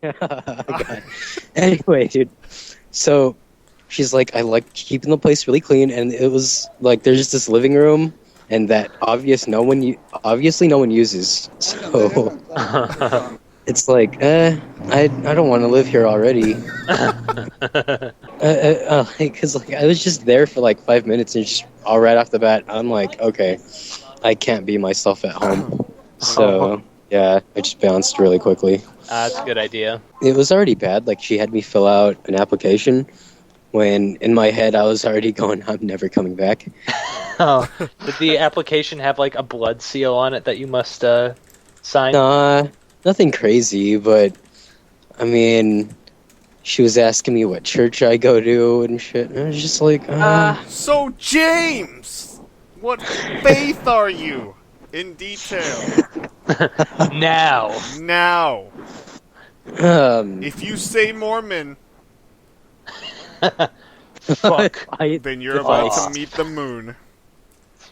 God. Anyway, dude. So she's like, I like keeping the place really clean, and it was like there's just this living room, and that obviously no one uses. So it's like, I don't want to live here already. Because like I was just there for like 5 minutes, and just all right off the bat, I'm like, okay, I can't be myself at home. So yeah, I just bounced really quickly. That's a good idea. It was already bad. Like she had me fill out an application when in my head I was already going, I'm never coming back. Oh, did the application have like a blood seal on it that you must sign? Nah, nothing crazy, but I mean, she was asking me what church I go to and shit. And I was just like, So James, what faith are you? In detail. Now. If you say Mormon, Fuck. then you're about to meet the moon.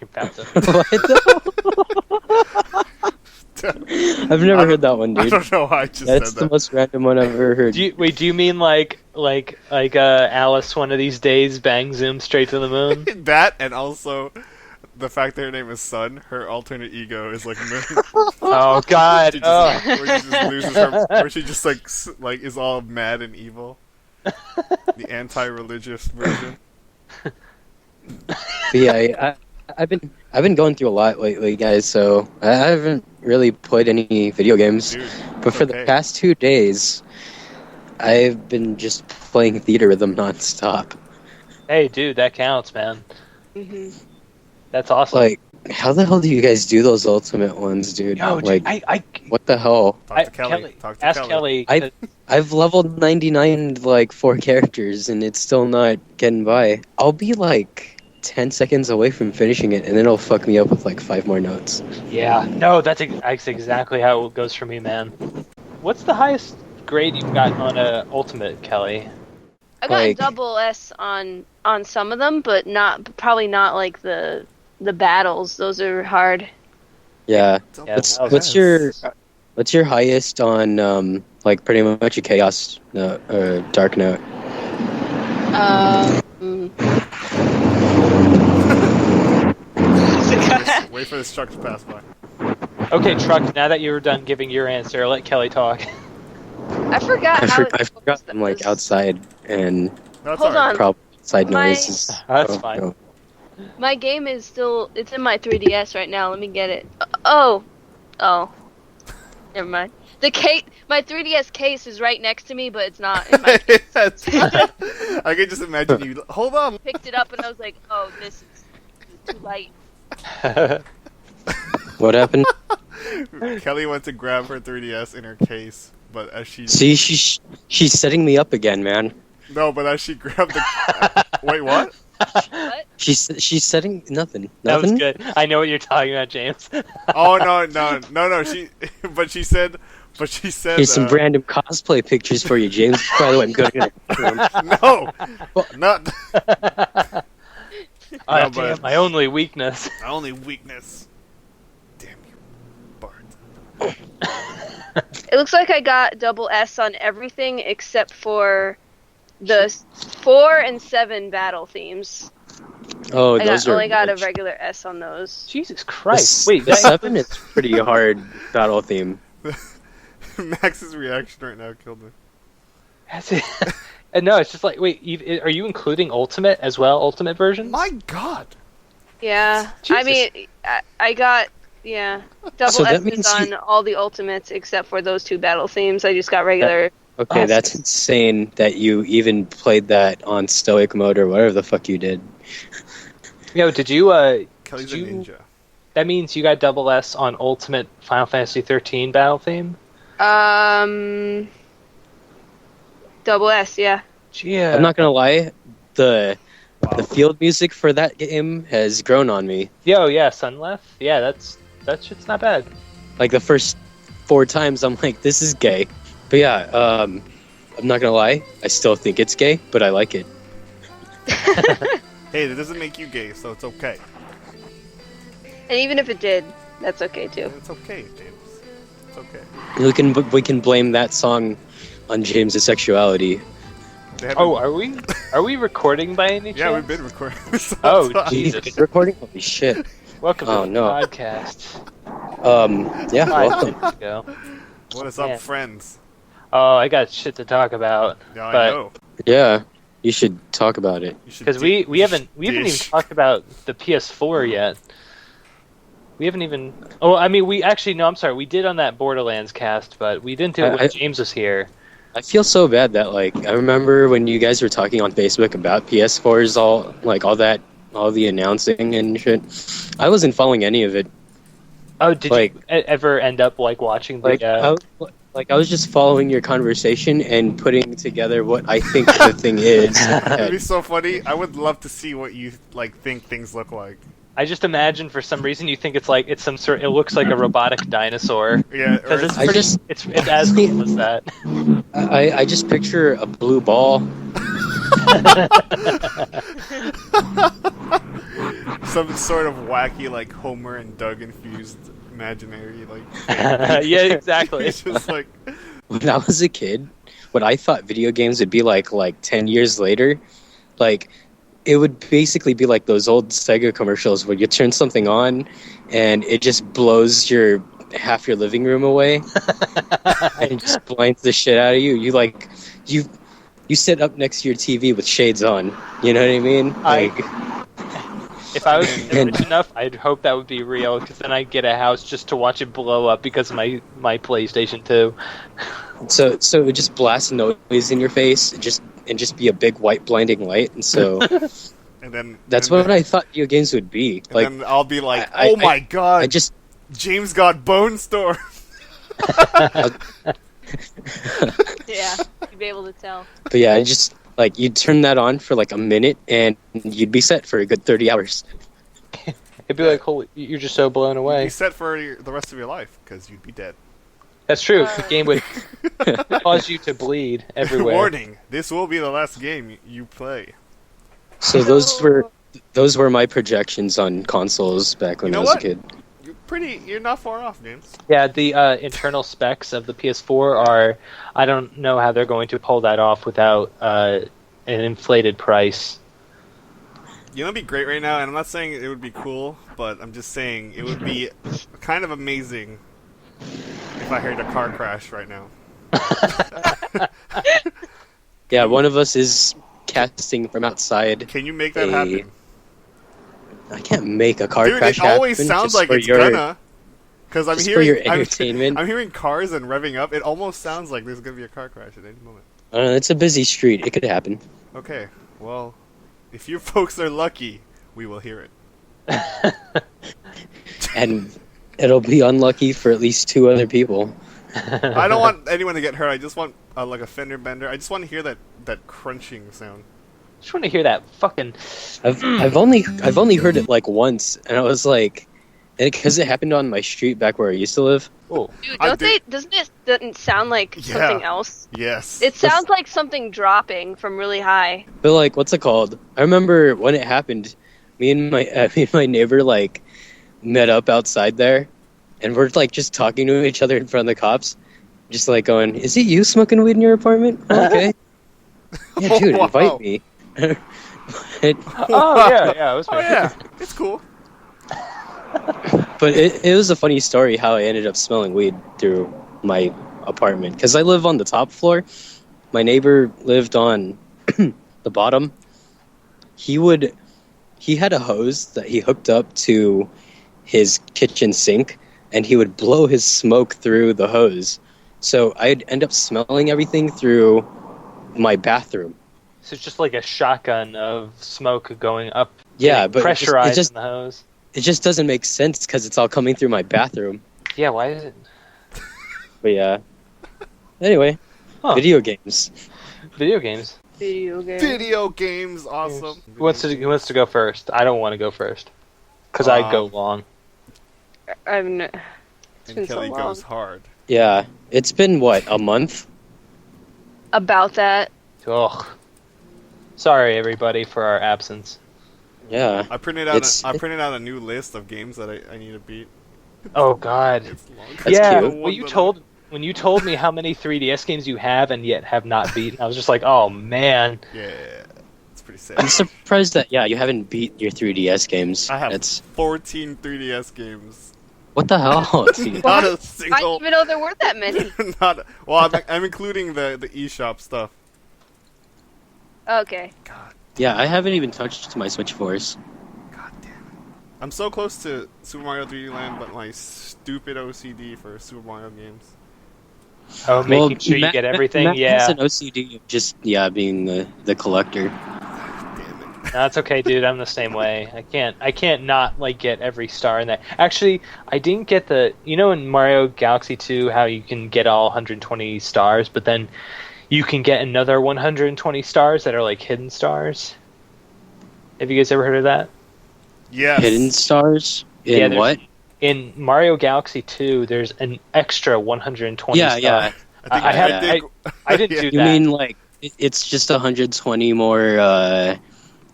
You're about to. What the? I've never heard that one, dude. I don't know why I just That's said the that. most random one I've ever heard. Do you mean like Alice one of these days bang zoom straight to the moon? That, and also the fact that her name is Sun, her alternate ego is like moon. Oh God! Where she just like is all mad and evil. The anti-religious version. But yeah, I've been going through a lot lately, guys. So I haven't really played any video games. Dude, but for the past 2 days, I've been just playing Theatrhythm nonstop. Hey, dude, that counts, man. Mm-hmm. That's awesome. Like, how the hell do you guys do those ultimate ones, dude? Yo, like, dude, I what the hell? Talk to Kelly. Ask Kelly. I've leveled 99 like 4 characters, and it's still not getting by. I'll be like 10 seconds away from finishing it, and then it'll fuck me up with like 5 more notes. Yeah, no, that's exactly how it goes for me, man. What's the highest grade you've gotten on a ultimate, Kelly? I got Like- double S on some of them, but probably not like the battles. Those are hard. Yeah. Yeah, What's your highest on like pretty much a chaos note or dark note? Wait for this truck to pass by. Okay, Truck, now that you're done giving your answer, let Kelly talk. I forgot. I how it forgot I'm like was. outside and That's Hold alright. on. probably outside My- noises. That's fine. No. My game is still. It's in my 3DS right now. Let me get it. Oh. Never mind. My 3DS case is right next to me, but it's not in my case. I can just imagine you. Hold on. Picked it up and I was like, oh, this is too light. What happened? Kelly went to grab her 3DS in her case, but as she See, she's setting me up again, man. but as she grabbed the wait, what? What? She's setting nothing. That was Nothing. good. I know what you're talking about, James. Oh no. She said. Here's some random cosplay pictures for you, James. By the way, I'm going No, not. Oh, but- damn, my only weakness. My only weakness. Damn you, Bart. It looks like I got double S on everything except for the 4 and 7 battle themes. Oh, I those are. only got a regular S on those. Jesus Christ! Wait, the that 7 is pretty hard battle theme. Max's reaction right now killed me. That's it. And no, it's just like, wait, are you including Ultimate as well? Ultimate version? My God. Yeah, Jesus. I mean, I got double So that S's means on all the ultimates except for those 2 battle themes. I just got regular. Okay, Oh, that's insane that you even played that on stoic mode or whatever the fuck you did. Yo, did you? Kelly's Did a you- ninja. That means you got double S on Ultimate Final Fantasy 13 battle theme. Double S, yeah. Yeah. I'm not gonna lie, the field music for that game has grown on me. Yo, yeah, Sunleth. Yeah, that shit's not bad. Like the first 4 times, I'm like, this is gay. But yeah, I'm not gonna lie, I still think it's gay, but I like it. Hey, that doesn't make you gay, so it's okay. And even if it did, that's okay too. It's okay, James. It's okay. We can blame that song on James's sexuality. They haven't- Oh, are we recording by any chance? Yeah, we've been recording this Oh, whole time. Jesus. He's recording? Holy shit. Welcome Oh, to the no. podcast. Yeah, 5 welcome. minutes ago. What is up, Yeah. friends? Oh, I got shit to talk about. Yeah, But- I know. Yeah, you should talk about it. You should Because di- we haven't even dish. talked about the PS4 yet. We haven't even. Oh, I mean, we actually no. I'm sorry. We did on that Borderlands cast, but we didn't do it when James was here. I feel so bad that, like, I remember when you guys were talking on Facebook about PS4s, all the announcing and shit. I wasn't following any of it. Oh, did Like- you ever end up watching the? I was just following your conversation and putting together what I think the thing is. It'd be so funny. I would love to see what you think things look like. I just imagine for some reason you think it's some sort. It looks like a robotic dinosaur. Yeah, or Because it's I just- it's as cool as that. I just picture a blue ball. some sort of wacky, like Homer and Doug infused imaginary, like. Yeah, exactly. It's just like. When I was a kid, what I thought video games would be like 10 years later, like, it would basically be like those old Sega commercials where you turn something on and it just blows half your living room away and just blinds the shit out of you. You sit up next to your TV with shades on. You know what I mean? If I was rich enough, I'd hope that would be real, because then I'd get a house just to watch it blow up because of my PlayStation 2. So it would just blast noise in your face and just be a big white blinding light. And so And then. that's and what then, I thought video games would be. And Like, then I'll be like, I- oh my god! I just. James got Bone Storm! Yeah, you'd be able to tell. But yeah, I just you'd turn that on for like a minute and you'd be set for a good 30 hours. It'd be like, holy, you're just so blown Be away. set for the rest of your life, because you'd be dead. That's true. The game would cause you to bleed everywhere. Warning, this will be the last game you play. So those were my projections on consoles back when You know I was what? a kid. You're not far off, James. Yeah, the internal specs of the PS4 are. I don't know how they're going to pull that off without an inflated price. You know, it'd be great right now, and I'm not saying it would be cool, but I'm just saying it would be kind of amazing if I heard a car crash right now. Yeah, one of us is casting from outside. Can you make that Hey. happen? I can't make a car Dude, crash it always happen sounds just like for it's your, gonna. Because I'm just for your hearing, entertainment. I'm hearing cars and revving up. It almost sounds like there's gonna be a car crash at any moment. It's a busy street. It could happen. Okay, well, if you folks are lucky, we will hear it. And it'll be unlucky for at least 2 other people. I don't want anyone to get hurt. I just want like a fender bender. I just want to hear that crunching sound. Just want to hear that fucking. I've only heard it like once, and I was like, because it happened on my street back where I used to live. Oh, Dude, I do- doesn't it sound like Yeah. something else? Yes. It sounds like something dropping from really high. But like, what's it called? I remember when it happened. Me and my neighbor like met up outside there, and we're like just talking to each other in front of the cops, just like going, "Is it you smoking weed in your apartment?" Okay. Yeah, dude, Wow. invite me. But- oh yeah, it was me. Oh yeah, it's cool. But it was a funny story how I ended up smelling weed through my apartment. Because I live on the top floor. My neighbor lived on the bottom. He had a hose that he hooked up to his kitchen sink, and he would blow his smoke through the hose. So I'd end up smelling everything through my bathroom. So it's just like a shotgun of smoke going up. Yeah, getting but pressurized in the hose. it just doesn't make sense because it's all coming through my bathroom. Yeah, why is it? But yeah. Anyway, Huh. video games. Video games. Video game. Video games, awesome. Who wants to go first? I don't want to go first because I go Um, long. It's And been so Kelly long. goes hard. Yeah, it's been what, a month? About that. Ugh. Sorry, everybody, for our absence. Yeah. I printed out. It's- I printed out a new list of games that I need to beat. Oh God. It's long. That's yeah. cute. Well, you told when you told me how many 3DS games you have and yet have not beaten, I was just like, oh man. Yeah, it's pretty sad. I'm surprised that you haven't beat your 3DS games. I have That's 14 3DS games. what the hell, dude? Not a I single. didn't even know there were that many. Well, I'm including the eShop stuff. Okay. God, Yeah, I haven't even touched my Switch Force. God damn it. I'm so close to Super Mario 3D Land, but my stupid OCD for Super Mario games. Oh, making sure you Matt- get everything. Matt Yeah, has an OCD of just being the collector. Damn it. that's okay, dude. I'm the same way. I can't not like get every star in that. Actually, I didn't get in Mario Galaxy 2 how you can get all 120 stars, but then you can get another 120 stars that are like hidden stars. Have you guys ever heard of that? Yes. Hidden stars in Yeah, there's- what? In Mario Galaxy 2, there's an extra 120 Yeah, stars. yeah. I didn't Yeah. do You that. mean like it's just 120 more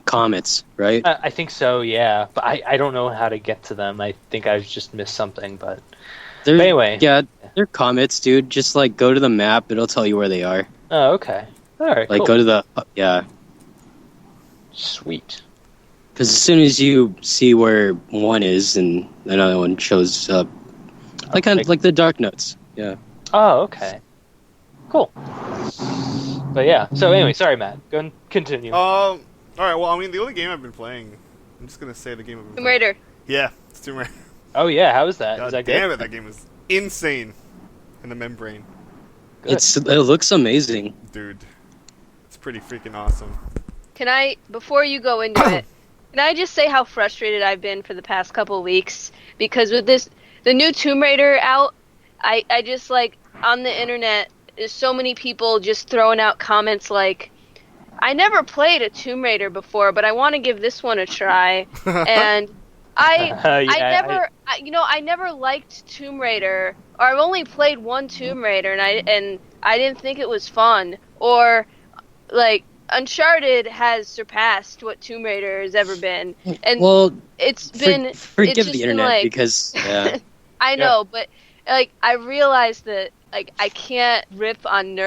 comets, right? I think so, yeah. But I don't know how to get to them. I think I've just missed something, but They're, anyway. yeah, they're comets, dude. Just like go to the map; it'll tell you where they are. oh, okay. All right, Like cool. go to the Sweet. because as soon as you see where one is, and another one shows up, like kind of like the Dark Notes. Yeah. Oh, okay. Cool. But yeah, so anyway, sorry, Matt. Go and continue. All right. Well, I mean, the only game I've been playing. I'm just gonna say the game I've been Tomb playing. Raider. Yeah, it's Tomb Raider. Oh yeah, how is that? God Is that damn good? it, that game is insane. In the membrane, Good. It looks amazing. dude. It's pretty freaking awesome. Can I, before you go into it, can I just say how frustrated I've been for the past couple of weeks? Because with the new Tomb Raider out, I just like, on the internet, there's so many people just throwing out comments like, I never played a Tomb Raider before, but I want to give this one a try. And I never liked Tomb Raider, or I've only played one Tomb Raider, and I didn't think it was fun. Or, like, Uncharted has surpassed what Tomb Raider has ever been, and Well, it's been forgive it's just the been, internet like, because yeah. I know, but like I realized that like I can't rip on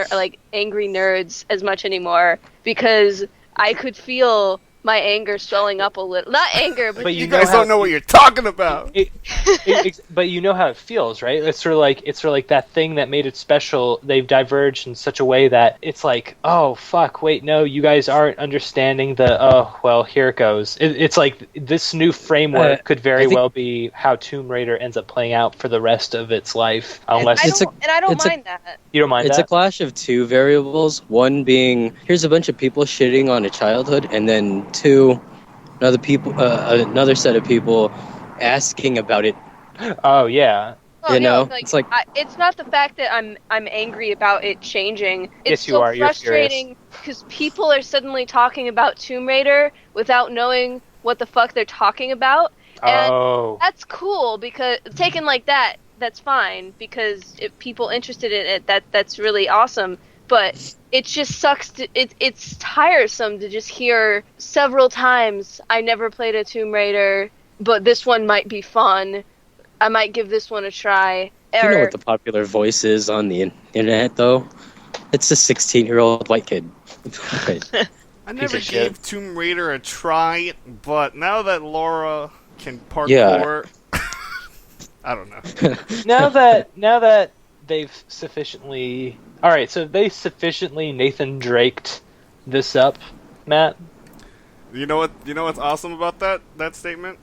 angry nerds as much anymore because I could feel my anger swelling up a little. Not anger, but But You guys don't know what you're talking about. But you know how it feels, right? It's sort of like that thing that made it special. They've diverged in such a way that it's like, oh fuck, wait, no, you guys aren't understanding the. Oh well, here it goes. It's like this new framework could very well be how Tomb Raider ends up playing out for the rest of its life, unless I don't mind that. you don't mind It's that. a clash of two variables. One being here's a bunch of people shitting on a childhood, and then two, another set of people asking about it. Oh yeah. Oh, You no, know, it's like- it's not the fact that I'm angry about it changing. Yes, It's you so are. You're frustrating because people are suddenly talking about Tomb Raider without knowing what the fuck they're talking about. And Oh. that's cool because taken like that, that's fine because if people interested in it, that's really awesome. But it just sucks. It's tiresome to just hear several times. I never played a Tomb Raider, but this one might be fun. I might give this one a try. You know what the popular voice is on the internet, though? It's a 16-year-old white kid. Right. I never of shit. gave Tomb Raider a try, but now that Laura can parkour, I don't know. now that they've sufficiently they sufficiently Nathan Draked this up, Matt. You know what's awesome about that statement?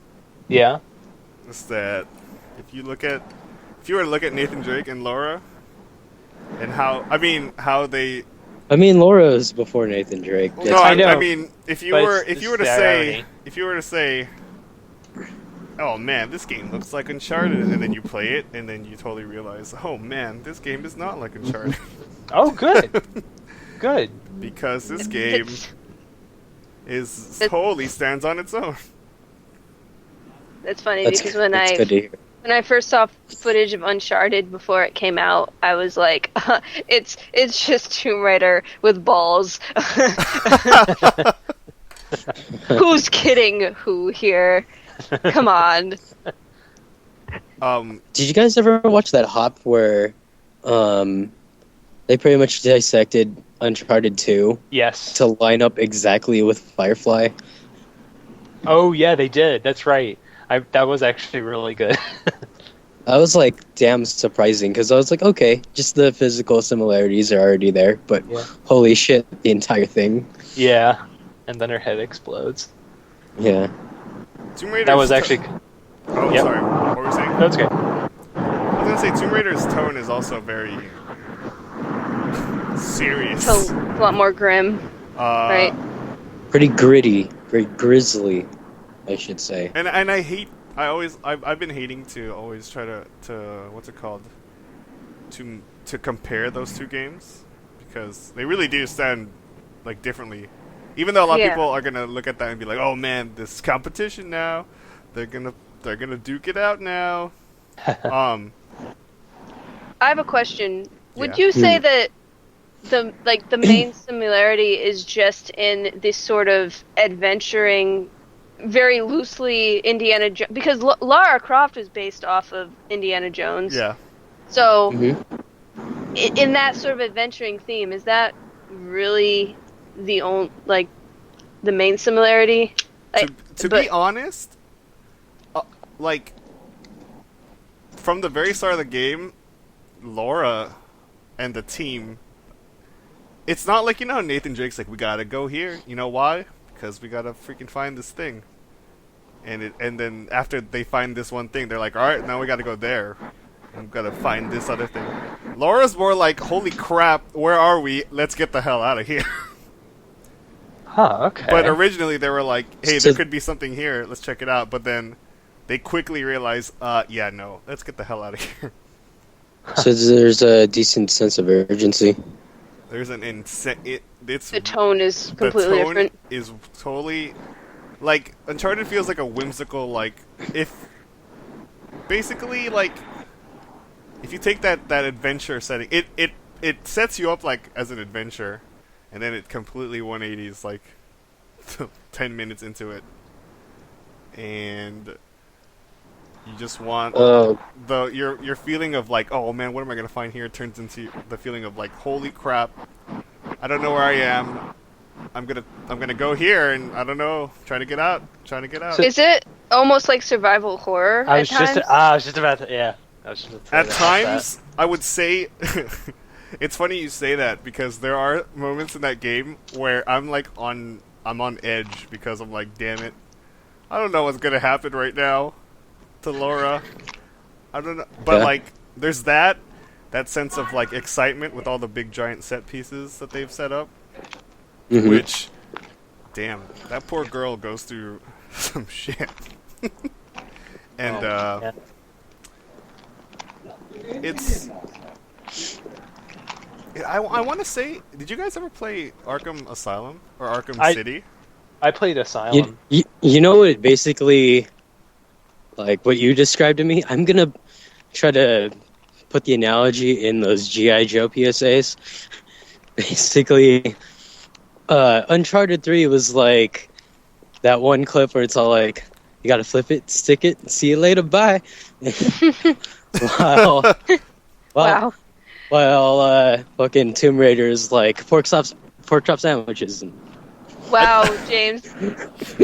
Yeah. Is that if you were to look at Nathan Drake and Laura, and how they. I mean, Laura is before Nathan Drake. No, I know. I mean, if you But were it's to say, oh man, this game looks like Uncharted, and then you play it, and then you totally realize, oh man, this game is not like Uncharted. Oh, good. Good. Because this game totally stands on its own. That's funny That's because good to hear. when I first saw footage of Uncharted before it came out, I was like, it's just Tomb Raider with balls. Who's kidding who here? Come on. Did you guys ever watch that hop where they pretty much dissected Uncharted 2 Yes. to line up exactly with Firefly. Oh yeah, they did. That's right. That was actually really good. I was like, damn surprising, because I was like, okay, just the physical similarities are already there, but Yeah. holy shit, the entire thing. Yeah. And then her head explodes. Yeah. Tomb Raider's That was actually. Oh, Yep. sorry. What were you saying? That's okay. I was gonna say Tomb Raider's tone is also very serious. It's a lot more grim, right? Pretty gritty, very grisly, I should say. And I've been hating to always try to what's it called? To compare those two games, because they really do stand like differently. Even though a lot of Yeah. people are gonna look at that and be like, "Oh man, this competition now. They're gonna duke it out now." I have a question. Would Yeah. you say that the main similarity is just in this sort of adventuring, very loosely Indiana Jones, because Lara Croft is based off of Indiana Jones. Yeah. So Mm-hmm. in that sort of adventuring theme, is that really the only the main similarity? To but- be honest, like from the very start of the game, Laura and the team. It's not like, you know, Nathan Drake's like, we gotta go here. You know why? Because we gotta freaking find this thing. And then after they find this one thing, they're like, all right, now we gotta go there. I'm gonna find this other thing. Laura's more like, holy crap, where are we? Let's get the hell out of here. Huh. Okay. But originally they were like, hey, So- there could be something here. Let's check it out. But then they quickly realized, yeah, no, let's get the hell out of here. So there's a decent sense of urgency. There's an it's The tone is completely the tone different. is totally like Uncharted feels like a whimsical, like, if basically like if you take that adventure setting, it sets you up like as an adventure, and then it completely 180s like 10 minutes into it, and you just want your feeling of like, oh man, what am I gonna find here, turns into the feeling of like, holy crap, I don't know where I am. I'm gonna go here, and I don't know, trying to get out. Is it almost like survival horror I at was just times? I was just about to I was just about to say At that. times, I would say, it's funny you say that, because there are moments in that game where I'm on edge, because I'm like, damn it, I don't know what's gonna happen right now to Laura. I don't know, but Yeah. like, there's that sense of like excitement with all the big giant set pieces that they've set up, Mhm. which, damn, that poor girl goes through some shit. And Yeah. it's I want to say, did you guys ever play Arkham Asylum or Arkham City? I played Asylum. You know what, basically, like what you described to me, I'm gonna try to put the analogy in those G.I. Joe PSAs. Basically, Uncharted 3 was like that one clip where it's all like, you gotta flip it, stick it, see you later, bye. Wow. Wow. Well, fucking Tomb Raider is like pork chop sandwiches. And Wow, James.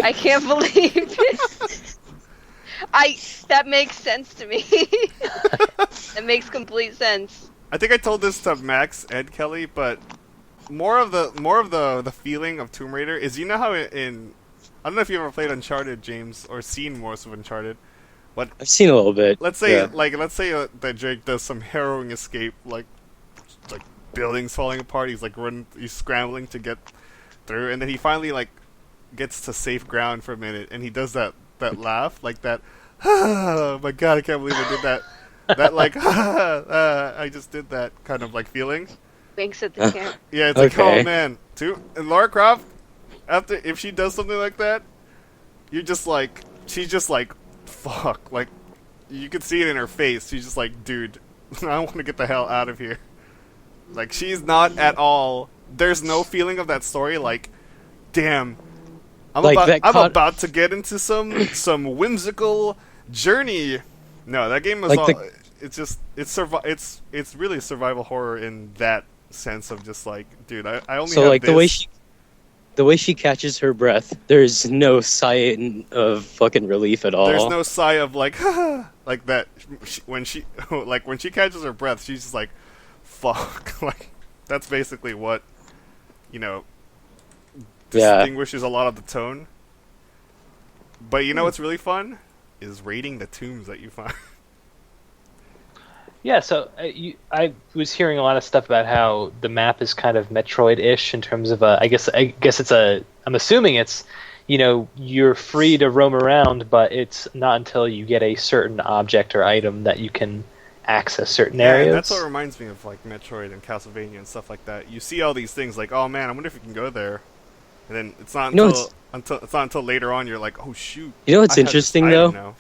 I can't believe it. That makes sense to me. That makes complete sense. I think I told this to Max and Kelly, but more of the feeling of Tomb Raider is, you know how in I don't know if you ever played Uncharted, James, or seen most of Uncharted, but I've seen a little bit. let's say yeah. that Drake does some harrowing escape, like buildings falling apart. He's scrambling to get through, and then he finally like gets to safe ground for a minute, and he does that laugh, like that. Oh my god, I can't believe I did that. That like I just did that kind of like feeling. Winks at the camera. Yeah, it's like, Okay. oh man, and Lara Croft, if she does something like that, she's just like, fuck, like, you can see it in her face. She's just like, dude, I want to get the hell out of here. Like, she's not at all. There's no feeling of that story. Like, damn, I'm about to get into some whimsical journey. No, that game was Like all. it's just it's really survival horror in that sense of just like, dude, I only So have like this. the way she catches her breath, there's no sign of fucking relief at all. There's no sigh of like like that when she like when she catches her breath, she's just like, fuck. Like that's basically what, you know, distinguishes a lot of the tone. But you know what's really fun is raiding the tombs that you find. Yeah, so I was hearing a lot of stuff about how the map is kind of Metroid-ish in terms of I guess it's I'm assuming it's, you know, you're free to roam around, but it's not until you get a certain object or item that you can access certain areas. And that's what reminds me of like Metroid and Castlevania and stuff like that. You see all these things like, oh man, I wonder if you can go there, and then it's not until later on you're like, oh shoot. You know what's I had interesting this item though? now.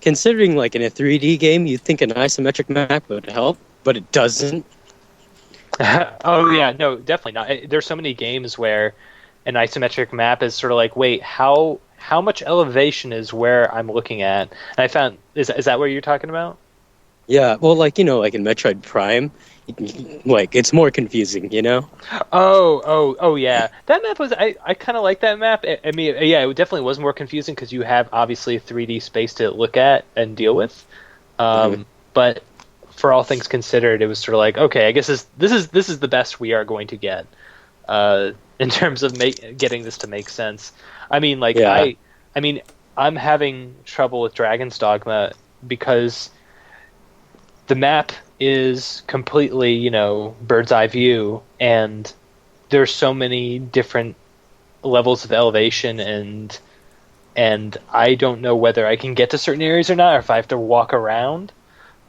Considering like in a 3D game, you'd think an isometric map would help, but it doesn't. Oh yeah, no, definitely not. There's so many games where an isometric map is sort of like, wait, how much elevation is where I'm looking at? And I found is that what you're talking about? Yeah, well, like, you know, like in Metroid Prime, like it's more confusing, you know? Oh yeah. That map was I kind of like that map. I mean, yeah, it definitely was more confusing because you have obviously a 3D space to look at and deal with. But for all things considered, it was sort of like, okay, I guess this is the best we are going to get in terms of getting this to make sense. I mean, like Yeah. I'm having trouble with Dragon's Dogma because the map is completely, you know, bird's eye view, and there's so many different levels of elevation, and I don't know whether I can get to certain areas or not, or if I have to walk around.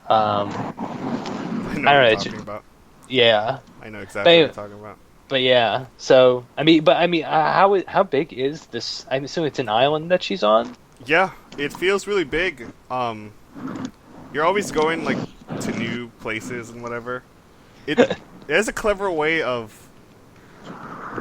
I know I what don't you're know, talking about. Yeah, I know exactly what you're talking about. but yeah. So how big is this? I'm assuming it's an island that she's on. Yeah, it feels really big. You're always going like to new places and whatever. It has a clever way of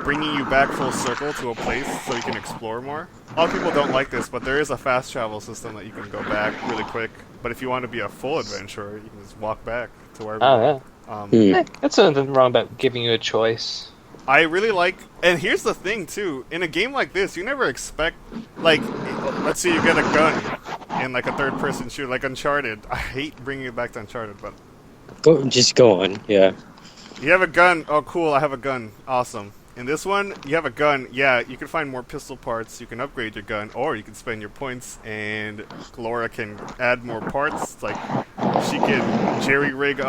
bringing you back full circle to a place so you can explore more. A lot of people don't like this, but there is a fast travel system that you can go back really quick. But if you want to be a full adventurer, you can just walk back to wherever. Oh yeah. That's nothing wrong about giving you a choice. I really like, and here's the thing too, in a game like this, you never expect, like, let's say you get a gun in like a third-person shooter, like Uncharted. I hate bringing it back to Uncharted, but... Just go on, yeah. You have a gun, oh cool, I have a gun, awesome. In this one, you have a gun, yeah, you can find more pistol parts, you can upgrade your gun, or you can spend your points, and Laura can add more parts, like, she can jerry-rig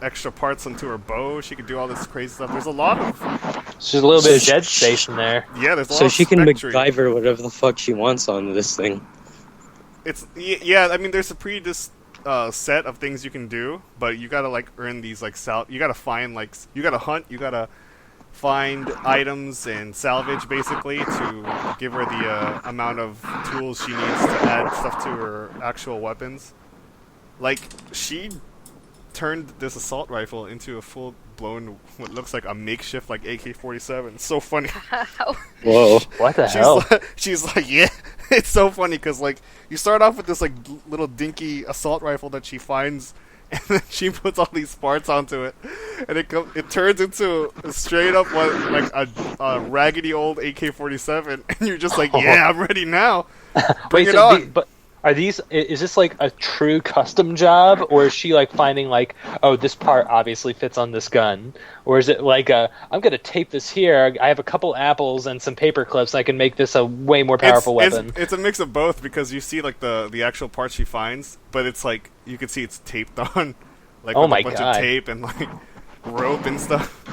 extra parts onto her bow, she can do all this crazy stuff. There's a lot of... There's a little bit of dead space in there. Yeah, there's a lot So of she can spectry. MacGyver whatever the fuck she wants on this thing. It's yeah. I mean, there's a pretty set of things you can do, but you gotta like earn these like you gotta find like you gotta hunt, you gotta find items and salvage basically to give her the amount of tools she needs to add stuff to her actual weapons. Like she turned this assault rifle into a full-blown what looks like a makeshift like AK-47. It's so funny. Whoa. What the hell? She's like, yeah. It's so funny because like you start off with this like little dinky assault rifle that she finds, and then she puts all these parts onto it, and it turns into straight up like a raggedy old AK-47, and you're just like, yeah, I'm ready now. Bring it on. But are these? Is this like a true custom job, or is she like finding like, oh, this part obviously fits on this gun, or is it like I'm gonna tape this here? I have a couple apples and some paper clips. I can make this a way more powerful weapon. It's a mix of both because you see like the actual parts she finds, but it's like you can see it's taped on, like with a bunch of tape and like rope and stuff.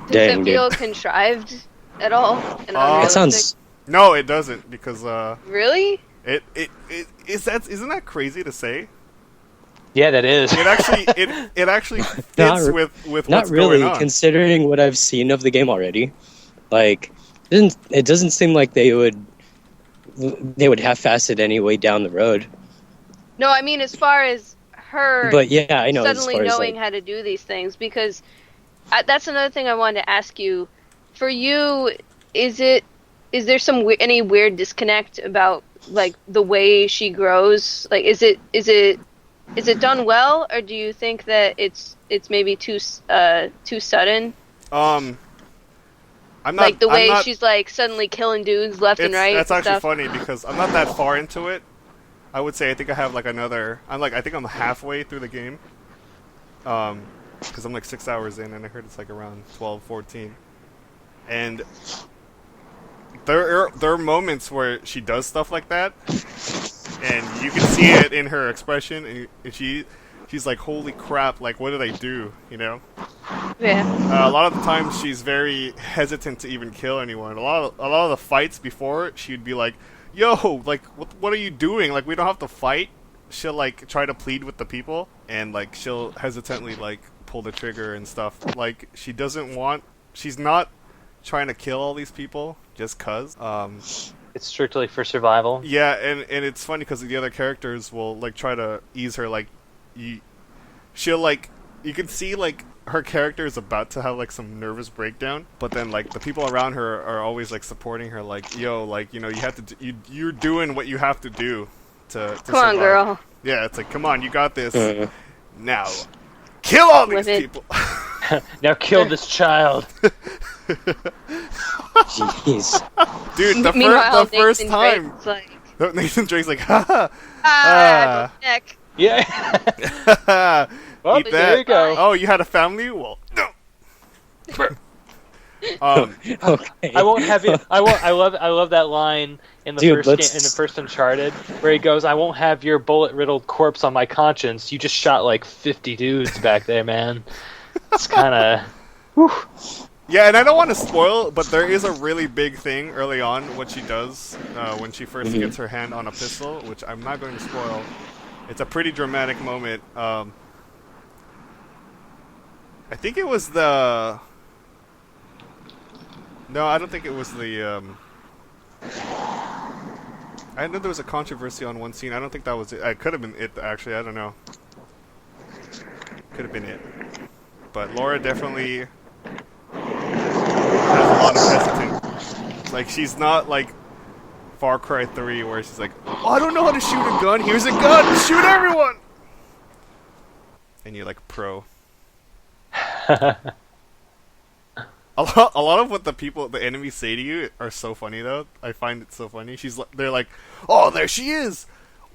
Does it feel contrived at all? And That sounds. No, it doesn't because Really? Isn't that crazy to say? Yeah, that is. It actually fits with what's Not really, going on. considering what I've seen of the game already. Like, it doesn't seem like they would half-ass it anyway down the road. No, I mean as far as her. But yeah, I know. Suddenly as far knowing as, like, how to do these things, because that's another thing I wanted to ask you. For you, is there any weird disconnect about like the way she grows? Like, is it Is it done well, or do you think that it's maybe too sudden? I'm not Like the way I'm not, she's like suddenly killing dudes left and right. That's and actually stuff? funny because I'm not that far into it. I would say I think I have like another. I think I'm halfway through the game. Because I'm like 6 hours in, and I heard it's like around 12, 14. And there are moments where she does stuff like that, and you can see it in her expression, and she's like, "Holy crap! Like, what did I do?" You know. Yeah. A lot of the times she's very hesitant to even kill anyone. A lot of the fights before, she'd be like, "Yo, like, what are you doing? Like, we don't have to fight." She'll like try to plead with the people, and like she'll hesitantly like pull the trigger and stuff. Like she's not trying to kill all these people just cause. It's strictly for survival. Yeah, and it's funny because the other characters will like try to ease her. Like, she'll like you can see like her character is about to have like some nervous breakdown, but then like the people around her are always like supporting her. Like, yo, like you have to you're doing what you have to do to Come on, survive. girl. Yeah, it's like, come on, you got this. Now, kill all these people. Now kill this child. Jeez. Dude, the Meanwhile, first Nathan time, Drake's like, Nathan Drake's like, ha ah, neck. Yeah. ha. Well, Eat there that. you go. Oh, you had a family? Well, no. Okay. I won't have you. I won't. I love that line in the Dude, in the first Uncharted, where he goes, "I won't have your bullet-riddled corpse on my conscience. You just shot like 50 dudes back there, man." It's kind of. Yeah, and I don't want to spoil, but there is a really big thing early on what she does when she 1st gets her hand on a pistol, which I'm not going to spoil. It's a pretty dramatic moment. I think it was the. No, I don't think it was the. I know there was a controversy on one scene. I don't think that was it. It could have been it, actually. I don't know. Could have been it. But Laura definitely has a lot of hesitant. Like, she's not like Far Cry 3 where she's like, oh, I don't know how to shoot a gun. Here's a gun. Shoot everyone. And you're like pro. A lot of what the enemies say to you are so funny though. I find it so funny. They're like, oh, there she is.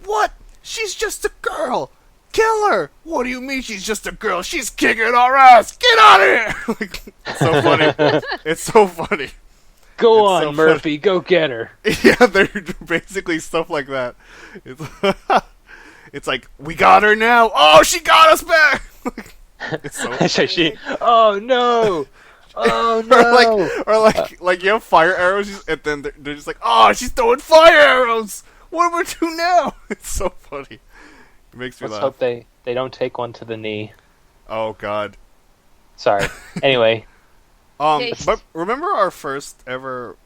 What? She's just a girl. Kill her. What do you mean she's just a girl? She's kicking our ass. Get out of here. Like, it's so funny. It's so funny. Go It's on, so Murphy. Go get her. Yeah, they're basically stuff like that. It's like, we got her now. Oh, she got us back. It's so Oh no. Oh no! or you have fire arrows, and then they're just like, oh, she's throwing fire arrows. What do we do now? It's so funny. It makes me Let's laugh. hope they don't take one to the knee. Oh God. Sorry. Anyway. But remember our first ever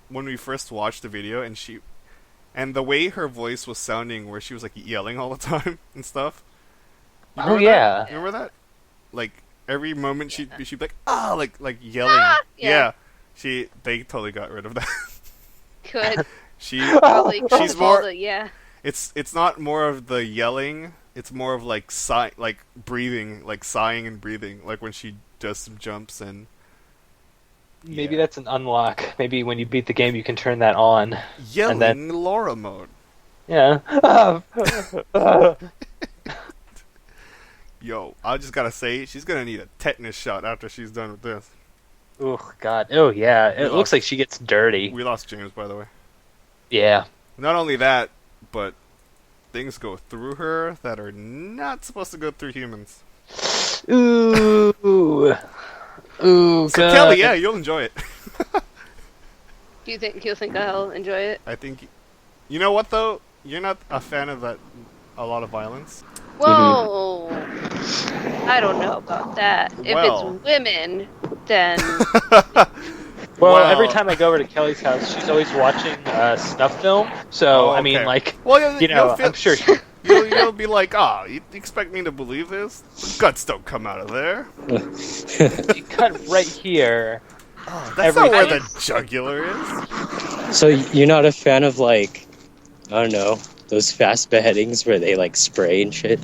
when we first watched the video, and the way her voice was sounding, where she was like yelling all the time and stuff. You remember yeah. that? Remember that? Like. Every moment she'd be like, ah, like yelling. Ah, yeah. They totally got rid of that. Good. She's more. Yeah. It's not more of the yelling. It's more of like breathing, like sighing and breathing, like when she does some jumps and. Maybe that's an unlock. Maybe when you beat the game, you can turn that on. Yelling and then... Laura mode. Yeah. Yo, I just gotta say, she's gonna need a tetanus shot after she's done with this. Oh God. Oh yeah. It looks like she gets dirty. We lost James, by the way. Yeah. Not only that, but things go through her that are not supposed to go through humans. Ooh. Ooh. So God. Kelly, yeah, you'll enjoy it. Do you think you'll think I'll enjoy it? I think. You know what though? You're not a fan of that. A lot of violence. Whoa! I don't know about that. If Well. it's women, then Well, every time I go over to Kelly's house, she's always watching snuff film. So Oh, I mean, okay. like, Well, you know, you'll feel- I'm sure. You'll be like, you expect me to believe this? The guts don't come out of there. You cut right here. Oh, that's not Every- where the jugular is. So you're not a fan of like, I don't know, those fast beheadings where they like spray and shit.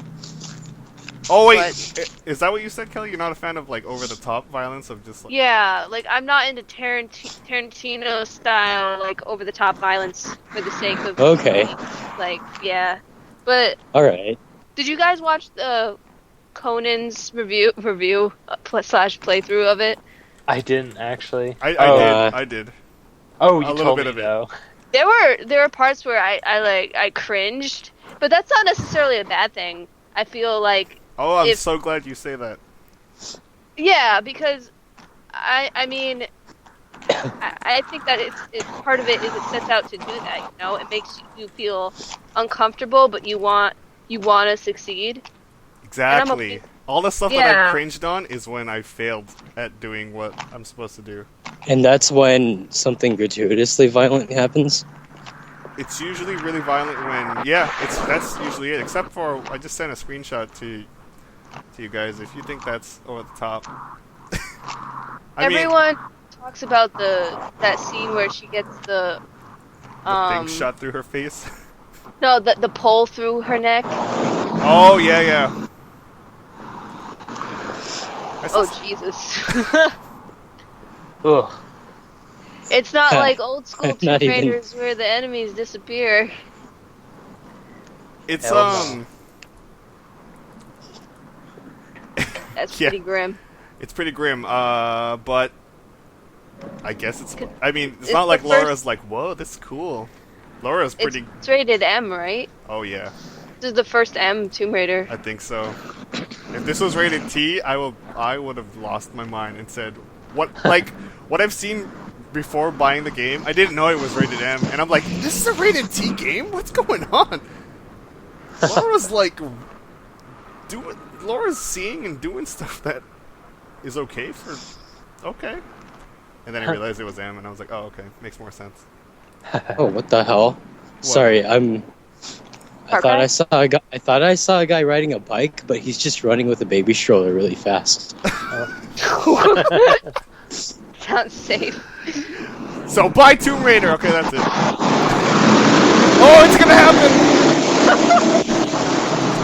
Oh wait, What? is that what you said, Kelly? You're not a fan of like over the top violence of just like Yeah, like I'm not into Tarantino style, like over the top violence for the sake of Okay. like yeah. But All right. did you guys watch the Conan's review slash playthrough of it? I didn't actually. I did. Oh, A you little told bit me of it. though. There were parts where I cringed, but that's not necessarily a bad thing. I feel like Oh, I'm If- so glad you say that. yeah, because I mean I think that it's part of it is it sets out to do that, you know? It makes you feel uncomfortable, but you want to succeed. Exactly. All the stuff that Yeah. I cringed on is when I failed at doing what I'm supposed to do. And that's when something gratuitously violent happens. It's usually really violent when that's usually it. Except for I just sent a screenshot to you guys. If you think that's over the top, I mean, Everyone talks about that scene where she gets the the thing shot through her face. no, the pole through her neck. Oh yeah. I saw Oh Jesus. Ugh. It's not like old school I'm Tomb not even- Raiders where the enemies disappear. it's Hell no. That's Yeah. pretty grim. It's pretty grim. But I guess it's. I mean, it's It's not the like first- Laura's like, whoa, this is cool. Laura's pretty. It's rated M, right? Oh yeah. This is the first M Tomb Raider. I think so. If this was rated T, I would have lost my mind and said, what I've seen before buying the game, I didn't know it was rated M, and I'm like, this is a rated T game? What's going on? Laura's like, Laura's seeing and doing stuff that is okay for, okay. And then I realized it was M, and I was like, oh, okay, makes more sense. Oh, what the hell? Sorry, I thought I saw a guy. I thought I saw a guy riding a bike, but he's just running with a baby stroller really fast. Sounds safe. So buy Tomb Raider. Okay, that's it. Oh, it's gonna happen.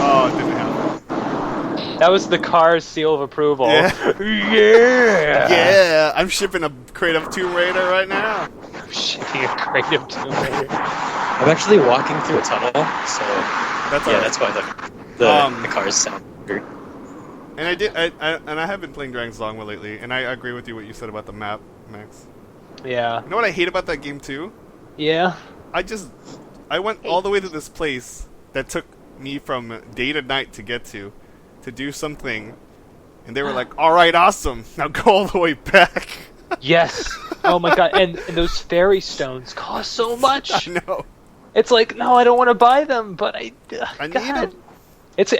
Oh, it didn't happen. That was the car's seal of approval. Yeah. Yeah. Yeah, I'm shipping a crate of Tomb Raider right now. Shipping a crate of Tomb Raider. I'm actually walking through a tunnel, so That's yeah, alright. that's why the cars sound weird. And I have been playing Dragon's Dogma lately, and I agree with you what you said about the map, Max. Yeah. You know what I hate about that game too? Yeah. I went all the way to this place that took me from day to night to get to do something, and they were like, "All right, awesome. Now go all the way back." Yes. Oh my god. And those fairy stones cost so much. I know. It's like, no, I don't want to buy them, but I need God. them. It's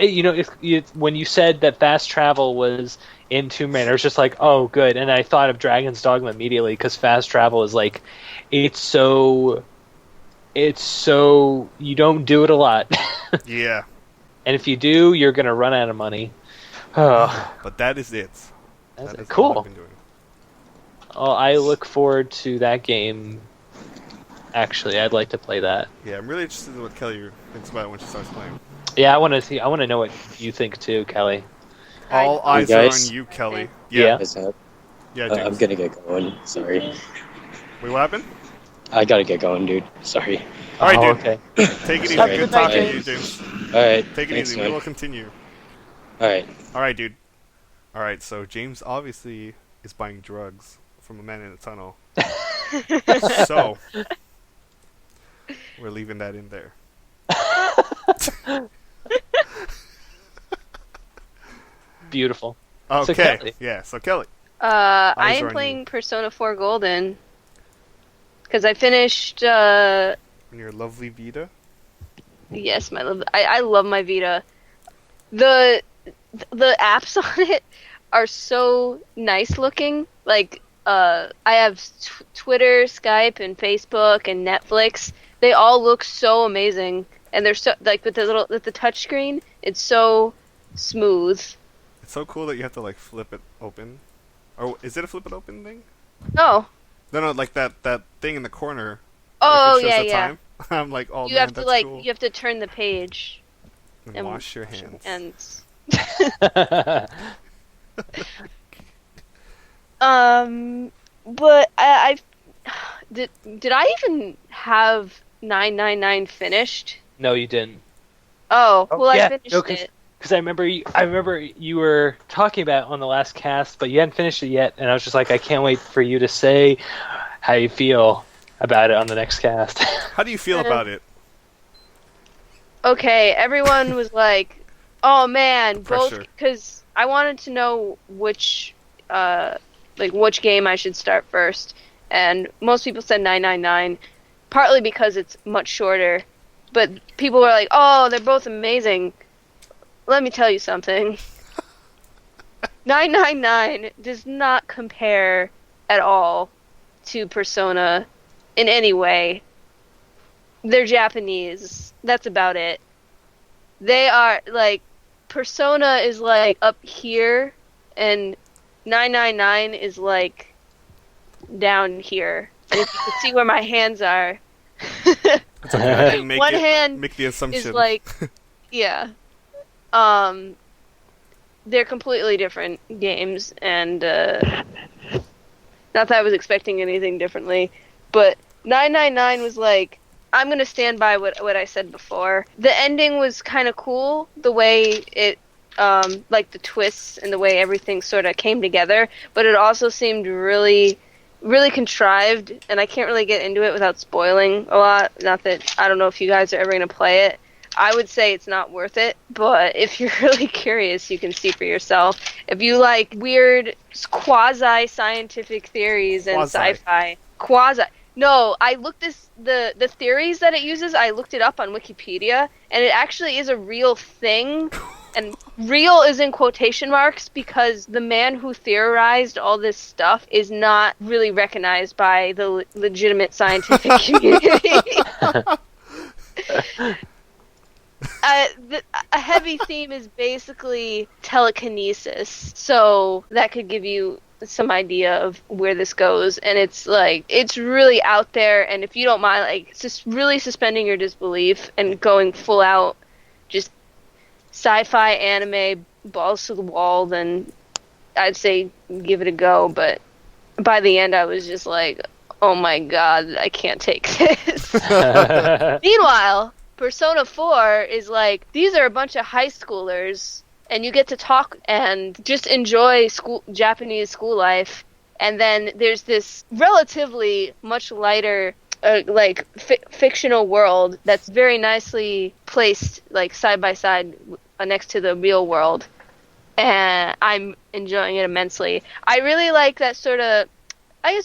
when you said that fast travel was in Tomb Raider, I was just like, oh, good. And I thought of Dragon's Dogma immediately because fast travel is like, it's so you don't do it a lot, Yeah, and if you do, you're gonna run out of money. Oh, but that is it. that's That is all cool. I've been doing. Oh, I look forward to that game. Actually, I'd like to play that. Yeah, I'm really interested in what Kelly thinks about it when she starts playing. Yeah, I want to know what you think too, Kelly. All eyes You are guys? on you, Kelly. Yeah. Is that- Yeah, James. I'm gonna get going. Sorry, Wait, what happened? I gotta get going, dude. Sorry. All right, Oh, dude. okay. Take it easy. Sorry. Good Bye, talking to you, James. James. All right. Take it thanks, easy. man. We will continue. All right. All right, dude. All right, so James obviously is buying drugs from a man in a tunnel. So we're leaving that in there. Beautiful. Okay. Kelly. Yeah. So Kelly. I Eyes are am on playing you. Persona 4 Golden because I finished. In your lovely Vita. Yes, my love. I love my Vita. The apps on it are so nice looking. Like I have Twitter, Skype, and Facebook, and Netflix. They all look so amazing, and they're so like with the touch screen. It's so smooth. It's so cool that you have to like flip it open. Or is it a flip it open thing? Oh, No, like that thing in the corner. oh where it shows yeah, the yeah. time. I'm like, oh You man, have to that's cool. you have to turn the page And wash your hands. and but I did I even have 999 finished? No, you didn't. Oh, well, yeah, I finished no, it. Because I remember you were talking about it on the last cast, but you hadn't finished it yet, and I was just like, I can't wait for you to say how you feel about it on the next cast. How do you feel about it? Okay, everyone was like, "Oh man, both," Pressure. because I wanted to know which game I should start first, and most people said 999, partly because it's much shorter, but people were like, "Oh, they're both amazing." Let me tell you something. 999 does not compare at all to Persona in any way. They're Japanese. That's about it. They are, like, Persona is, like, up here, and 999 is, like, down here. And if you can see where my hands are, It's okay, I can one hand make the assumption. is, like, yeah. They're completely different games, and, not that I was expecting anything differently, but 999 was like, I'm gonna stand by what I said before. The ending was kind of cool, the way it, like the twists and the way everything sort of came together, but it also seemed really, really contrived, and I can't really get into it without spoiling a lot. Not that, I don't know if you guys are ever gonna play it. I would say it's not worth it, but if you're really curious, you can see for yourself. If you like weird quasi-scientific theories and sci-fi, no, I looked the theories that it uses. I looked it up on Wikipedia, and it actually is a real thing. And real is in quotation marks because the man who theorized all this stuff is not really recognized by the legitimate scientific community. A heavy theme is basically telekinesis, so that could give you some idea of where this goes, and it's like, it's really out there, and if you don't mind, like, just really suspending your disbelief and going full out, just sci-fi anime, balls to the wall, then I'd say give it a go, but by the end I was just like, oh my god, I can't take this. Meanwhile, Persona 4 is like, these are a bunch of high schoolers, and you get to talk and just enjoy Japanese school life. And then there's this relatively much lighter, fictional world that's very nicely placed, like, side by side next to the real world. And I'm enjoying it immensely. I really like that sort of, I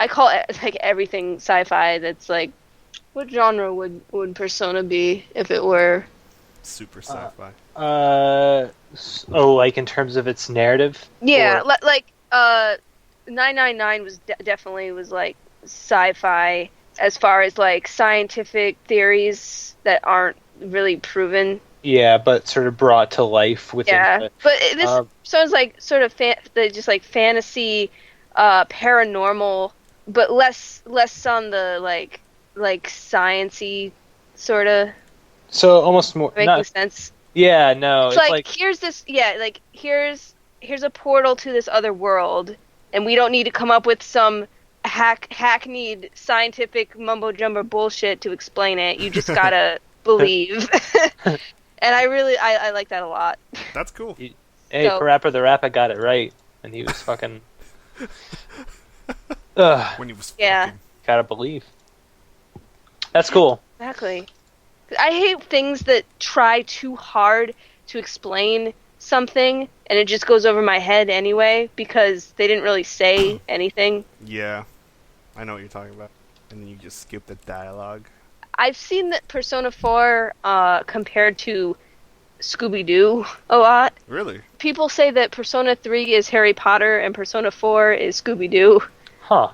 call it, like, everything sci-fi that's, like, what genre would Persona be if it were super sci-fi? Like in terms of its narrative? Yeah, 999 was definitely was like sci-fi as far as like scientific theories that aren't really proven. Yeah, but sort of brought to life within. Yeah, but this sounds like sort of just like fantasy, paranormal, but less on the like science-y sort of. So almost more making sense. Yeah, no. It's like here's this. Yeah, like here's a portal to this other world, and we don't need to come up with some hackneyed scientific mumbo jumbo bullshit to explain it. You just gotta believe. And I like that a lot. That's cool. Hey, Parappa the Rapper got it right, and he was fucking. When he was fucking. Gotta believe. That's cool. Exactly. I hate things that try too hard to explain something, and it just goes over my head anyway, because they didn't really say anything. Yeah. I know what you're talking about. And then you just skip the dialogue. I've seen that Persona 4 compared to Scooby-Doo a lot. Really? People say that Persona 3 is Harry Potter and Persona 4 is Scooby-Doo. Huh.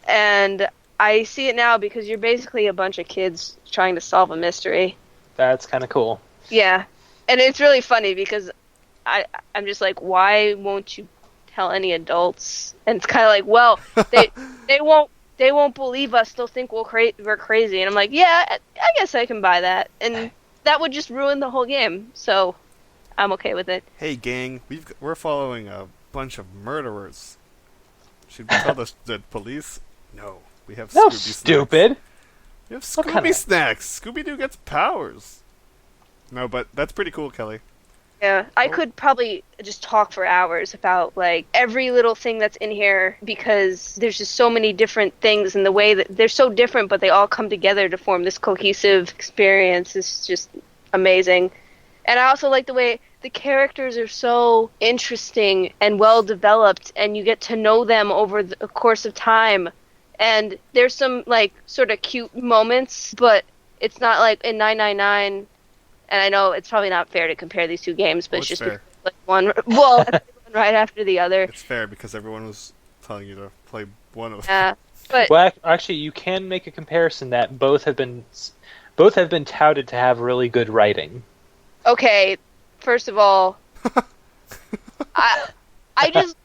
And I see it now because you're basically a bunch of kids trying to solve a mystery. That's kind of cool. Yeah. And it's really funny because I'm just like, why won't you tell any adults? And it's kind of like, well, they they won't believe us. They'll think we're crazy. And I'm like, yeah, I guess I can buy that. And that would just ruin the whole game. So I'm okay with it. Hey, gang, we're following a bunch of murderers. Should we tell the police? No, we have No, Scooby snacks. stupid. We have What Scooby kind of- snacks. Scooby-Doo gets powers. No, but that's pretty cool, Kelly. Yeah, I could probably just talk for hours about like every little thing that's in here because there's just so many different things, and the way that they're so different, but they all come together to form this cohesive experience is just amazing. And I also like the way the characters are so interesting and well developed, and you get to know them over the course of time. And there's some like sort of cute moments, but it's not like in 999. And I know it's probably not fair to compare these two games, but Well, it's it's just fair. like one right after the other. It's fair because everyone was telling you to play one of them. Yeah, but Well, actually, you can make a comparison that both have been touted to have really good writing. okay. First of all, I just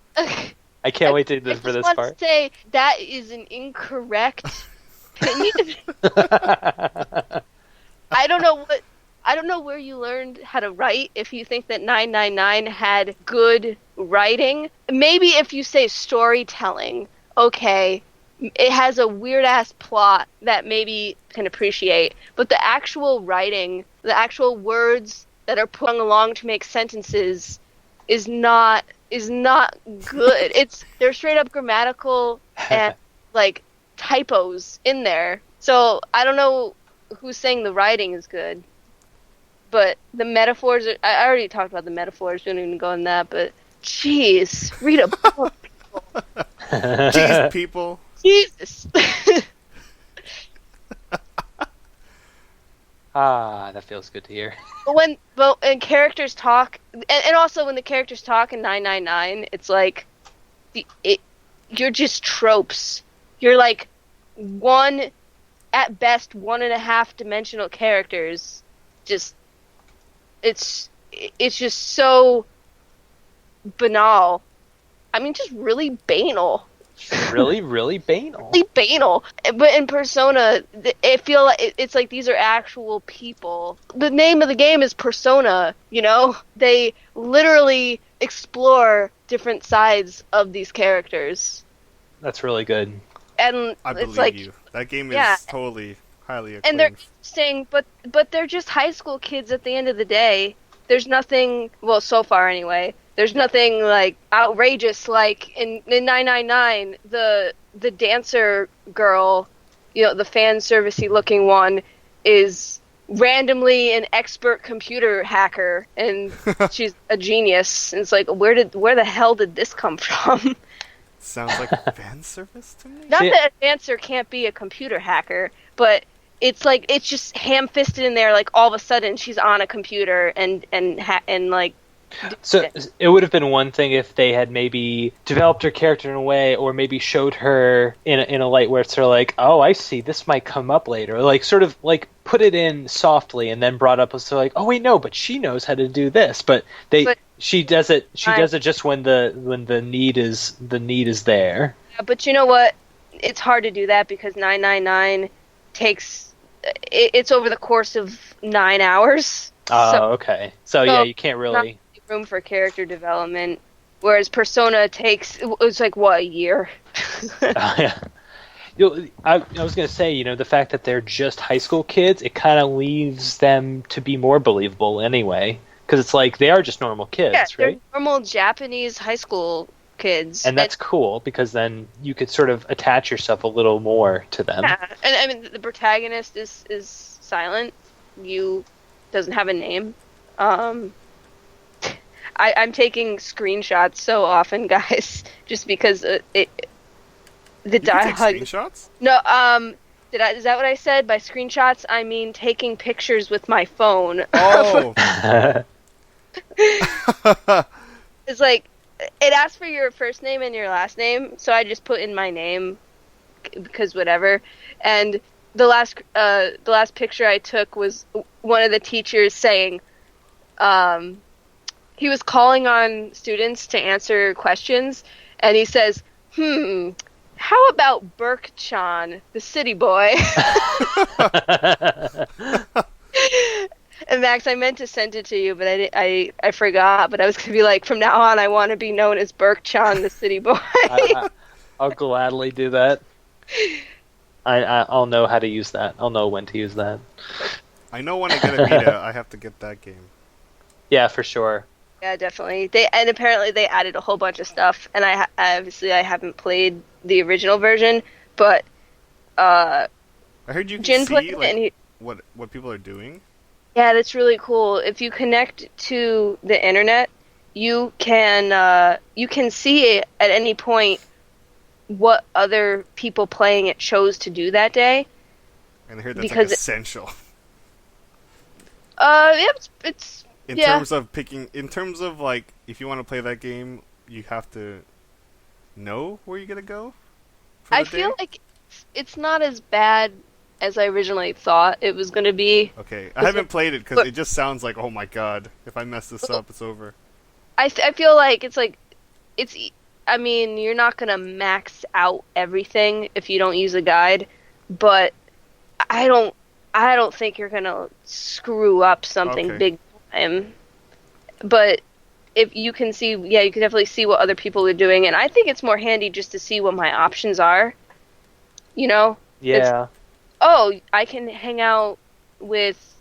I can't wait to I for just this want part. to say that is an incorrect opinion. I don't know where you learned how to write if you think that 999 had good writing. Maybe if you say storytelling, okay, it has a weird ass plot that maybe can appreciate, but the actual writing, the actual words that are put along to make sentences is not good. They're straight up grammatical and like typos in there. So I don't know who's saying the writing is good, but the metaphors I already talked about the metaphors. We don't even go in that, but jeez, read a book, people. Jeez, people. Jesus. That feels good to hear. But when characters talk, and also when the characters talk in 999, it's like you're just tropes. You're like at best 1.5 dimensional characters. Just it's just so banal. I mean, just really banal. Really, really banal. Really banal. But in Persona, it feel like it's like these are actual people. The name of the game is Persona, you know? They literally explore different sides of these characters. That's really good. And I it's believe like, you. That game is yeah. totally highly acclaimed. and they're interesting, but they're just high school kids at the end of the day. There's nothing, well, so far anyway, there's nothing like outrageous like in 999, the dancer girl, you know, the fan servicey looking one is randomly an expert computer hacker, and she's a genius. And it's like, where the hell did this come from? Sounds like fan service to me. Not that a dancer can't be a computer hacker, but it's like it's just ham-fisted in there. Like all of a sudden, she's on a computer and like. So it would have been one thing if they had maybe developed her character in a way, or maybe showed her in a light where it's sort of like, oh, I see, this might come up later, like sort of like put it in softly and then brought up so like, oh wait, no, but she knows how to do this, but she does it just when the need is there. Yeah, but you know what? It's hard to do that because 999 takes it's over the course of 9 hours. Oh, okay. So yeah, you can't really room for character development, whereas Persona it's like what, a year. Yeah. I was gonna say, the fact that they're just high school kids, it kind of leaves them to be more believable anyway, because it's like they are just normal kids, yeah, they're right? normal Japanese high school kids, and that's cool because then you could sort of attach yourself a little more to them. Yeah, and I mean the protagonist is silent. Doesn't have a name. I'm taking screenshots so often, guys, just because the You can take dialogue. screenshots? No, is that what I said? By screenshots, I mean taking pictures with my phone. Oh. It's like it asks for your first name and your last name, so I just put in my name because whatever. And the last picture I took was one of the teachers saying, he was calling on students to answer questions, and he says, how about Burke-chan, the city boy? And Max, I meant to send it to you, but I forgot. But I was gonna be like, from now on, I want to be known as Burke-chan, the city boy. I'll gladly do that. I'll know how to use that. I'll know when to use that. I know when I get a Vita, I have to get that game. Yeah, for sure. Yeah, definitely. Apparently they added a whole bunch of stuff, and I haven't played the original version, but I heard you can Jin see played it, like, and he, what people are doing. yeah, that's really cool. If you connect to the internet, you can see it at any point what other people playing it chose to do that day. And I heard that's like essential. It's in terms of like, if you want to play that game, you have to know where you're gonna go. I feel like it's not as bad as I originally thought it was gonna be. Okay, I haven't played it because it just sounds like, oh my god, if I mess this up, it's over. I feel like it's. I mean, you're not gonna max out everything if you don't use a guide, but I don't think you're gonna screw up something big time. But if you can see, yeah, you can definitely see what other people are doing, and I think it's more handy just to see what my options are. You know? Yeah. I can hang out with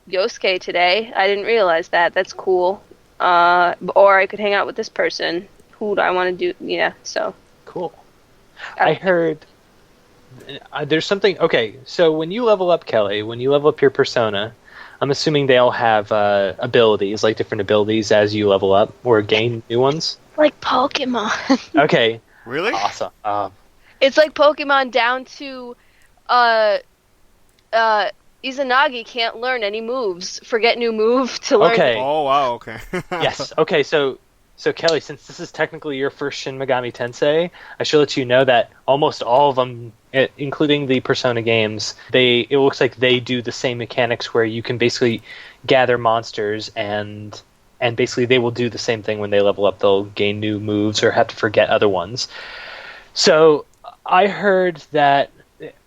Yosuke today. I didn't realize that. That's cool. Or I could hang out with this person. Who do I want to do? Yeah, so. Cool. I heard there's something. Okay, so when you level up, Kelly, when you level up your persona, I'm assuming they all have abilities, like different abilities as you level up or gain new ones? Like Pokemon. Okay. Really? Awesome. It's like Pokemon down to Izanagi can't learn any moves. Forget new move to learn. Okay. Oh, wow, okay. Yes. Okay, so Kelly, since this is technically your first Shin Megami Tensei, I should let you know that almost all of them, including the Persona games, it looks like they do the same mechanics where you can basically gather monsters and basically they will do the same thing when they level up. They'll gain new moves or have to forget other ones. So I heard that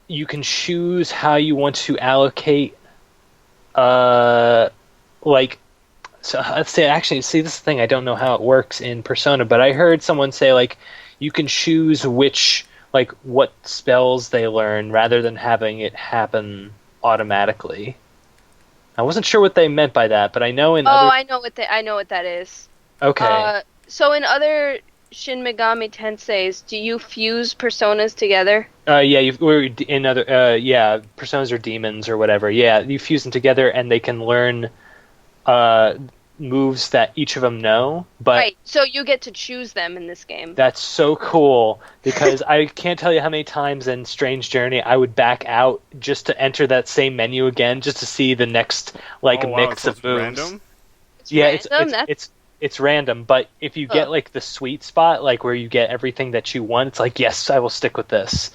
you can choose how you want to allocate, So let's say, actually, see, this is the thing, I don't know how it works in Persona, but I heard someone say, like, you can choose what spells they learn rather than having it happen automatically. I wasn't sure what they meant by that, but I know in other... I know what that is. Okay. So in other Shin Megami Tenseis, do you fuse personas together? Personas or demons or whatever. Yeah, you fuse them together and they can learn moves that each of them know, but right, so you get to choose them in this game. That's so cool, because I can't tell you how many times in Strange Journey I would back out just to enter that same menu again, just to see the next mix of moves. Random? It's random, but if you get the sweet spot, where you get everything that you want, it's like, yes, I will stick with this.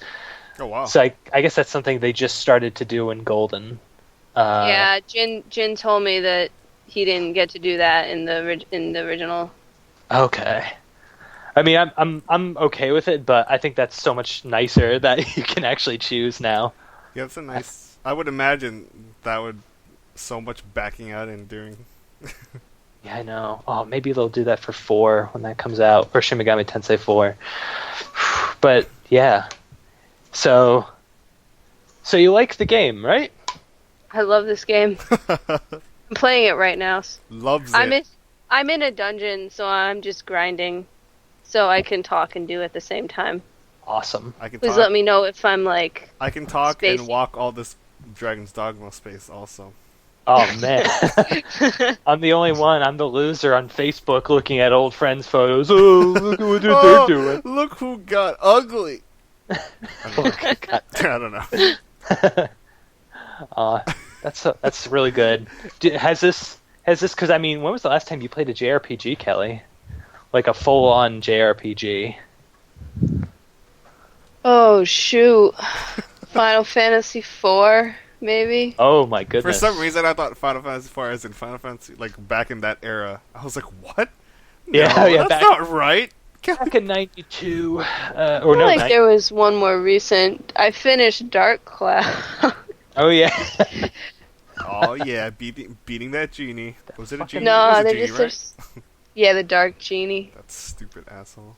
Oh wow! So I guess that's something they just started to do in Golden. Yeah, Jin told me that he didn't get to do that in the original. Okay. I mean, I'm okay with it, but I think that's so much nicer that you can actually choose now. Yeah, it's a nice. I would imagine that would so much backing out and doing. Yeah, I know. Oh, maybe they'll do that for 4 when that comes out, or Shin Megami Tensei 4. But yeah, so you like the game, right? I love this game. I'm playing it right now. Loves it. I'm in a dungeon, so I'm just grinding, so I can talk and do at the same time. Awesome. Please let me know if I'm I can talk spacey. and walk all this Dragon's Dogma space also. Oh man, I'm the only one. I'm the loser on Facebook looking at old friends' photos. Oh, look at what they're doing. Look who got ugly. I don't know. That's really good. Has this? Because I mean, when was the last time you played a JRPG, Kelly? Like a full-on JRPG? Oh shoot, Final Fantasy IV, maybe. Oh my goodness! For some reason, I thought Final Fantasy IV as in Final Fantasy, back in that era. I was like, what? No, Yeah, that's not right. Back in '92, or I no? feel like there was one more recent. I finished Dark Cloud. Oh yeah. Oh yeah, beating that genie. Was it a genie? It No, was a they're genie, just right? yeah, the Dark Genie. That stupid asshole.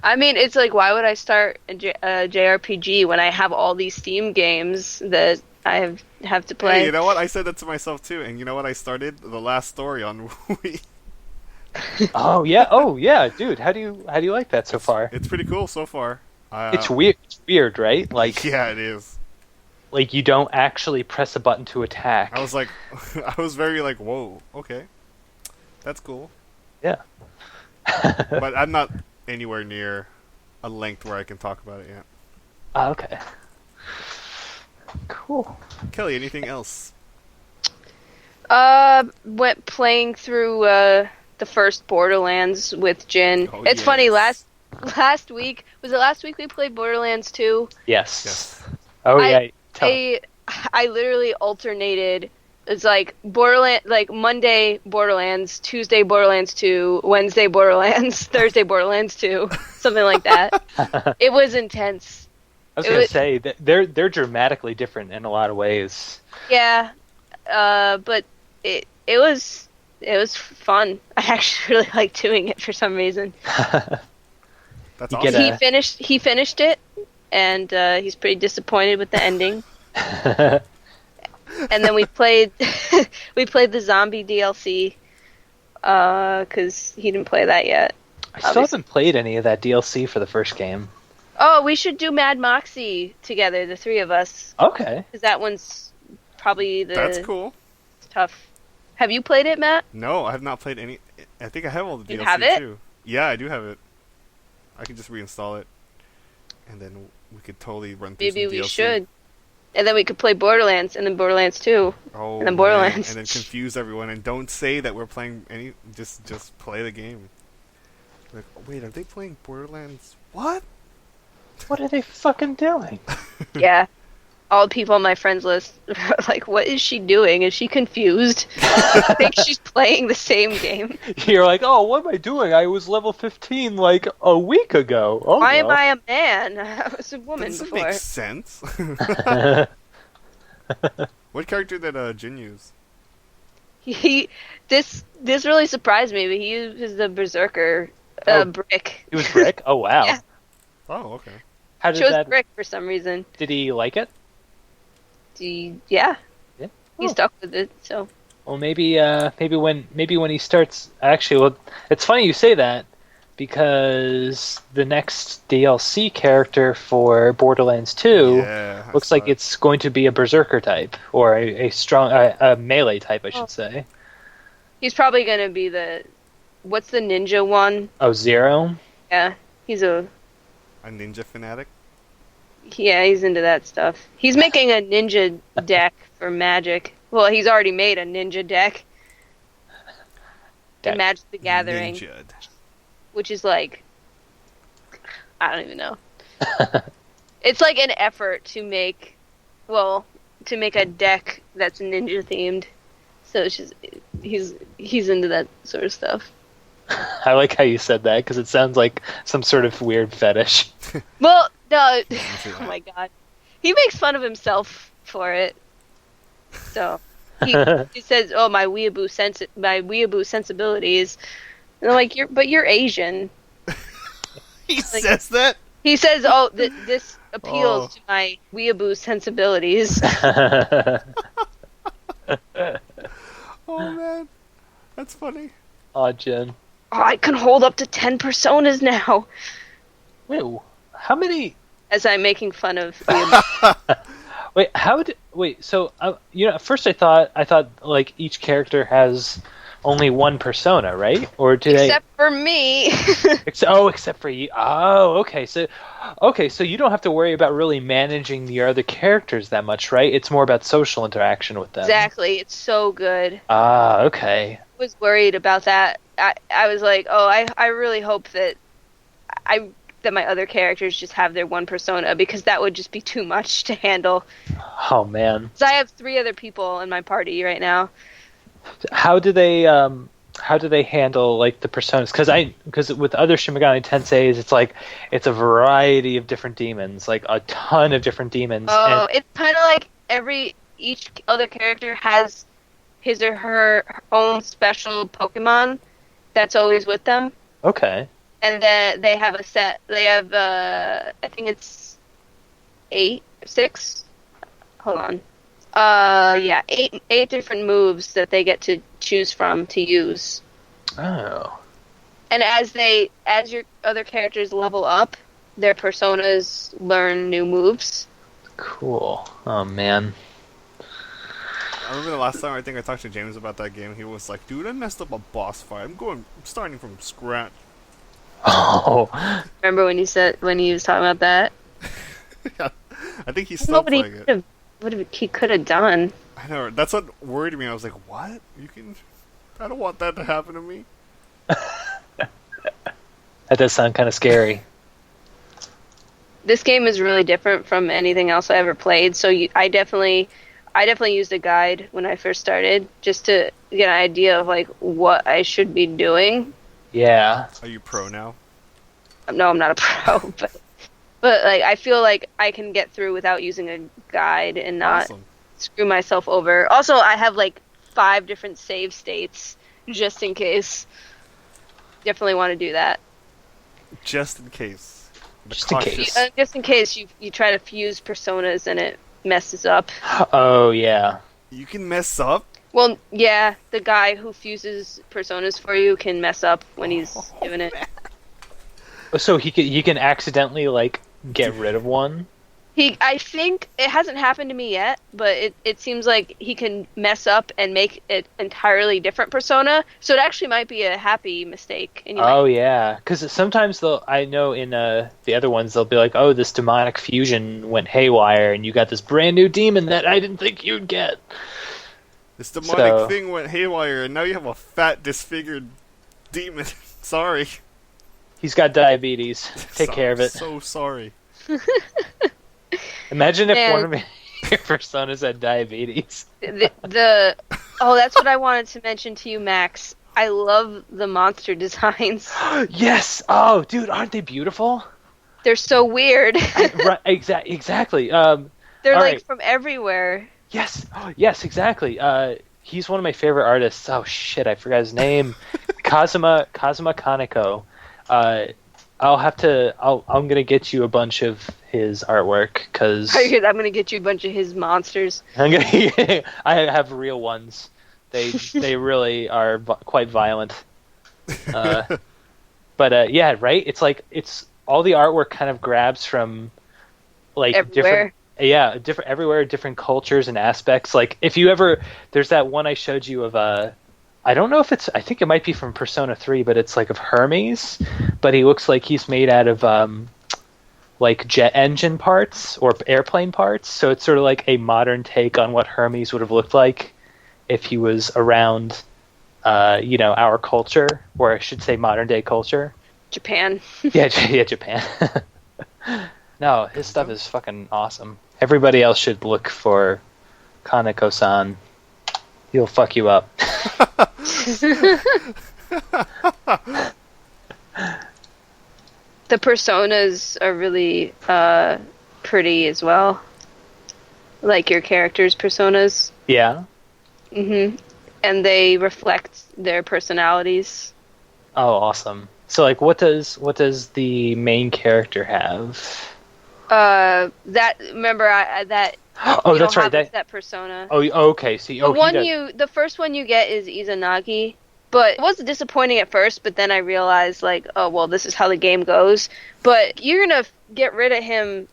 I mean, it's like, why would I start a JRPG when I have all these Steam games that I have to play? Hey, you know what? I said that to myself too, and you know what? I started the last story on Wii. Oh yeah, dude. How do you like that so far? It's pretty cool so far. It's weird. It's weird, right? Like Yeah, it is. like you don't actually press a button to attack. I was like, I was very like, whoa, okay, that's cool. Yeah. But I'm not anywhere near a length where I can talk about it yet. Oh, okay. Cool. Kelly, anything else? Went playing through the first Borderlands with Jin. Oh, It's yes. funny, last week, was it last week we played Borderlands 2? Yes. Yes. Oh I- yeah. I literally alternated. It's like Monday Borderlands, Tuesday Borderlands 2, Wednesday Borderlands, Thursday Borderlands 2, something like that. It was intense. I was gonna say that they're dramatically different in a lot of ways. Yeah, but it was fun. I actually really liked doing it for some reason. That's You awesome. get He finished it, and he's pretty disappointed with the ending. And then we played the zombie DLC because he didn't play that yet. I still haven't played any of that DLC for the first game. Oh, we should do Mad Moxie together, the three of us, Okay. because that one's probably That's cool. tough. Have you played it, Matt? No, I have not played any. I think I have all the You DLC have it? too. Yeah, I do have it. I can just reinstall it, and then we could totally run through Maybe some we DLC. should. And then we could play Borderlands, and then Borderlands 2. Oh, And then man. Borderlands. And then confuse everyone, and don't say that we're playing any. Just play the game. Like, wait, are they playing Borderlands? What? What are they fucking doing? Yeah. All the people on my friends list are like, what is she doing? Is she confused? I think she's playing the same game. You're like, oh, what am I doing? I was level 15 like a week ago. Oh, Why no. am I a man? I was a woman Doesn't before. make sense. What character did Jin use? This really surprised me, but he uses the Berserker Brick. It was Brick? Oh, wow. Yeah. Oh, okay. How did Chose that... Brick for some reason. Did he like it? Yeah. Yeah. He Oh. stuck with it, so. Well, maybe when he starts... Actually, well, it's funny you say that, because the next DLC character for Borderlands 2 Yeah, I looks saw like it. it's going to be a Berserker type, or a strong... a melee type, I should Oh. say. He's probably gonna be what's the ninja one? Oh, Zero? Yeah. He's a ninja fanatic. he's into that stuff. He's making a ninja deck for Magic. Well, he's already made a ninja deck. In Magic the Gathering. Ninja. Which is like, I don't even know. It's like an effort to make a deck that's ninja themed. So it's just he's into that sort of stuff. I like how you said that, because it sounds like some sort of weird fetish. Well, no, say oh that. my god, he makes fun of himself for it. So he says, "Oh, my weeaboo sensibilities." And I'm like, you're Asian. He says that. He says, "Oh, this appeals Oh. to my weeaboo sensibilities." Oh man, that's funny. Aw, Jen. Oh, I can hold up to 10 personas now. Wait, how many... As I'm making fun of weeaboo. Wait, so, at first I thought, like, each character has only one persona, right? Or do they... Except for me. Except for you. Oh, okay. So you don't have to worry about really managing your other characters that much, right? It's more about social interaction with them. Exactly. It's so good. Ah, okay. I was worried about that. I was like, oh, I really hope that my other characters just have their one persona, because that would just be too much to handle. Oh, man. Because I have 3 other people in my party right now. How do they how do they handle like the personas? Because with other Shin Megami Tenseis, it's like it's a variety of different demons, like a ton of different demons. Oh, it's kind of like each other character has his or her own special Pokemon that's always with them. Okay. And then they have a set. They have, I think it's 6. Hold on. Yeah, eight different moves that they get to choose from to use. Oh. And as your other characters level up, their personas learn new moves. Cool. Oh man. I remember the last time I think I talked to James about that game. He was like, "Dude, I messed up a boss fight. I'm starting from scratch." Oh. Remember when he was talking about that? Yeah, I think he's still playing it. What he could have done? I know. That's what worried me. I was like, "What? I don't want that to happen to me." That does sound kind of scary. This game is really different from anything else I ever played. So I definitely used a guide when I first started just to get an idea of like what I should be doing. Yeah. Are you pro now? No, I'm not a pro, but like I feel like I can get through without using a guide and not screw myself over. Also, I have like 5 different save states just in case. Definitely want to do that. Just in case. Just in case. Just in case you try to fuse personas and it messes up. Oh yeah. You can mess up? Well, yeah, the guy who fuses personas for you can mess up when he's doing it. So he can accidentally like get rid of one? I think it hasn't happened to me yet, but it seems like he can mess up and make it entirely different persona. So it actually might be a happy mistake. And yeah, because sometimes I know in the other ones they'll be like, oh, this demonic fusion went haywire, and you got this brand new demon that I didn't think you'd get. This demonic thing went haywire, and now you have a fat, disfigured demon. Sorry. He's got diabetes. Take care of it. So sorry. Imagine if one of your personas had diabetes. That's what I wanted to mention to you, Max. I love the monster designs. Yes! Oh, dude, aren't they beautiful? They're so weird. Right, exactly. They're like from everywhere. Yes, exactly. He's one of my favorite artists. Oh shit, I forgot his name. Kazuma Kaneko. I'm gonna get you a bunch of his artwork because I'm gonna get you a bunch of his monsters. I have real ones. They really are quite violent. But yeah, right. It's like all the artwork kind of grabs from like everywhere. different everywhere, different cultures and aspects. Like if you ever, there's that one I showed you of I don't know if I think it might be from Persona 3, but it's like of Hermes, but he looks like he's made out of like jet engine parts or airplane parts. So it's sort of like a modern take on what Hermes would have looked like if he was around, our culture, or I should say modern day culture. Japan. yeah, Japan. No, his stuff is fucking awesome. Everybody else should look for Kaneko-san. He'll fuck you up. The personas are really pretty as well. Like your characters' personas. Yeah. Mhm. And they reflect their personalities. Oh, awesome. So like what does the main character have? That Oh, that's right. That persona. Oh, okay. See, the first one you get is Izanagi, but it was disappointing at first. But then I realized, like, oh well, this is how the game goes. But you're gonna get rid of him,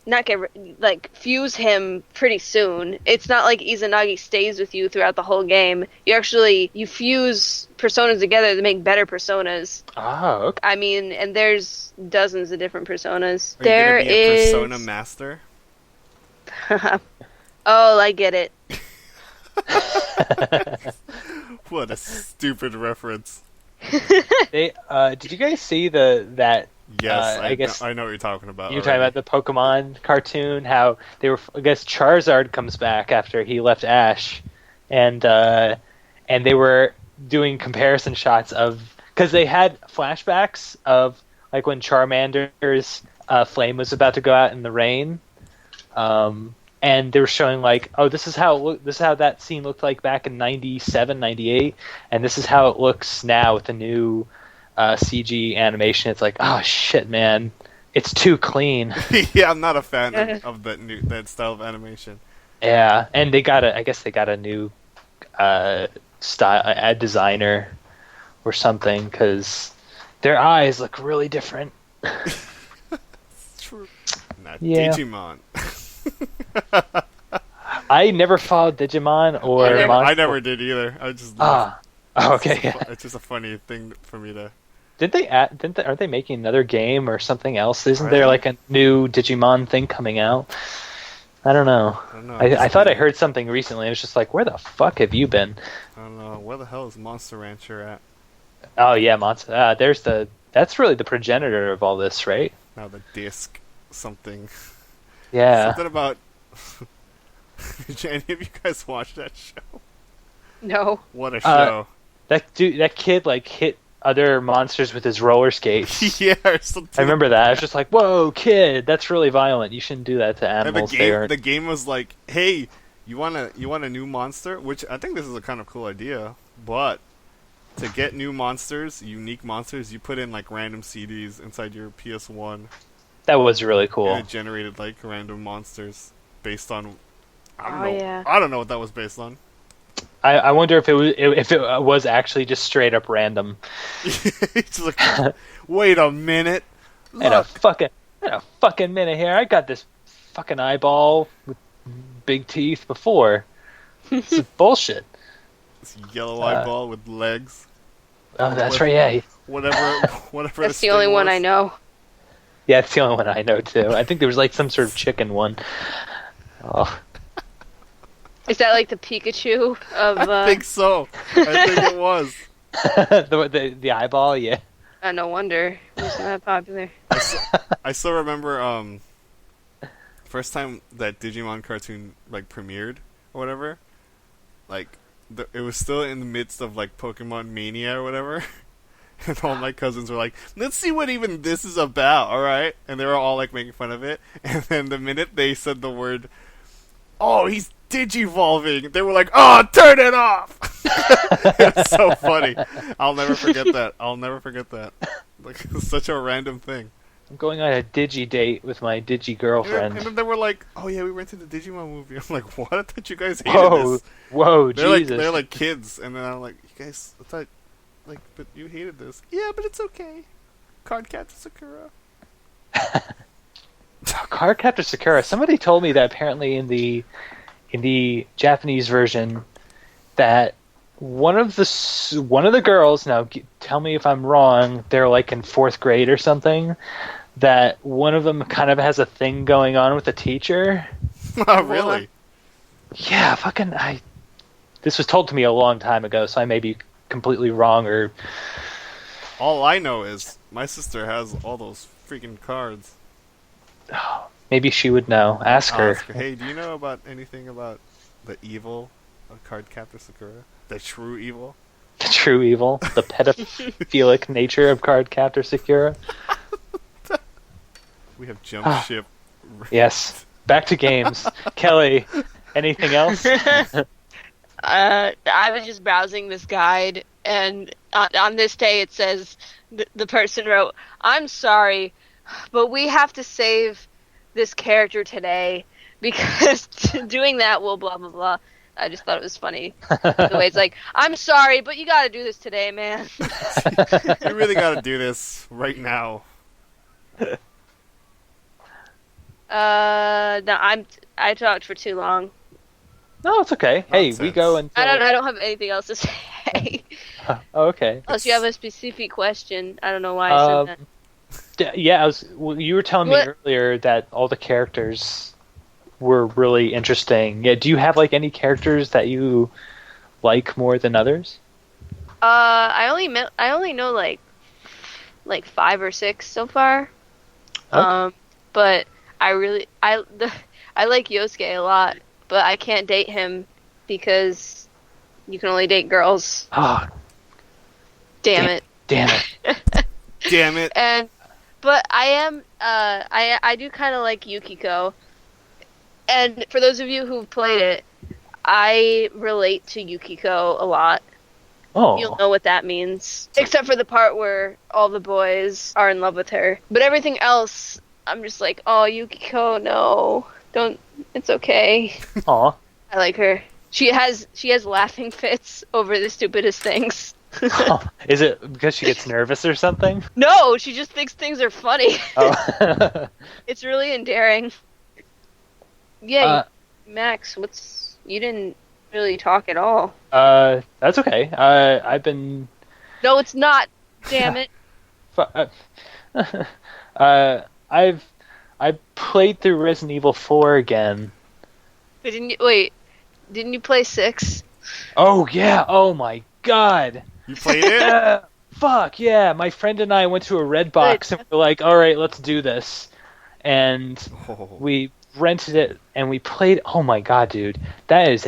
fuse him pretty soon. It's not like Izanagi stays with you throughout the whole game. You fuse personas together to make better personas. Oh, okay. I mean, and there's dozens of different personas. Are you gonna be a persona master? Oh, I get it. What a stupid reference. Did you guys see that? Yes, I guess I know what you're talking about. You're talking about the Pokemon cartoon. How they were? I guess Charizard comes back after he left Ash, and they were doing comparison shots of, because they had flashbacks of like when Charmander's flame was about to go out in the rain, and they were showing like, oh, this is how that scene looked like back in 97, 98, and this is how it looks now with the new CG animation. It's like, oh shit, man, it's too clean. Yeah, I'm not a fan of that style of animation. Yeah, and I guess they got a new style designer or something, because their eyes look really different. It's true. Not Yeah. Digimon. I never followed Digimon or I never did either. I just okay. Yeah. It's just a funny thing for me to. Aren't they making another game or something else? Isn't Are there they? like a new Digimon thing coming out? I don't know. I don't know. I thought I heard something recently. I was just like, where the fuck have you been? I don't know. Where the hell is Monster Rancher at? Oh yeah, Monster. That's really the progenitor of all this, right? Now the disc something. Yeah. Something about. Did any of you guys watch that show? No. What a show! That kid like hit other monsters with his roller skates. Yeah, or something. I remember that. I was just like, whoa, kid, that's really violent. You shouldn't do that to And animals. the game was like, hey, you want a new monster? Which I think this is a kind of cool idea, but to get new monsters, unique monsters, you put in like random CDs inside your PS1. That was really cool. And it generated like random monsters based on I don't Oh, know. yeah. I don't know what that was based on. I wonder if it was actually just straight up random. It's like, wait a minute. In a fucking minute here. I got this fucking eyeball with big teeth before. This is bullshit. This yellow eyeball with legs. Oh, that's right. Yeah. Whatever. That's the only one I know. Yeah, it's the only one I know too. I think there was like some sort of chicken one. Oh. Is that like the Pikachu of? I think so. I think it was. the eyeball, yeah. No wonder it wasn't that popular. I still remember first time that Digimon cartoon like premiered or whatever. Like it was still in the midst of like Pokemon Mania or whatever. And all my cousins were like, let's see what even this is about, alright? And they were all like making fun of it. And then the minute they said the word, oh, he's digivolving, they were like, oh, turn it off! It's so funny. I'll never forget that. Like, it's such a random thing. I'm going on a digi date with my digi girlfriend. And then they were like, oh yeah, we rented the Digimon movie. I'm like, what? I thought you guys hated this. Whoa, They're Jesus. they're like kids. And then I'm like, you guys, I thought, like, but you hated this. Yeah, but it's okay. Cardcaptor Sakura. Cardcaptor Sakura. Somebody told me that apparently in the Japanese version that one of the girls, now tell me if I'm wrong, they're like in 4th grade or something, that one of them kind of has a thing going on with the teacher. Oh, really? Yeah, this was told to me a long time ago, so I may be completely wrong, or all I know is my sister has all those freaking cards. maybe she would know. Ask her. Hey, do you know about anything about the evil of Cardcaptor Sakura? The true evil? The true evil, the pedophilic nature of Cardcaptor Sakura. We have jumped ship. Yes. Back to games. Kelly, anything else? I was just browsing this guide, and on this day it says the person wrote, "I'm sorry, but we have to save this character today because doing that will blah blah blah." I just thought it was funny the way it's like, "I'm sorry, but you got to do this today, man." You really got to do this right now. No, I talked for too long. No, it's okay. Hey, Nonsense. we go and. I don't have anything else to say. Oh, okay. Unless you have a specific question. I don't know why I said that. Yeah, you were telling me earlier that all the characters were really interesting. Yeah, do you have like any characters that you like more than others? I only know like 5 or 6 so far. Okay. But I like Yosuke a lot, but I can't date him because you can only date girls. Oh, Damn it. Damn it. Damn it. But I am I do kind of like Yukiko. And for those of you who've played it, I relate to Yukiko a lot. Oh. You'll know what that means. Except for the part where all the boys are in love with her. But everything else, I'm just like, oh, Yukiko, no. Don't, it's okay. Aw. I like her. She has laughing fits over the stupidest things. Oh, is it because she gets nervous or something? No, she just thinks things are funny. Oh. It's really endearing. Yeah, Max, you didn't really talk at all. That's okay. I've been... No, it's not. Damn it. I played through Resident Evil 4 again. But didn't you play 6? Oh, yeah. Oh, my God. You played it? Fuck, yeah. My friend and I went to a red box and we're like, all right, let's do this. And we rented it and we played. Oh, my God, dude. That is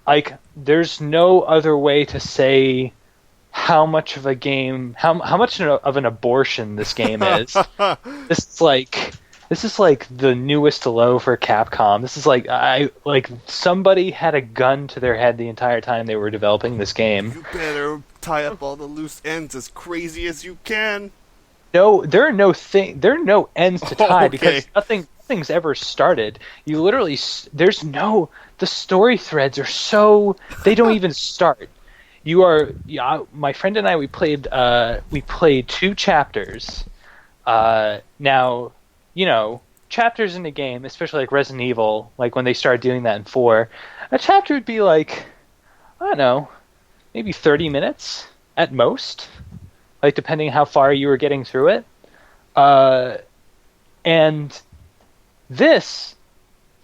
like, there's no other way to say how much of a game, how much of an abortion this game is. This is like the newest low for Capcom. This is like somebody had a gun to their head the entire time they were developing this game. You better tie up all the loose ends as crazy as you can. No, there are no ends to tie Okay. because nothing's ever started. You literally the story threads are so they don't even start. My friend and I we played 2 chapters. Now, you know, chapters in the game, especially like Resident Evil, like when they started doing that in 4, a chapter would be like, I don't know, maybe 30 minutes at most, like depending how far you were getting through it. And this,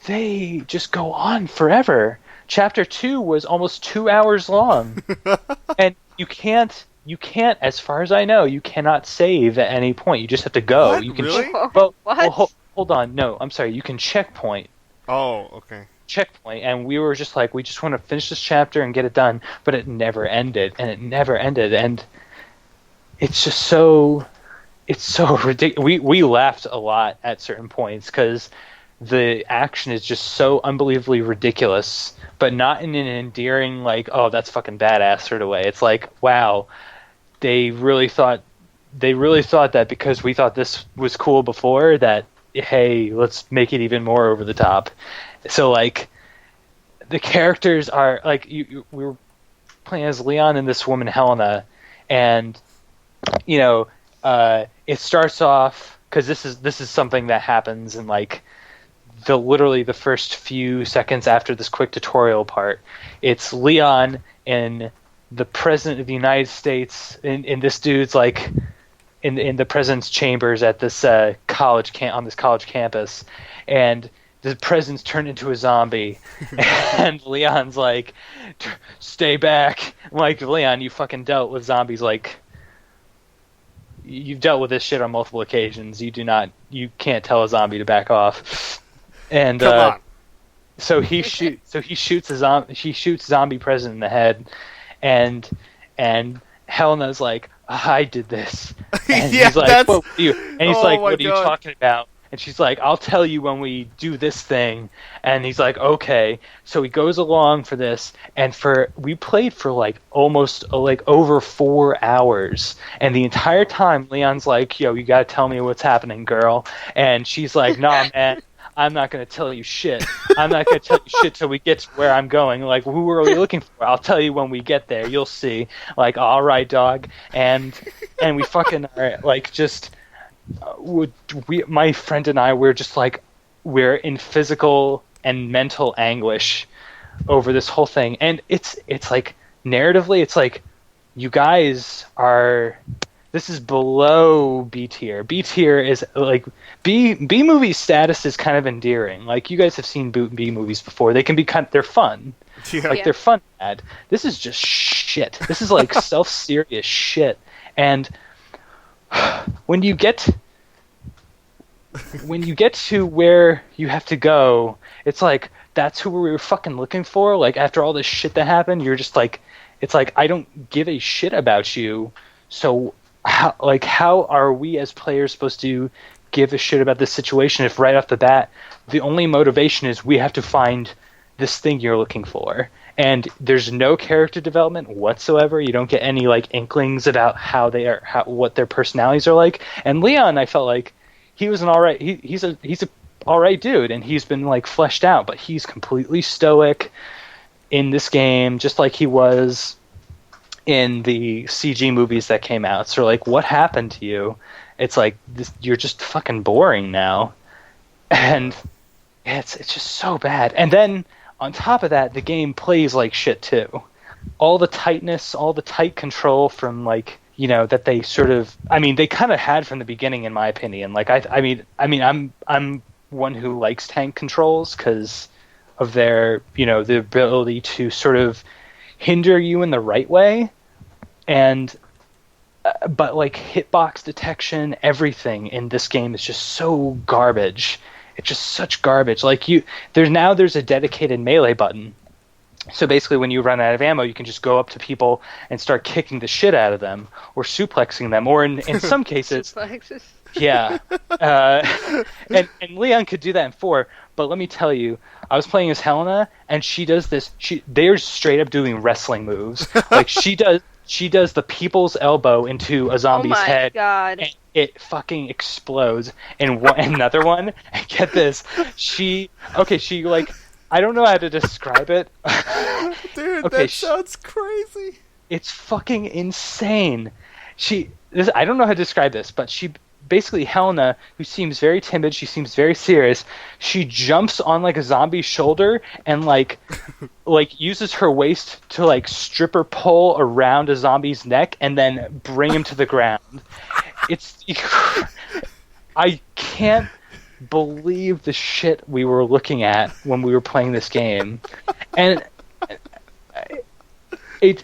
they just go on forever. Chapter 2 was almost 2 hours long. And you can't, as far as I know, you cannot save at any point. You just have to go. What? You can Really? Well, What? hold on. No, I'm sorry. You can checkpoint. Oh, okay. Checkpoint. And we were just like, we just want to finish this chapter and get it done. But it never ended. And it never ended. And it's just so... It's so ridiculous. We laughed a lot at certain points because the action is just so unbelievably ridiculous, but not in an endearing, like, oh, that's fucking badass sort of way. It's like, wow, they really thought that because we thought this was cool before, that, hey, let's make it even more over the top. So, like, the characters are, like, we were playing as Leon and this woman, Helena, and, you know, it starts off, because this is something that happens in, like, literally the first few seconds after this quick tutorial part. It's Leon and the president of the United States in this dude's, like, in the president's chambers at this college campus, and the president's turned into a zombie, and Leon's like, stay back. I'm like, Leon, you fucking dealt with zombies, like, you've dealt with this shit on multiple occasions. You can't tell a zombie to back off. And Come on. so he shoots zombie president in the head, and Helena's like, I did this. And Yeah, he's like, that's... what are you God. talking about? And she's like, I'll tell you when we do this thing. And he's like, okay. So he goes along for this, and we played for like almost like over 4 hours. And the entire time, Leon's like, yo, you gotta tell me what's happening, girl. And she's like, nah, man, I'm not gonna tell you shit. I'm not gonna tell you shit till we get to where I'm going. Like, who are we looking for? I'll tell you when we get there. You'll see. Like, all right, dog. And we fucking are like just. My friend and I, we're just like, we're in physical and mental anguish over this whole thing, and it's like narratively, it's like you guys are. This is below B tier. B tier is like B movie status is kind of endearing. Like, you guys have seen B movies before. They can be they're fun. Yeah. Like, they're fun. Bad. This is just shit. This is like self-serious shit, and. When you get to where you have to go, it's like, that's who we were fucking looking for. Like, after all this shit that happened, you're just like, It's like, I don't give a shit about you, so how are we as players supposed to give a shit about this situation if right off the bat the only motivation is we have to find this thing you're looking for, and there's no character development whatsoever. You don't get any like inklings about what their personalities are like. And Leon, I felt like he was an alright. He's a alright dude, and he's been like fleshed out, but he's completely stoic in this game, just like he was in the CG movies that came out. So like, what happened to you? It's like you're just fucking boring now, and it's just so bad. And then on top of that, the game plays like shit too. All the tightness, all the tight control from like, that they sort of, they kind of had from the beginning, in my opinion. Like I'm one who likes tank controls because of their, the ability to sort of hinder you in the right way, and but like hitbox detection, everything in this game is just so garbage. It's just such garbage. Like there's a dedicated melee button. So basically, when you run out of ammo, you can just go up to people and start kicking the shit out of them, or suplexing them, or in some cases, yeah. And Leon could do that in 4. But let me tell you, I was playing as Helena, and she does this. They're straight up doing wrestling moves. Like she does the people's elbow into a zombie's head. God. And it fucking explodes. And another one, and get this, she like, I don't know how to describe it. Dude, okay, that sounds crazy. It's fucking insane. I don't know how to describe this, but she basically, Helena, who seems very timid, she seems very serious, she jumps on like a zombie's shoulder and like uses her waist to like stripper pull around a zombie's neck and then bring him to the ground. I can't believe the shit we were looking at when we were playing this game. And it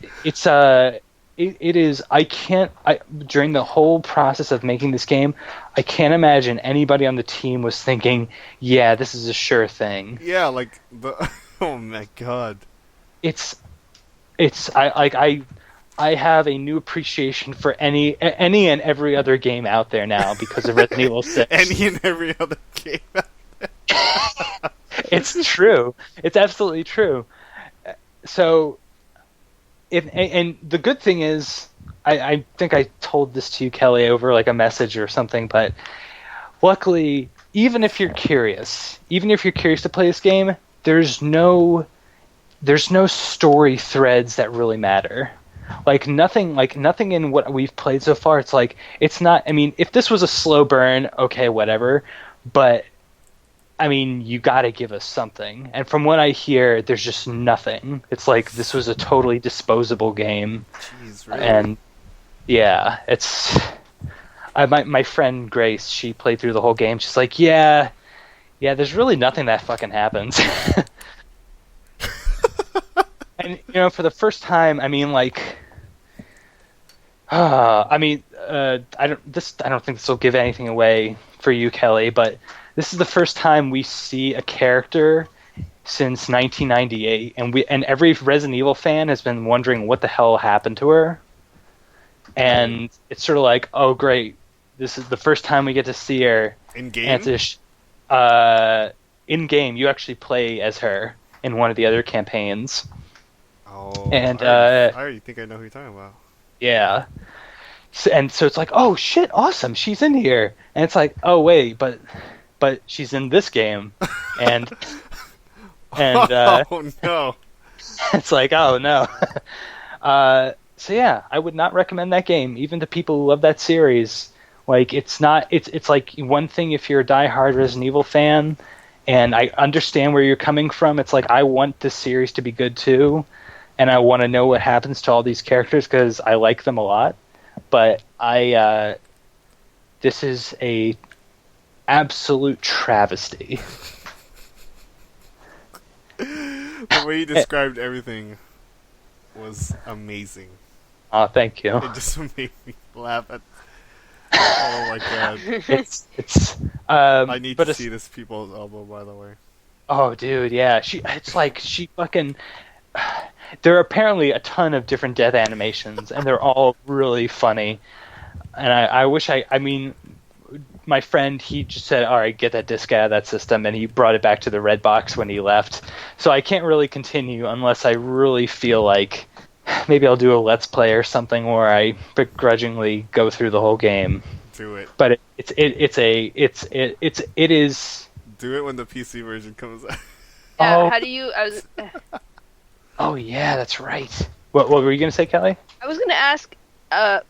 is, during the whole process of making this game, I can't imagine anybody on the team was thinking, yeah, this is a sure thing. Yeah, like oh my god. I have a new appreciation for any and every other game out there now because of Resident Evil 6. Any and every other game out there. It's true. It's absolutely true. So, and the good thing is, I think I told this to you, Kelly, over like a message or something, but luckily, even if you're curious to play this game, there's no story threads that really matter. Like nothing in what we've played so far. It's like, it's not, if this was a slow burn, okay, whatever, but you gotta give us something. And from what I hear, there's just nothing. It's like, this was a totally disposable game. Jeez, really? And yeah, it's, my friend Grace, she played through the whole game. She's like, yeah, there's really nothing that fucking happens. And for the first time, I don't think this will give anything away for you, Kelly, but this is the first time we see a character since 1998, and every Resident Evil fan has been wondering what the hell happened to her. And it's sort of like, oh great, this is the first time we get to see her in game. In game, you actually play as her in one of the other campaigns. Oh, and I already think I know who you're talking about. Yeah. So it's like, oh shit, awesome, she's in here. And it's like, oh wait, but she's in this game. And oh no. It's like, oh no. So yeah, I would not recommend that game, even to people who love that series. Like, it's like one thing if you're a diehard Resident Evil fan, and I understand where you're coming from. It's like, I want this series to be good too, and I want to know what happens to all these characters because I like them a lot. But this is a absolute travesty. The way you described everything was amazing. Oh, thank you. It just made me laugh at. Oh my god! It's. I need to see this people's elbow, by the way. Oh, dude, yeah. It's like she fucking. there are apparently a ton of different death animations, and they're all really funny. And I wish I mean, my friend, he just said, all right, get that disc out of that system, and he brought it back to the red box when he left. So I can't really continue unless I really feel like maybe I'll do a Let's Play or something where I begrudgingly go through the whole game. Do it. But it is. Do it when the PC version comes out. Yeah, Oh. how do you? Oh yeah, that's right. What were you gonna say, Kelly? I was gonna ask.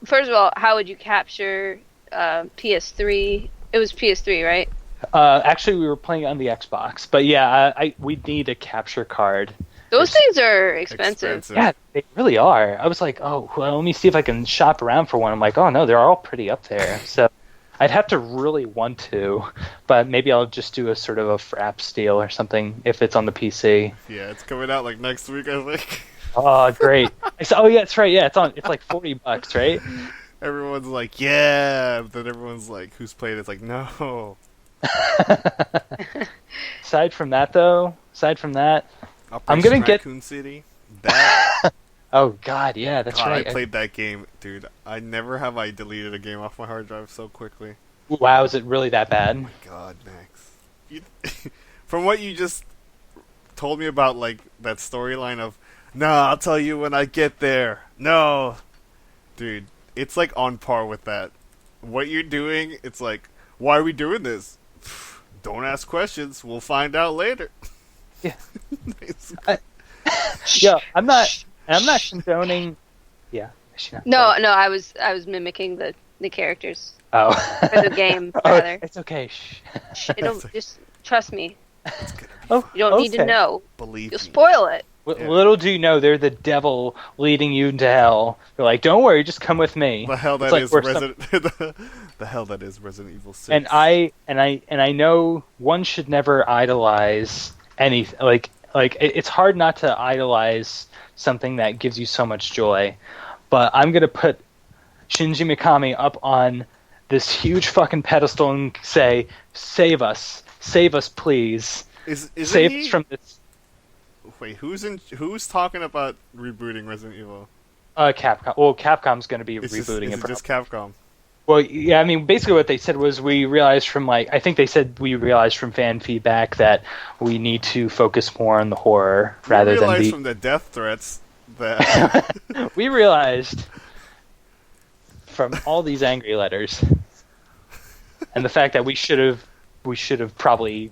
First of all, how would you capture PS3? It was PS3, right? Actually, we were playing on the Xbox, but yeah, we'd need a capture card. Those things are expensive. Yeah, they really are. I was like, oh, well, let me see if I can shop around for one. I'm like, oh no, they're all pretty up there. So I'd have to really want to, but maybe I'll just do a sort of a fraps deal or something if it's on the PC. Yeah, it's coming out like next week, I think. Oh, great. Oh yeah, that's right. Yeah, it's like $40, right? Everyone's like, yeah, but then everyone's like, who's played it? It's like, no. Aside from that, I'm gonna get Raccoon City. That. Oh God, yeah, that's God, right. I played that game, dude. I never have I deleted a game off my hard drive so quickly. Wow, is it really that bad? Oh my God, Max. From what you just told me about, like that storyline of, nah, I'll tell you when I get there. No, dude, it's like on par with that. What you're doing, it's like, why are we doing this? Don't ask questions. We'll find out later. Yeah. Yeah, I'm not condoning. Yeah. No, I was mimicking the characters Oh. for the game. Oh, Rather, it's okay. Shh. just trust me. Oh, You don't need to know. Believe You'll me. spoil it. Yeah. Little do you know, they're the devil leading you into hell. They're like, don't worry, just come with me. The hell that It's like is we're Resident. The hell that is Resident Evil 6. And I know one should never idolize any it's hard not to idolize something that gives you so much joy. But I'm gonna put Shinji Mikami up on this huge fucking pedestal and say, save us, please, save us from this. Wait, who's talking about rebooting Resident Evil? Capcom. Well, Capcom's gonna be Is rebooting it just Capcom? Well, yeah, I mean, basically what they said was we realized from fan feedback that we need to focus more on the horror rather than the... from the death threats that... We realized from all these angry letters and the fact that we should have probably,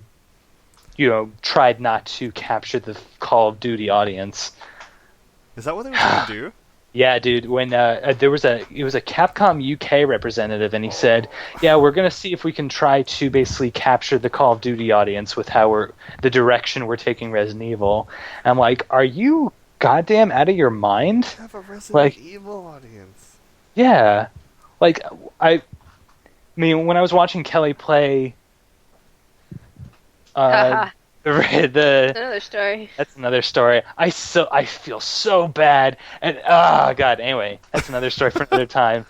tried not to capture the Call of Duty audience. Is that what they were trying to do? Yeah, dude. When it was a Capcom UK representative, and he said, "Yeah, we're gonna see if we can try to basically capture the Call of Duty audience with the direction we're taking Resident Evil." And I'm like, "Are you goddamn out of your mind?" Have a Resident Evil audience. Yeah, I mean, when I was watching Kelly play, Another story. That's another story. I feel so bad, and oh god. Anyway, that's another story for another time.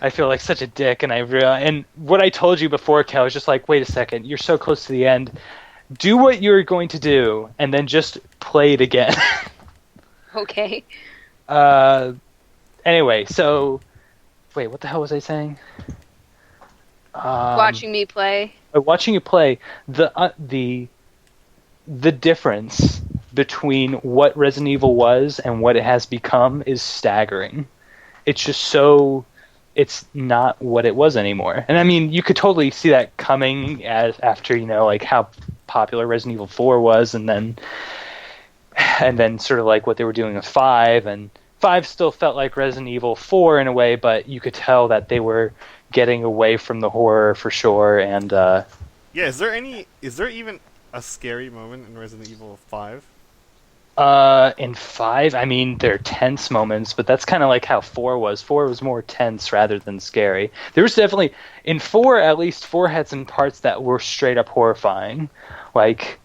I feel like such a dick, and what I told you before, Kel, was just like, wait a second, you're so close to the end. Do what you're going to do, and then just play it again. Okay. Anyway, so wait, what the hell was I saying? Watching me play. Watching you play, the difference between what Resident Evil was and what it has become is staggering. It's just it's not what it was anymore. And I mean, you could totally see that coming after, how popular Resident Evil 4 was, and then sort of like what they were doing with 5, and 5 still felt like Resident Evil 4 in a way, but you could tell that they were getting away from the horror for sure. And yeah, is there even a scary moment in Resident Evil 5? In 5, I mean, there are tense moments, but that's kind of like how 4 was. 4 was more tense rather than scary. There was definitely, in 4, at least 4 had some parts that were straight up horrifying. But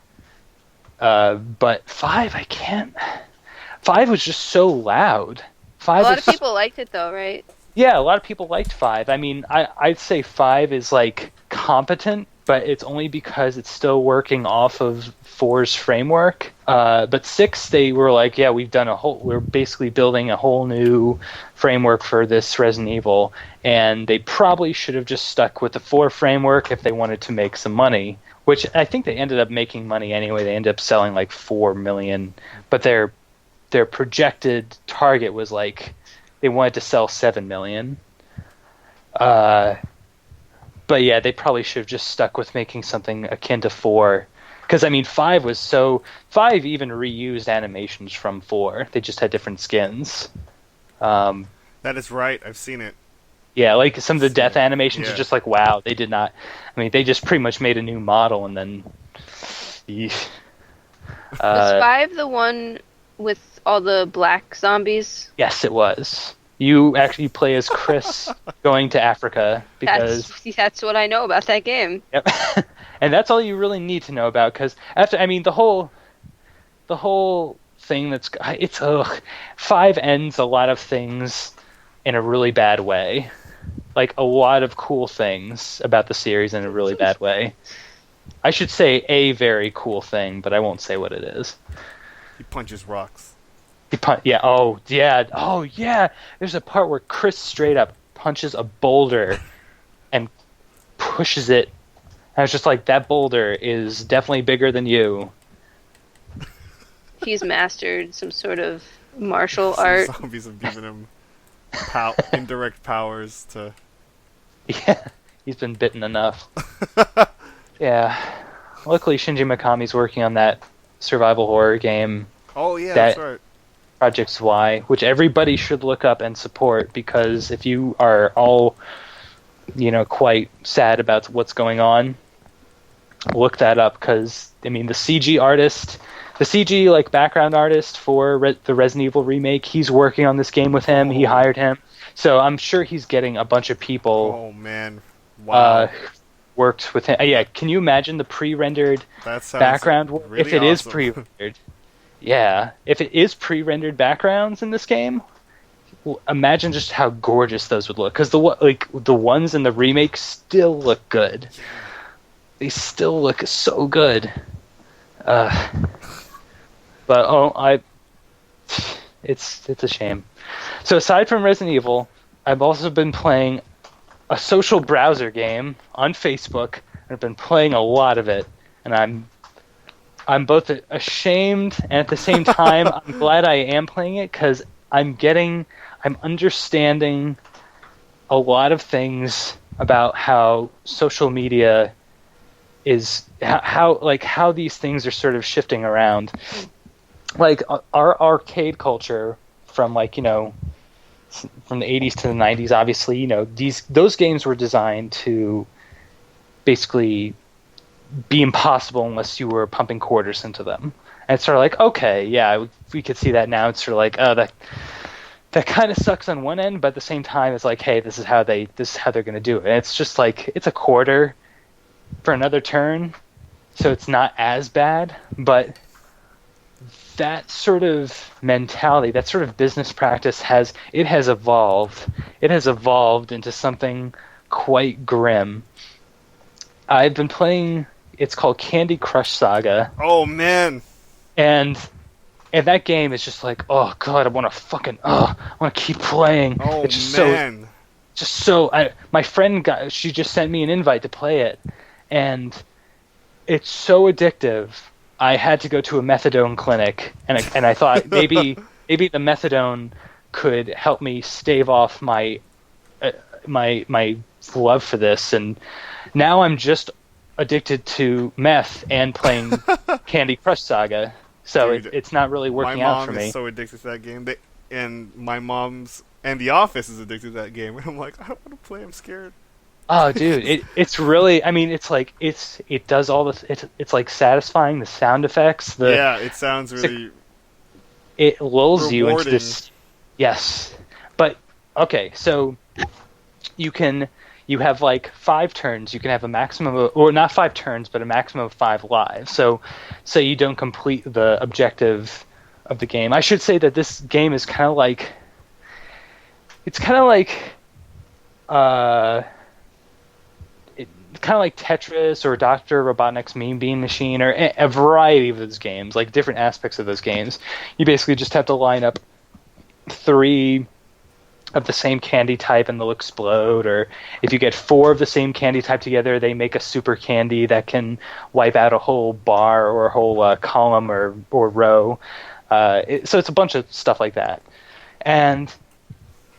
5, I can't. 5 was just so loud. A lot of people liked it though, right? Yeah, a lot of people liked 5. I mean, I'd say 5 is like competent but it's only because it's still working off of 4's framework. But 6, they were like, yeah, we're basically building a whole new framework for this Resident Evil, and they probably should have just stuck with the 4 framework if they wanted to make some money, which I think they ended up making money anyway. They ended up selling like 4 million, but their projected target was like, they wanted to sell 7 million. But yeah, they probably should have just stuck with making something akin to 4. Because, I mean, 5 even reused animations from 4. They just had different skins. That is right. I've seen it. Yeah, like some of the death animations are just like, wow, they did not... I mean, they just pretty much made a new model and then... Was 5 the one with all the black zombies? Yes, it was. You actually play as Chris going to Africa because that's what I know about that game. Yep. And that's all you really need to know about, because the whole thing 5 ends a lot of things in a really bad way, like a lot of cool things about the series in a really bad way. I should say a very cool thing, but I won't say what it is. He punches rocks. Yeah. Oh, yeah. Oh, yeah. There's a part where Chris straight up punches a boulder and pushes it. I was just like, that boulder is definitely bigger than you. He's mastered some sort of martial art. Zombies have given him indirect powers to... Yeah, he's been bitten enough. Yeah. Luckily, Shinji Mikami's working on that survival horror game. Oh, yeah, that's right. Project Y, which everybody should look up and support, because if you are all, quite sad about what's going on, look that up, because, I mean, the CG background artist for the Resident Evil remake, he's working on this game with him. He hired him. So I'm sure he's getting a bunch of people. Oh, man. Wow. Worked with him. Yeah, can you imagine the pre-rendered background work? Really if it awesome. Is pre-rendered. Yeah, if it is pre-rendered backgrounds in this game, imagine just how gorgeous those would look. Because the ones in the remake still look good. They still look so good. It's a shame. So aside from Resident Evil, I've also been playing a social browser game on Facebook. I've been playing a lot of it, and I'm both ashamed and at the same time I'm glad I am playing it, because I'm understanding a lot of things about how social media is, how these things are sort of shifting around. Like our arcade culture from from the 80s to the 90s, obviously, those games were designed to basically be impossible unless you were pumping quarters into them. And it's sort of like, okay, yeah, we could see that now. It's sort of like, oh, that kind of sucks on one end, but at the same time, it's like, hey, this is how they're going to do it. And it's just like, it's a quarter for another turn, so it's not as bad. But that sort of mentality, that sort of business practice has evolved. It has evolved into something quite grim. I've been playing, it's called Candy Crush Saga. Oh, man. And that game is just like, oh, God, I want to keep playing. Oh, it's just man. My friend she just sent me an invite to play it, and it's so addictive. I had to go to a methadone clinic, and I thought maybe the methadone could help me stave off my love for this, and now I'm just addicted to meth and playing Candy Crush Saga. So Dude, it's not really working out for me. My mom is so addicted to that game, and my mom's and The Office is addicted to that game. And I'm like, I don't want to play. I'm scared. Oh, dude, it's really. I mean, it's like it does all this. It's like satisfying, the sound effects. It sounds really. It lulls rewarding. You into this. Yes, but okay, so you have like 5 turns. You can have a maximum of, or not 5 turns, but a maximum of 5 lives. So you don't complete the objective of the game. I should say that this game is kind of like. It's kind of like. kind of like Tetris or Dr. Robotnik's Mean Bean Machine or a variety of those games, like different aspects of those games. You basically just have to line up 3 of the same candy type and they'll explode, or if you get 4 of the same candy type together, they make a super candy that can wipe out a whole bar or a whole column or row. So it's a bunch of stuff like that. And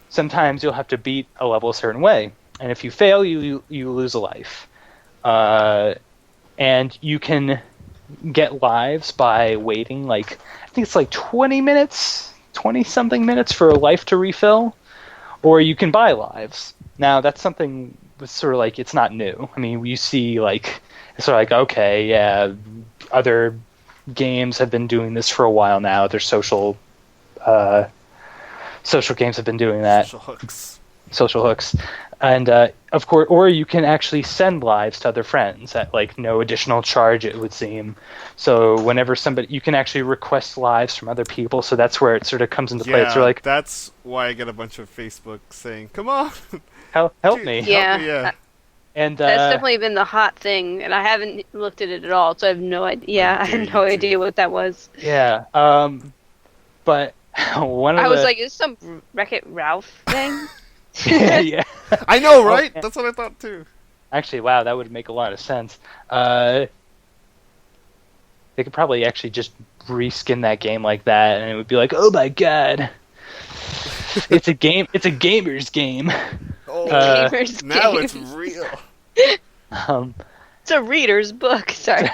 sometimes you'll have to beat a level a certain way. And if you fail, you lose a life. And you can get lives by waiting, like, I think it's like 20-something minutes for a life to refill. Or you can buy lives. Now, that's something that's sort of like, it's not new. I mean, you see, like, it's sort of like, okay, yeah, other games have been doing this for a while now. Their social games have been doing that. Social hooks. And, of course, or you can actually send lives to other friends at, like, no additional charge, it would seem. So whenever you can actually request lives from other people, so that's where it sort of comes into play. It's sort of like, that's why I get a bunch of Facebook saying, come on! help me. Yeah. Help me, yeah. And, that's definitely been the hot thing, and I haven't looked at it at all, so I have no idea. Yeah, I have no idea what that was. Yeah, but one of I was like, is this some Wreck-It Ralph thing? yeah. I know, right? Okay. That's what I thought too. Actually, wow, that would make a lot of sense. They could probably actually just reskin that game like that, and it would be like, oh my god, it's a game. It's a gamer's game. Oh, Gamer's now game. it's real. It's a reader's book. Sorry.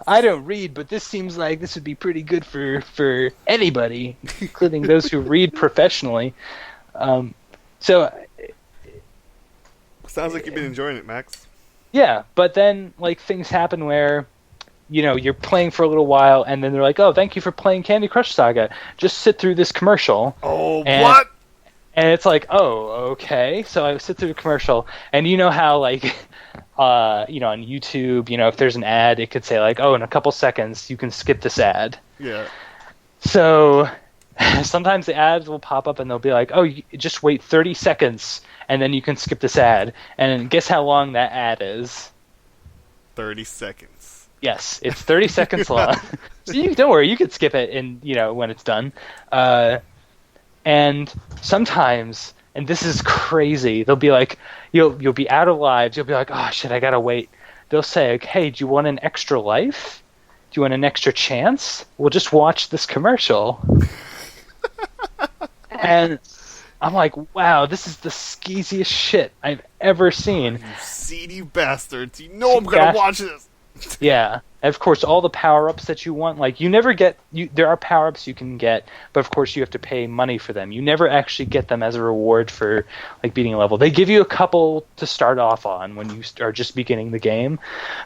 I don't read, but this seems like this would be pretty good for anybody, including those who read professionally. So Sounds like you've been enjoying it, Max. yeah, but then like things happen where, you know, you're playing for a little while, and then they're like, "Oh, thank you for playing Candy Crush Saga. Just sit through this commercial." Oh, what? And it's like, "Oh, okay." So I sit through the commercial, and you know how like, you know, on YouTube, you know, if there's an ad, it could say like, "Oh, in a couple seconds, you can skip this ad." Yeah. So sometimes the ads will pop up, and they'll be like, "Oh, just wait 30 seconds, and then you can skip this ad." And guess how long that ad is? 30 seconds. Yes, it's 30 seconds long. So don't worry, you can skip it in, you know, when it's done. And sometimes, and this is crazy, they'll be like, you'll be out of lives. You'll be like, oh shit, I gotta wait. They'll say, like, hey, do you want an extra life? Do you want an extra chance? Well, just watch this commercial. And I'm like, wow, this is the skeeziest shit I've ever seen. You seedy bastards. You know I'm gonna watch this. Yeah. And of course, all the power-ups that you want, like, you never get... there are power-ups you can get, but of course you have to pay money for them. You never actually get them as a reward for, like, beating a level. They give you a couple to start off on when you are just beginning the game,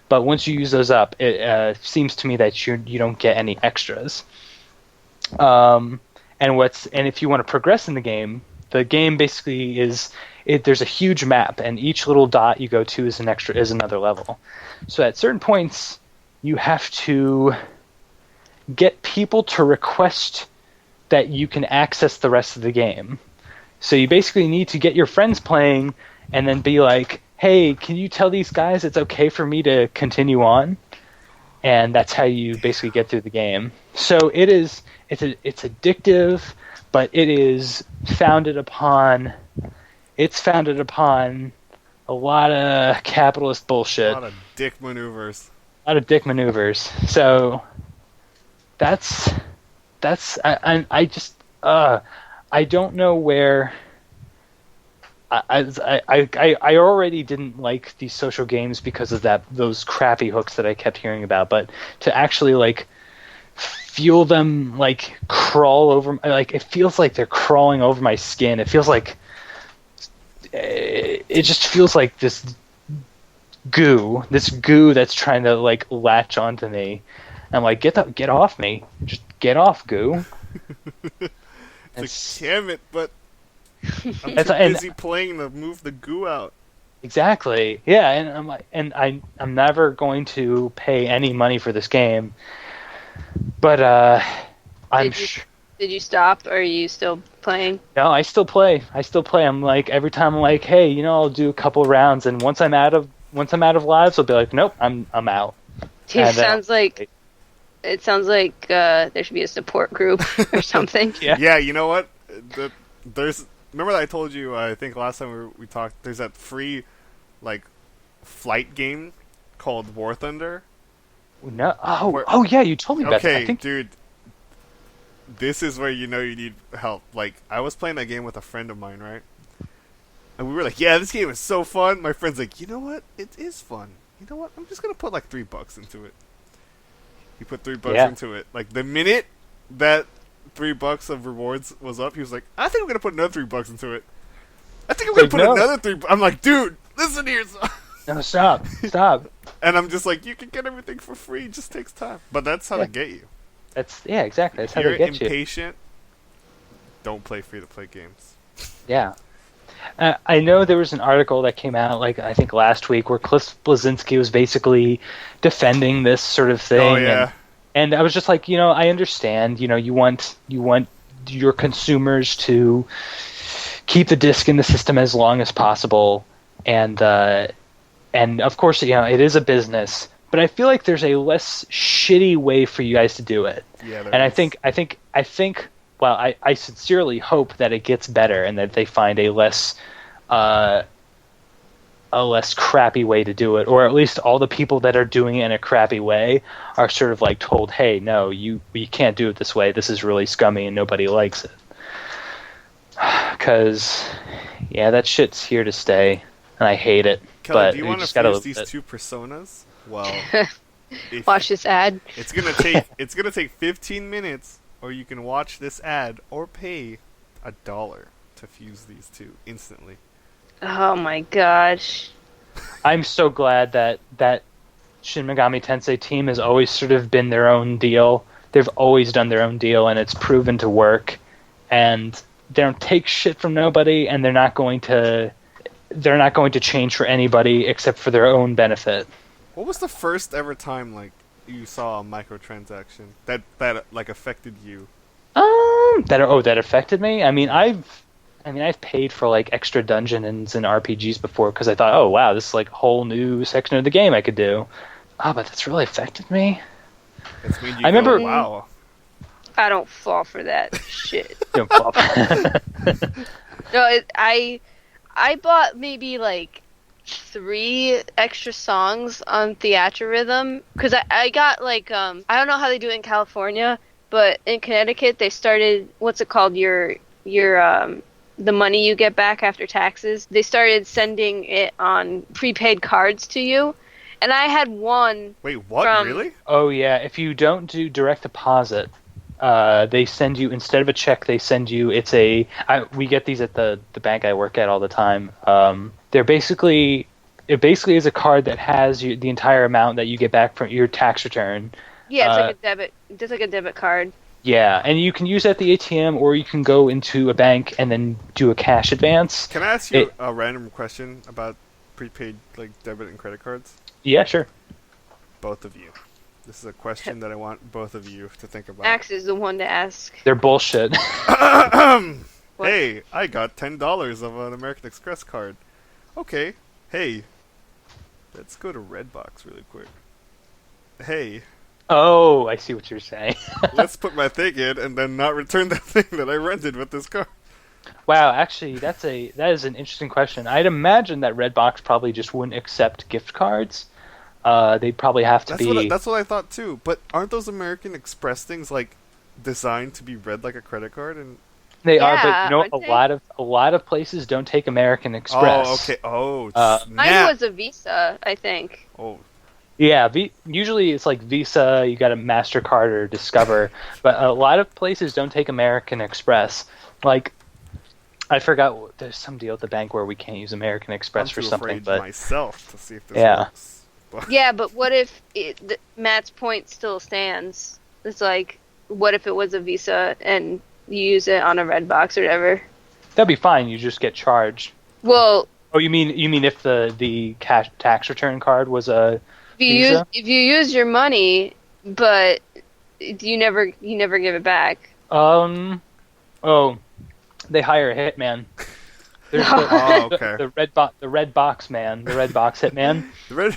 but once you use those up, it seems to me that you don't get any extras. And if you want to progress in the game basically is... there's a huge map, and each little dot you go to is another level. So at certain points, you have to get people to request that you can access the rest of the game. So you basically need to get your friends playing, and then be like, "Hey, can you tell these guys it's okay for me to continue on?" And that's how you basically get through the game. So it's addictive, but it is founded upon. It's founded upon a lot of capitalist bullshit. A lot of dick maneuvers. So that's I just I don't know where. I already didn't like these social games because of those crappy hooks that I kept hearing about, but to actually like feel them like crawl over, like it feels like they're crawling over my skin. It feels like it just feels like this goo that's trying to like latch onto me. And I'm like, get off me, just get off, goo. It's like, damn it, but I'm too busy playing to move the goo out. Exactly. Yeah, and I'm like, I'm never going to pay any money for this game. But Did you stop, or are you still playing? No, I still play. I'm like every time I'm like, hey, I'll do a couple rounds, and once I'm out of lives, I'll be like, nope, I'm out. It sounds like there should be a support group or something. Yeah. Yeah, you know what? Remember that I told you, I think last time we talked, there's that free, like, flight game called War Thunder? No. Oh yeah, you told me about that. Okay, I think... dude, this is where you need help. Like, I was playing that game with a friend of mine, right? And we were like, yeah, this game is so fun. My friend's like, you know what? It is fun. You know what? I'm just gonna put like $3 into it. He put $3 into it. Like, the minute that $3 of rewards was up, he was like, I think I'm gonna put another $3 into it. I think I'm gonna put another $3. I'm like, dude, listen here. No, stop. And I'm just like, you can get everything for free. It just takes time. But that's how to get you. Exactly. That's if how you're they get you. impatient, don't play free-to-play games. Yeah. I know there was an article that came out, like, I think last week, where Cliff Bleszinski was basically defending this sort of thing. Oh, yeah. And I was just like, I understand, you want your consumers to keep the disc in the system as long as possible. And of course, it is a business. But I feel like there's a less shitty way for you guys to do it. Yeah, and I think. Well, I sincerely hope that it gets better and that they find a less crappy way to do it, or at least all the people that are doing it in a crappy way are sort of like told, hey, no, you can't do it this way. This is really scummy and nobody likes it. Because, that shit's here to stay, and I hate it. Kelly, but do you want to fuse these two personas? Well, watch this ad. It's gonna take 15 minutes. Or you can watch this ad or pay $1 to fuse these two instantly. Oh my gosh. I'm so glad that Shin Megami Tensei team has always sort of been their own deal. They've always done their own deal, and it's proven to work. And they don't take shit from nobody, and they're not going to change for anybody except for their own benefit. What was the first ever time you saw a microtransaction that like affected you? That affected me. I mean, I've paid for like extra dungeons and RPGs before because I thought, oh wow, this is like a whole new section of the game I could do. Oh, but that's really affected me. It's made you I remember. Wow. I don't fall for that shit. Don't fall for No, I bought maybe like 3 extra songs on Theatrhythm because I got like I don't know how they do it in California, but in Connecticut they started what's it called your the money you get back after taxes. They started sending it on prepaid cards to you, and I had one. Wait, what? Really? Oh yeah, if you don't do direct deposit, they send you, instead of a check, they send you. We get these at the bank I work at all the time. It basically is a card that has the entire amount that you get back from your tax return. Yeah, it's like a debit. It's like a debit card. Yeah, and you can use it at the ATM, or you can go into a bank and then do a cash advance. Can I ask you a random question about prepaid like debit and credit cards? Yeah, sure. Both of you. This is a question that I want both of you to think about. Max is the one to ask. They're bullshit. Hey, I got $10 of an American Express card. Okay. Hey, let's go to Redbox really quick. Hey. Oh, I see what you're saying. Let's put my thing in and then not return the thing that I rented with this card. Wow, actually, that is an interesting question. I'd imagine that Redbox probably just wouldn't accept gift cards. They'd probably have to That's what I thought too. But aren't those American Express things like designed to be read like a credit card? And they are, but a lot of places don't take American Express. Oh, okay. Oh, mine was a Visa, I think. Oh. Yeah, usually it's like Visa, you got a MasterCard or Discover, but a lot of places don't take American Express. Like, I forgot, there's some deal at the bank where we can't use American Express for something. But myself to see if this works. Yeah, but what if Matt's point still stands? It's like, what if it was a Visa and you use it on a Redbox or whatever? That'd be fine. You just get charged. Well. Oh, you mean if the cash tax return card was a Visa? If you use your money, but you never give it back. Oh, they hire a hitman. There's Oh, okay. the red box man, the red box hitman. The red.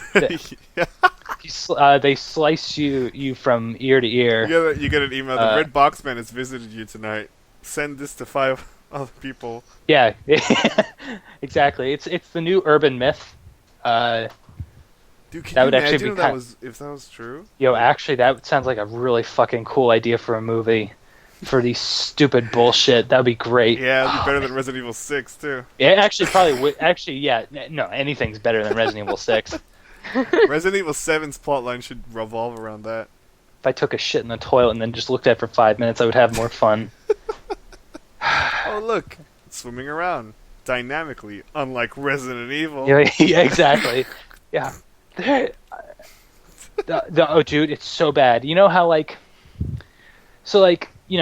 They slice you from ear to ear. You get an email. The red box man has visited you tonight. Send this to 5 other people. Yeah, exactly. It's the new urban myth. Dude, can That you would actually imagine be if that was true? Yo, actually, that sounds like a really fucking cool idea for a movie. For these stupid bullshit, that would be great. Yeah, it'd be better than Resident Evil 6 too. Yeah, actually, probably would. Actually, yeah, no, anything's better than Resident Evil 6. Resident Evil 7's plotline should revolve around that. If I took a shit in the toilet and then just looked at it for 5 minutes, I would have more fun. Oh look, it's swimming around dynamically, unlike Resident Evil. Yeah, exactly. Yeah. Oh, dude, it's so bad. You know how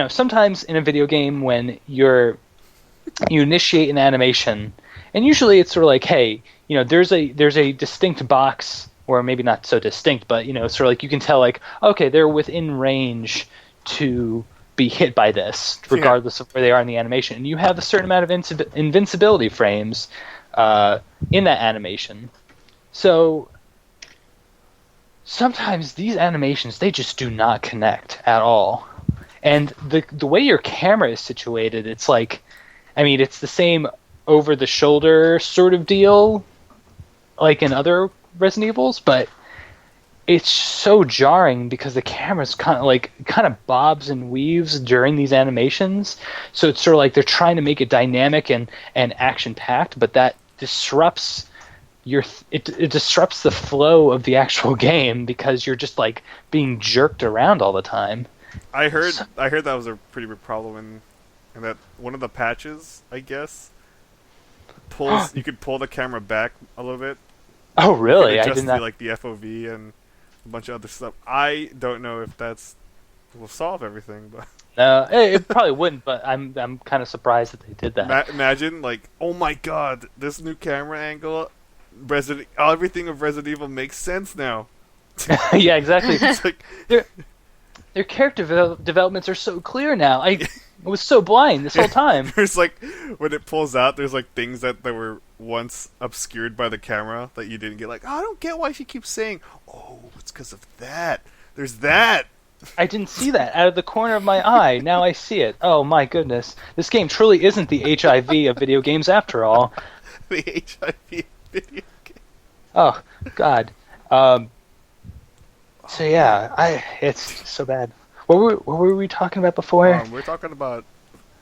sometimes in a video game when you initiate an animation, and usually it's sort of like, hey, there's a distinct box, or maybe not so distinct, but sort of like you can tell, like, okay, they're within range to be hit by this, regardless of where they are in the animation. And you have a certain amount of invincibility frames in that animation. So sometimes these animations, they just do not connect at all. And the way your camera is situated, it's like, it's the same over-the-shoulder sort of deal, like in other Resident Evils, but it's so jarring because the camera's kind of bobs and weaves during these animations. So it's sort of like they're trying to make it dynamic and action-packed, but that disrupts it disrupts the flow of the actual game because you're just like being jerked around all the time. I heard that was a pretty big problem in that one of the patches, I guess, you could pull the camera back a little bit. Oh, really? I did not. Like the FOV and a bunch of other stuff. I don't know if will solve everything, but no, it probably wouldn't. But I'm kind of surprised that they did that. Imagine, like, oh my god, this new camera angle, everything of Resident Evil makes sense now. Yeah, exactly. It's like their character developments are so clear now. I was so blind this whole time. There's like, when it pulls out, there's like things that were once obscured by the camera that you didn't get. Like, oh, I don't get why she keeps saying, oh, it's because of that. There's that. I didn't see that out of the corner of my eye. Now I see it. Oh my goodness. This game truly isn't the HIV of video games after all. The HIV video game. Oh, God. So yeah, it's so bad. What were we talking about before? We're talking about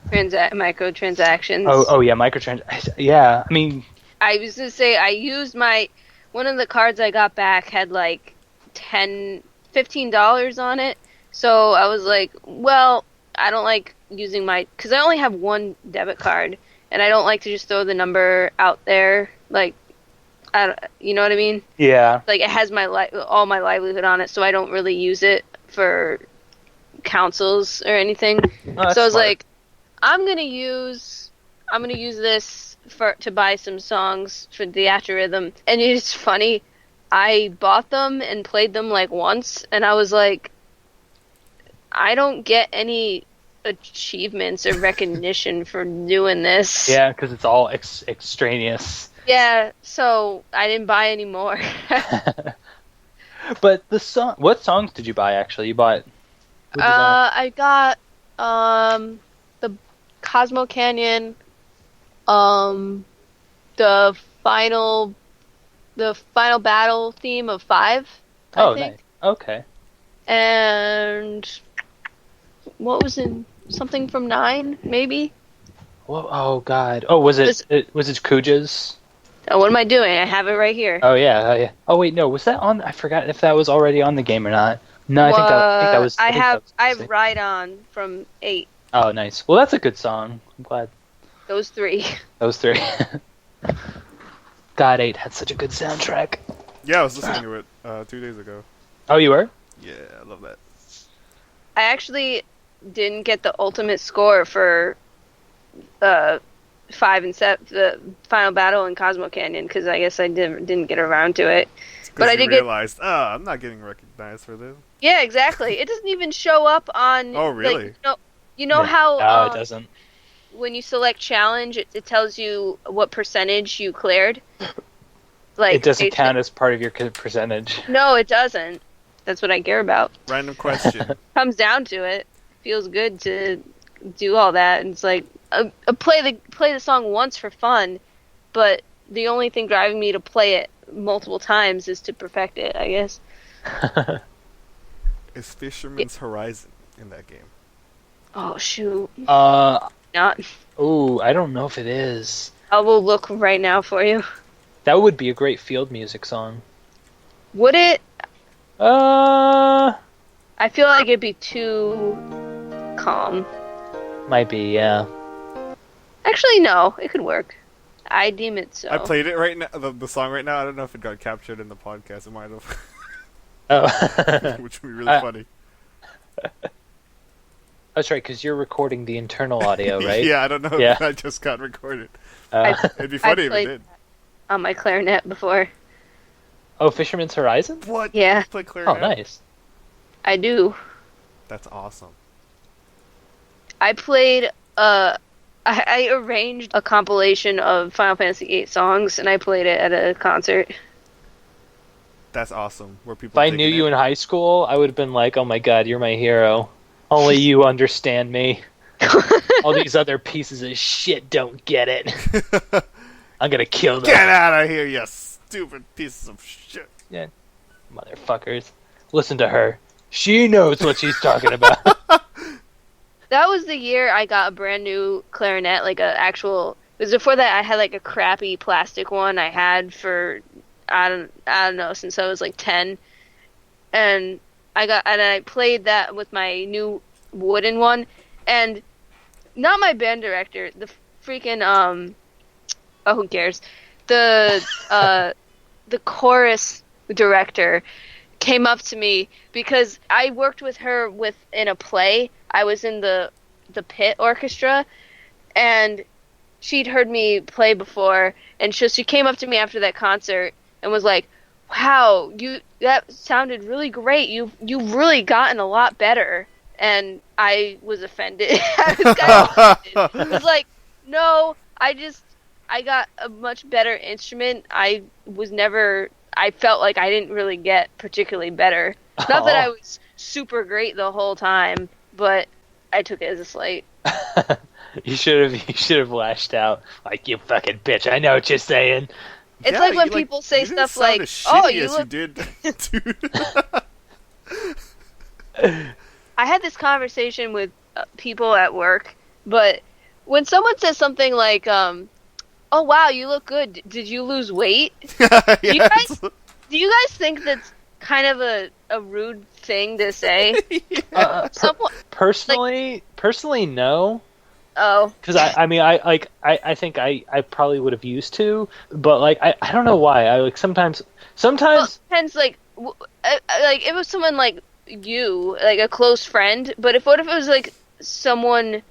microtransactions. Oh yeah, microtransactions. Yeah, I was gonna say I used one of the cards I got back had like $15 on it, so I was like, well, I don't like using because I only have one debit card, and I don't like to just throw the number out there, like. You know what I mean? Yeah. Like, it has all my livelihood on it, so I don't really use it for councils or anything. Oh, so I was like, I'm gonna use this to buy some songs for Theatrhythm. And it's funny, I bought them and played them like once, and I was like, I don't get any achievements or recognition for doing this. Yeah, because it's all extraneous. Yeah, so I didn't buy any more. But what songs did you buy, actually? You bought... I got the Cosmo Canyon, the final battle theme of 5, I think. Nice. Okay. And what was in something from 9, maybe? Well, oh God. Oh, was it Kuja's? Oh, what am I doing? I have it right here. Oh yeah, yeah. Oh wait, no, was that on? I forgot if that was already on the game or not. No, I think that was. I have Ride On from 8. Oh, nice. Well, that's a good song. I'm glad. Those 3. Those 3. God, 8 had such a good soundtrack. Yeah, I was listening to it 2 days ago. Oh, you were? Yeah, I love that. I actually didn't get the ultimate score for 5 and 7, the final battle in Cosmo Canyon, because I guess I didn't get around to it. But I did realized, I'm not getting recognized for this. Yeah, exactly. It doesn't even show up on. Oh, really? Like, You know how No, it doesn't. when you select challenge, it tells you what percentage you cleared. Like It doesn't count as part of your percentage. No, it doesn't. That's what I care about. Random question. Comes down to it. Feels good to do all that, and it's like play the song once for fun, but the only thing driving me to play it multiple times is to perfect it, I guess. Is Fisherman's Horizon in that game? Oh shoot. Not. Ooh, I don't know if it is. I will look right now for you. That would be a great field music song. Would it? Uh, I feel like it'd be too calm. Might be, yeah. Actually, no. It could work. I deem it so. I played it right now, the song right now. I don't know if it got captured in the podcast. It might have. Oh. Which would be really funny. That's right, because you're recording the internal audio, right? Yeah, I don't know if that just got recorded. It'd be funny if it did. On my clarinet before. Oh, Fisherman's Horizon? What? Yeah. You play clarinet? Oh, nice. I do. That's awesome. I played, I arranged a compilation of Final Fantasy VIII songs, and I played it at a concert. That's awesome. Where people. If I knew you in high school, I would have been like, oh my god, you're my hero. Only you understand me. All these other pieces of shit don't get it. I'm gonna kill them. Get out of here, you stupid pieces of shit. Yeah, motherfuckers. Listen to her. She knows what she's talking about. That was the year I got a brand new clarinet, like a actual. It was before that I had like a crappy plastic one I had for I don't know, since I was like 10, and I played that with my new wooden one, and not my band director, the freaking oh, who cares? The chorus director came up to me because I worked with her in a play. I was in the pit orchestra, and she'd heard me play before, and she came up to me after that concert and was like, "Wow, that sounded really great. You've really gotten a lot better." And I was offended. I was kind of offended. I was like, "No, I got a much better instrument. I felt like I didn't really get particularly better. Not that I was super great the whole time, but I took it as a slight." You should have lashed out like, you fucking bitch. I know what you're saying. It's like when people say stuff like, "Oh, you look." You did, dude. I had this conversation with people at work, but when someone says something like, "Oh wow, you look good. Did you lose weight?" Yes. Do you guys think that's kind of a rude thing to say? Personally, no. Oh. Because I think I probably would have used to, but like I don't know why. I like sometimes. Well, it depends. Like it was someone like you, like a close friend. But what if it was like someone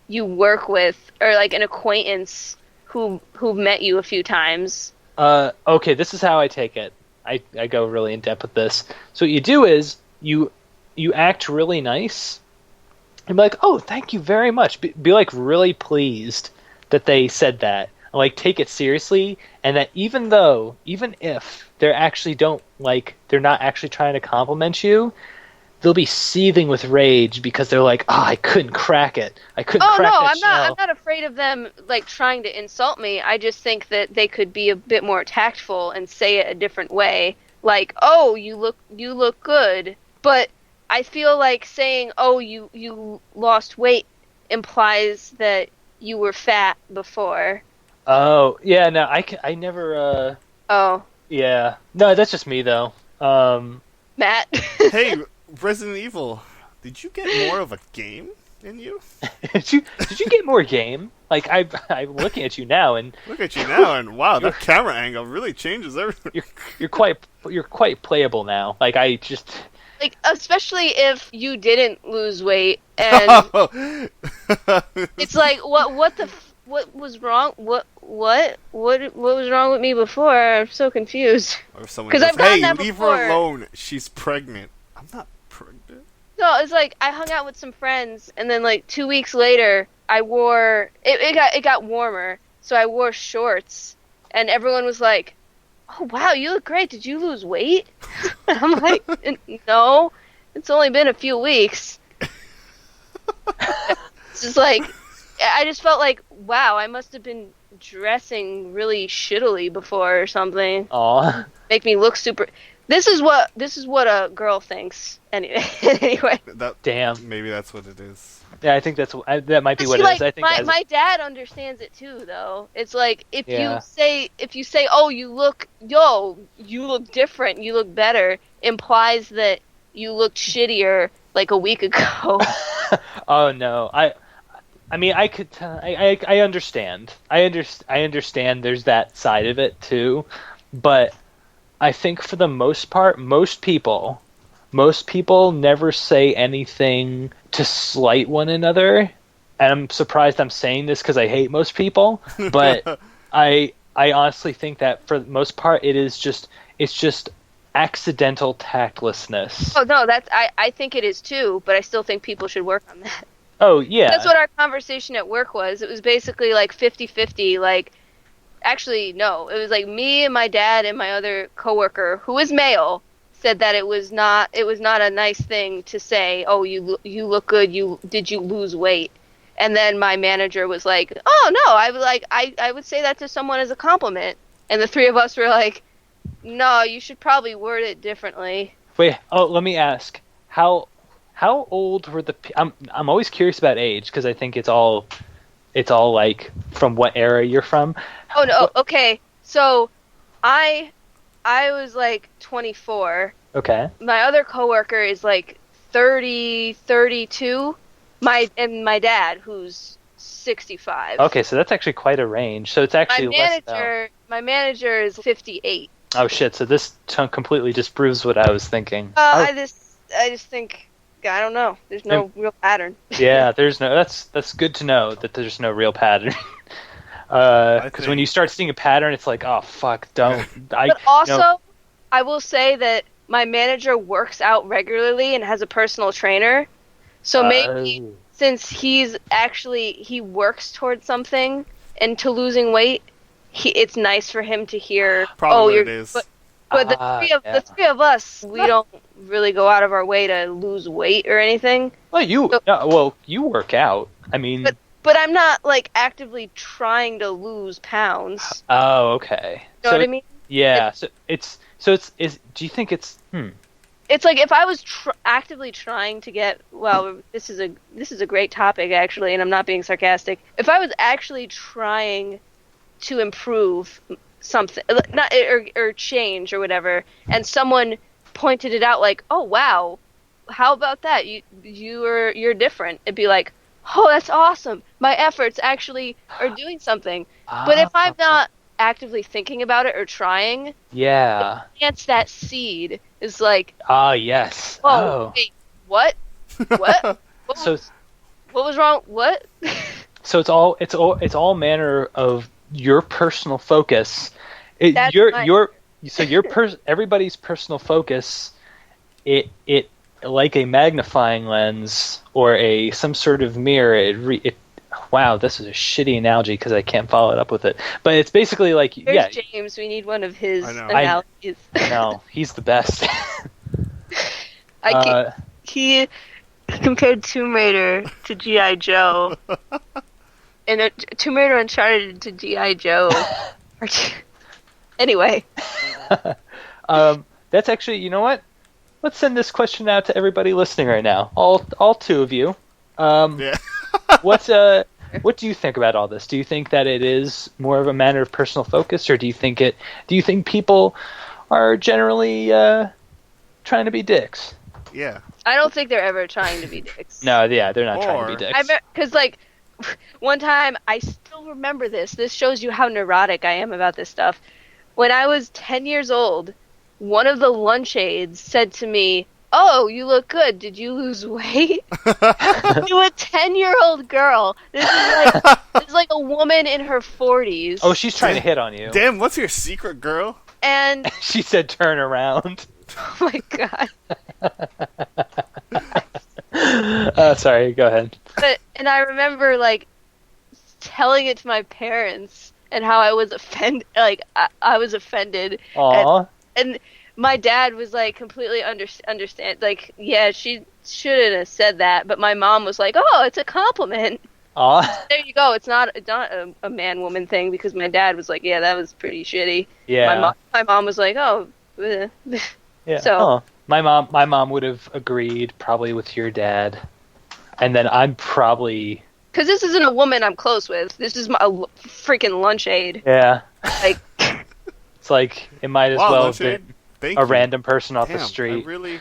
you work with, or like an acquaintance who met you a few times? Okay, this is how I take it. I go really in depth with this. So what you do is you act really nice and be like, "Oh, thank you very much." Be like really pleased that they said that. And, like, take it seriously, and that even if they're not actually trying to compliment you, they'll be seething with rage because they're like, "Oh, I couldn't crack it. I couldn't crack that shell." I'm not afraid of them like trying to insult me. I just think that they could be a bit more tactful and say it a different way. Like, "Oh, you look good." But I feel like saying, "Oh, you lost weight," implies that you were fat before. Oh, yeah, no, I never Oh. Yeah. No, that's just me though. Matt. Hey, Resident Evil, did you get more of a game in you? Did you get more game? Like I'm looking at you now, and look at you now, and wow, that camera angle really changes everything. You're quite playable now. Like I just like, especially if you didn't lose weight, and it's like what was wrong? What was wrong with me before? I'm so confused. Because I've gotten hey, that leave before. her alone. She's pregnant. I'm not pregnant. No, it's like I hung out with some friends, and then like 2 weeks later, I wore it got warmer, so I wore shorts, and everyone was like, "Oh wow, you look great. Did you lose weight?" And I'm like, "No, it's only been a few weeks." It's just like I just felt like, wow, I must have been dressing really shittily before or something. Aw. Make me look super. This is what a girl thinks. Anyway. Damn. Maybe that's what it is. Yeah, I think that might be See, what like, it is. I think my dad understands it too, though. It's like if Yeah. you say, "Oh, you look different, you look better," implies that you looked shittier like a week ago. Oh no, I mean, I could. I understand. I understand. There's that side of it too, but I think for the most part, most people never say anything to slight one another. And I'm surprised I'm saying this because I hate most people, but I honestly think that for the most part, it's just accidental tactlessness. Oh no, I think it is too, but I still think people should work on that. Oh yeah, That's what our conversation at work was. It was basically like 50-50. Like, actually, no. It was like me and my dad and my other coworker, who is male, said that it was not a nice thing to say, "Oh, you look good. Did you lose weight?" And then my manager was like, "Oh no, I would say that to someone as a compliment." And the three of us were like, "No, you should probably word it differently." Wait. Oh, let me ask. How old were the? I'm always curious about age because I think it's all like from what era you're from. Oh no. Okay. So, I was like 24. Okay. My other coworker is like 30, 32. My dad, who's 65. Okay, so that's actually quite a range. So it's actually My manager is 58. Oh shit! So this completely disproves what I was thinking. I just think, I don't know. There's no real pattern. Yeah, there's no. That's good to know that there's no real pattern. Because when you start seeing a pattern, it's like, oh fuck, don't. But also, I will say that my manager works out regularly and has a personal trainer. So maybe since he works towards something and to losing weight, it's nice for him to hear. Probably what it is. But the three of us, we don't really go out of our way to lose weight or anything. Well, you work out. I mean, but I'm not like actively trying to lose pounds. Oh, okay. You know what I mean? Yeah. Do you think it's? It's like if I was actively trying to get. Well, this is a great topic actually, and I'm not being sarcastic. If I was actually trying to improve something, not or change or whatever, and someone pointed it out, like, "Oh wow, how about that? You're different." It'd be like, "Oh, that's awesome! My efforts actually are doing something." But if I'm not actively thinking about it or trying, yeah, plants that seed is like, yes. Oh, wait, what? What? What was wrong? What? So it's all manner of your personal focus. Everybody's personal focus. It like a magnifying lens or some sort of mirror. Wow, this is a shitty analogy because I can't follow it up with it. But it's basically like, Here's James, we need one of his analogies. No, he's the best. He compared Tomb Raider to G.I. Joe. And Tomb Raider Uncharted to G.I. Joe. Anyway. That's actually, you know what? Let's send this question out to everybody listening right now. All two of you. Yeah. What do you think about all this? Do you think that it is more of a matter of personal focus, or do you think people are generally trying to be dicks? Yeah. I don't think they're ever trying to be dicks. No, yeah, they're not trying to be dicks. Because, like, one time, I still remember this. This shows you how neurotic I am about this stuff. When I was 10 years old, one of the lunch aides said to me, "Oh, you look good. Did you lose weight?" To a 10-year-old girl. This is like a woman in her 40s. Oh, she's trying to hit on you. Damn, what's your secret, girl? And she said, "Turn around." Oh my god. Sorry, go ahead. And I remember like telling it to my parents and how I was offended. Like I was offended. Aw. And my dad was like completely understand. Like, yeah, she shouldn't have said that. But my mom was like, "Oh, it's a compliment." Aw. There you go. It's not a man-woman thing because my dad was like, "Yeah, that was pretty shitty." Yeah. My mom was like, "Oh." Yeah. So Oh. My mom would have agreed probably with your dad, and then I'm probably because this isn't a woman I'm close with. This is a freaking lunch aid. yeah. Like It's like it might as Wow, well lunch have aid? been Thank a you. random person off Damn, the street. I really.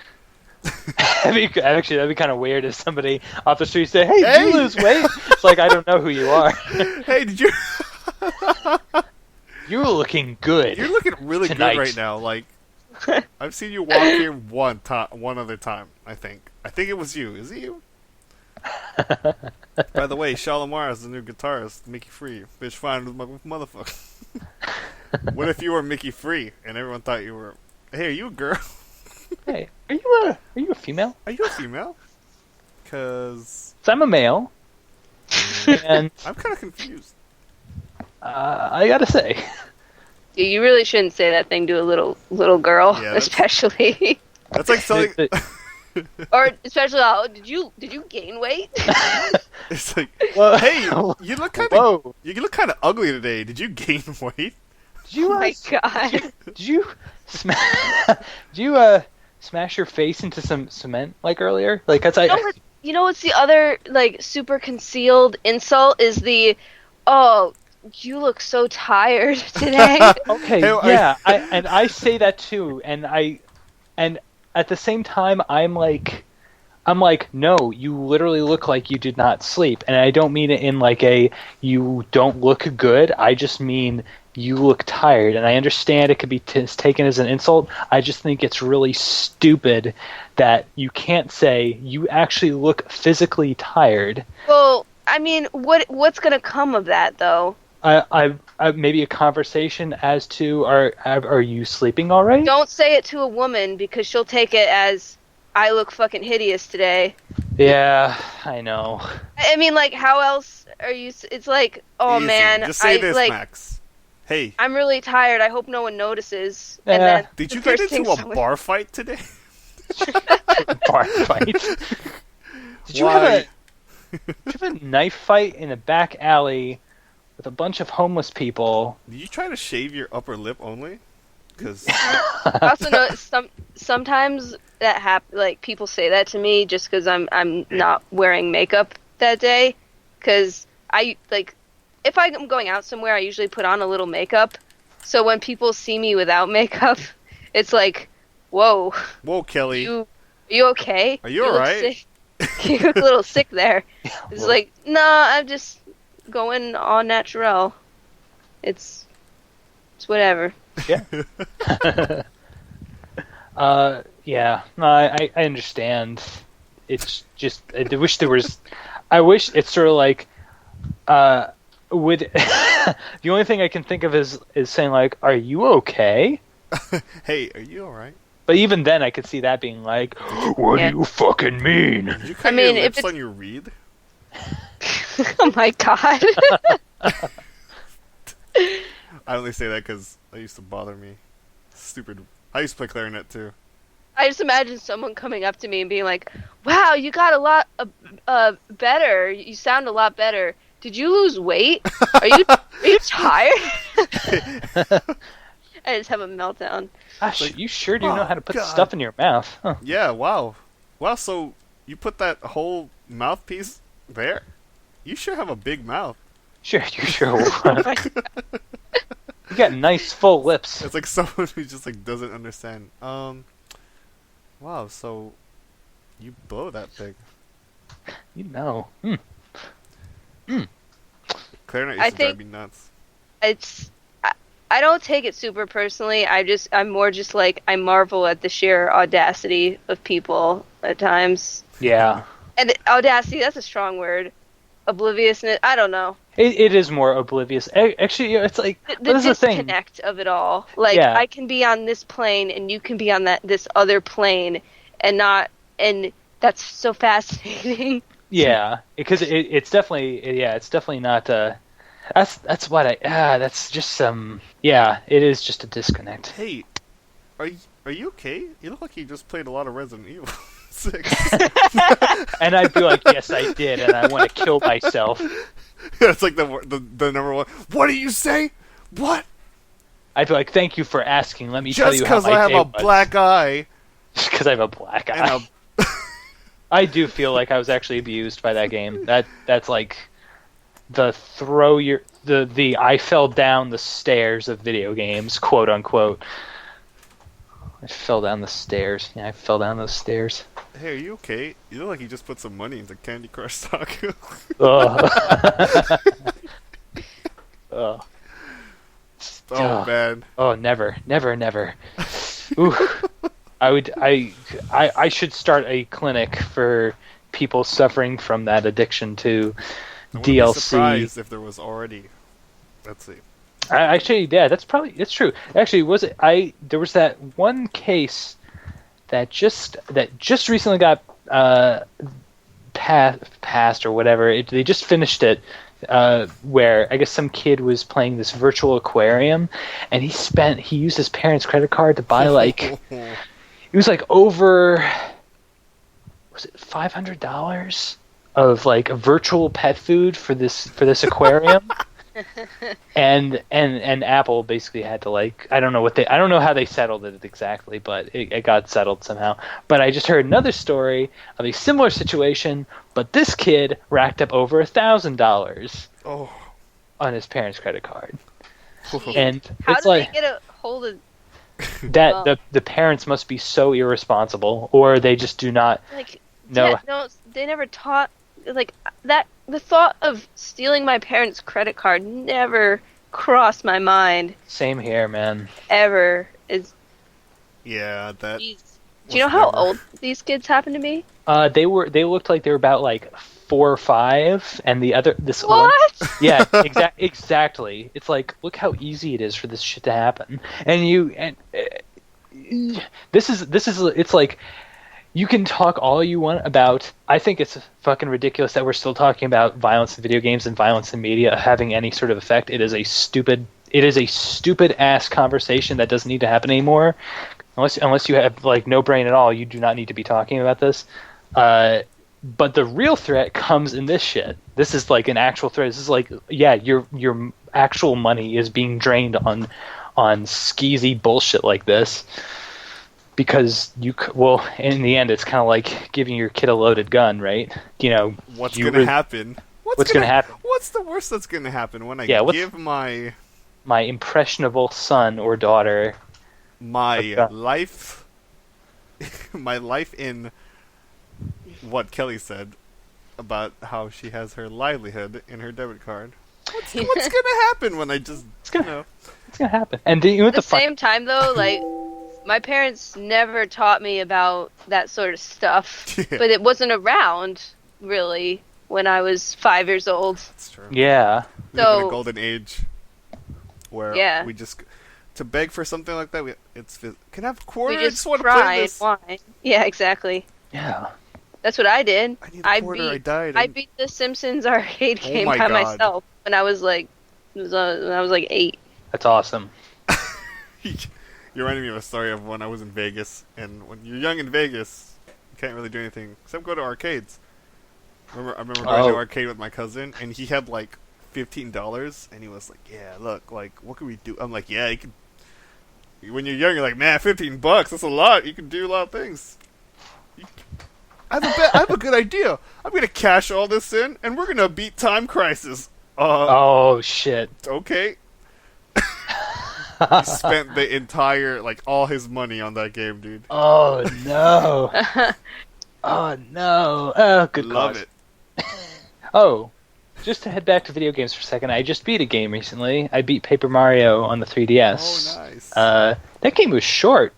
Actually, that'd be kind of weird if somebody off the street say, "Hey, did Hey!" you lose weight?" It's like I don't know who you are. Hey, did you? You're looking good. You're looking really Tonight. good right now. Like, I've seen you walk here one other time. I think it was you. Is it you? By the way, Shalimar is the new guitarist, Mickey Free. Bitch, fine with my motherfucker. What if you were Mickey Free and everyone thought you were? Hey, are you a girl? Hey, are you a female? Are you a female? Cause 'Cause I'm a male, and I'm kind of confused. I gotta say, you really shouldn't say that thing to a little girl, Yeah, that's- especially. That's like something. Or especially, oh, did you gain weight? It's like, Whoa. hey, you look kind of Whoa! you look kind of ugly today. Did you gain weight? Did you Oh my god. did you smash? Did you smash your face into some cement like earlier? Like that's You know what's the other like super concealed insult is the, oh, you look so tired today. Okay, Hey, yeah, I say that too, and at the same time I'm like, no, you literally look like you did not sleep, and I don't mean it in like a you don't look good. I just mean you look tired, and I understand it could be taken as an insult. I just think it's really stupid that you can't say you actually look physically tired. Well, I mean, what's gonna come of that though? I maybe a conversation as to are you sleeping all right? Don't say it to a woman because she'll take it as I look fucking hideous today. Yeah, I know. I mean, like, how else are you? It's like, oh Easy. man, Just say I this, like, Max. Hey, I'm really tired. I hope no one notices. Yeah. And then did the you get first thing into a someone- bar fight today? Bar fight. Did you Why? have a knife fight in a back alley with a bunch of homeless people? Did you try to shave your upper lip only? Because I also know sometimes that like people say that to me just because I'm not wearing makeup that day. Because I like if I'm going out somewhere, I usually put on a little makeup. So when people see me without makeup, it's like, whoa, whoa, Kelly, are you okay? Are you look alright? sick. You look a little sick there. It's well- like, nah, I'm just going au naturel. It's whatever. Yeah. Yeah. No, I understand. It's just I wish there was. I wish it's sort of like would the only thing I can think of is saying like, "Are you okay?" hey, are you all right? But even then, I could see that being like, "What Yeah. do you fucking mean?" Did you cut I mean, your if lips it's- on your reed? Oh my god. I only say that because that used to bother me. Stupid. I used to play clarinet too. I just imagine someone coming up to me and being like, "Wow, you got a lot better. You sound a lot better. Did you lose weight? Are you tired?" I just have a meltdown. Gosh, Like, you sure do oh, know how to put God. stuff in your mouth. Huh. Yeah, wow. Wow, so you put that whole mouthpiece there? You sure have a big mouth. Sure, you sure. You got nice full lips. It's like someone who just like doesn't understand. Wow, so you blow that big. You know. Clarinet I used to drive think- me nuts. I don't take it super personally. I'm more just like I marvel at the sheer audacity of people at times. Yeah. And audacity, that's a strong word. Obliviousness, I don't know. It is more oblivious. Actually, it's like The this is the thing. disconnect of it all. Like I can be on this plane and you can be on this other plane and That's so fascinating. Yeah, because it's definitely not. That's just some. Yeah, it is just a disconnect. Hey, are you okay? You look like you just played a lot of Resident Evil 6. And I'd be like, yes, I did, and I want to kill myself. It's like the number one. What do you say? What? I'd be like, thank you for asking. Let me tell Just you how because my I have day a was. black eye Just because I have a black eye. and a I do feel like I was actually abused by that game. That's like the I fell down the stairs of video games, quote unquote. I fell down the stairs. Yeah, I fell down those stairs. Hey, are you okay? You look like you just put some money into Candy Crush Saga. Ugh. Ugh. Oh man. Oh, never. Ooh. I should start a clinic for people suffering from that addiction to I wouldn't be DLC. surprised if there was already. Let's see. Actually, yeah, that's true. Actually, there was that one case that just recently got passed or whatever. They just finished it, where I guess some kid was playing this virtual aquarium, and he used his parents' credit card to buy like it was like over, was it $500 of like virtual pet food for this aquarium. And Apple basically had to like I don't know how they settled it exactly, but it got settled somehow. But I just heard another story of a similar situation, but this kid racked up over $1,000 on his parents' credit card. And How it's did like they get a hold of that the parents must be so irresponsible, or they just do not know. Yeah, no, they never taught like that. The thought of stealing my parents' credit card never crossed my mind. Same here, man. Ever is. Yeah, that. Jeez. Do you know how old these kids happen to be? They looked like they were about like 4 or 5, and this What? yeah, exactly. It's like, look how easy it is for this shit to happen, and this is it's like. You can talk all you want about. I think it's fucking ridiculous that we're still talking about violence in video games and violence in media having any sort of effect. It is a stupid ass conversation that doesn't need to happen anymore. Unless you have like no brain at all, you do not need to be talking about this. But the real threat comes in this shit. This is like an actual threat. This is like, yeah, your actual money is being drained on skeezy bullshit like this. Because in the end, it's kind of like giving your kid a loaded gun, right? You know, what's going to happen? What's going to happen? What's the worst that's going to happen when I give my impressionable son or daughter my life in what Kelly said about how she has her livelihood in her debit card? What's going to happen when I just it's going to happen? And at the same time, though, like. My parents never taught me about that sort of stuff, but it wasn't around, really, when I was 5 years old. That's true. Yeah. We live in a golden age where we just, to beg for something like that, can I have a quarter? We just want to play this. Why? Yeah, exactly. Yeah. That's what I did. I need a quarter, I died. I beat the Simpsons arcade game by myself when I was like 8. That's awesome. You reminded me of a story of when I was in Vegas, and when you're young in Vegas, you can't really do anything except go to arcades. I remember going to an arcade with my cousin, and he had like $15, and he was like, "Yeah, look, like, what can we do?" I'm like, "Yeah, you can." When you're young, you're like, "Man, $15, that's a lot. You can do a lot of things." I have a good idea. I'm gonna cash all this in, and we're gonna beat Time Crisis. Oh shit. Okay. He spent the entire, like, all his money on that game, dude. Oh, no. Oh, no. Oh, good Love cause. it. Oh, just to head back to video games for a second, I just beat a game recently. I beat Paper Mario on the 3DS. Oh, nice. That game was short.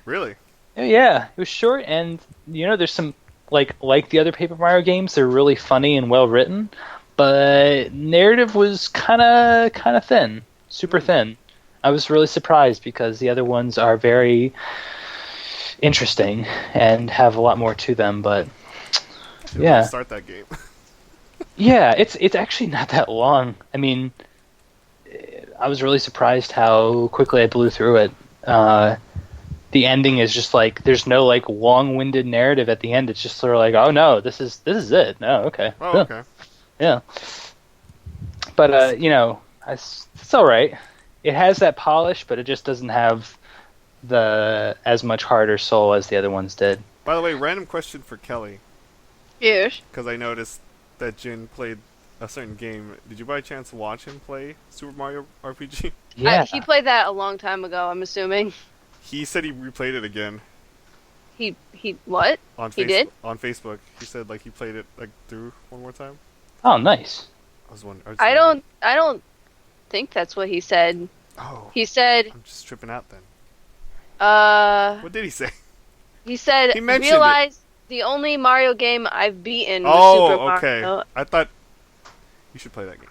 Really? Yeah, it was short, and, you know, there's some, like the other Paper Mario games, they're really funny and well written, but narrative was kind of thin. Super thin. I was really surprised because the other ones are very interesting and have a lot more to them, but Yeah. Start that game. Yeah, it's actually not that long. I mean, I was really surprised how quickly I blew through it. The ending is just like there's no like long-winded narrative at the end. It's just sort of like, oh no, this is it. No, okay. Oh, okay. Yeah. But it's all right. It has that polish, but it just doesn't have the as much heart or soul as the other ones did. By the way, random question for Kelly, Yes. because I noticed that Jin played a certain game. Did you by chance watch him play Super Mario RPG? Yeah. He played that a long time ago, I'm assuming. He said he replayed it again He what? on He did? on Facebook. He said like he played it like through one more time. Oh, nice. I was wondering. I don't think that's what he said. Oh, He said, I'm just tripping out then. uh, What did he say? he said, He mentioned realize the only Mario game I've beaten was Oh, Super okay. Mario. I thought you should play that game.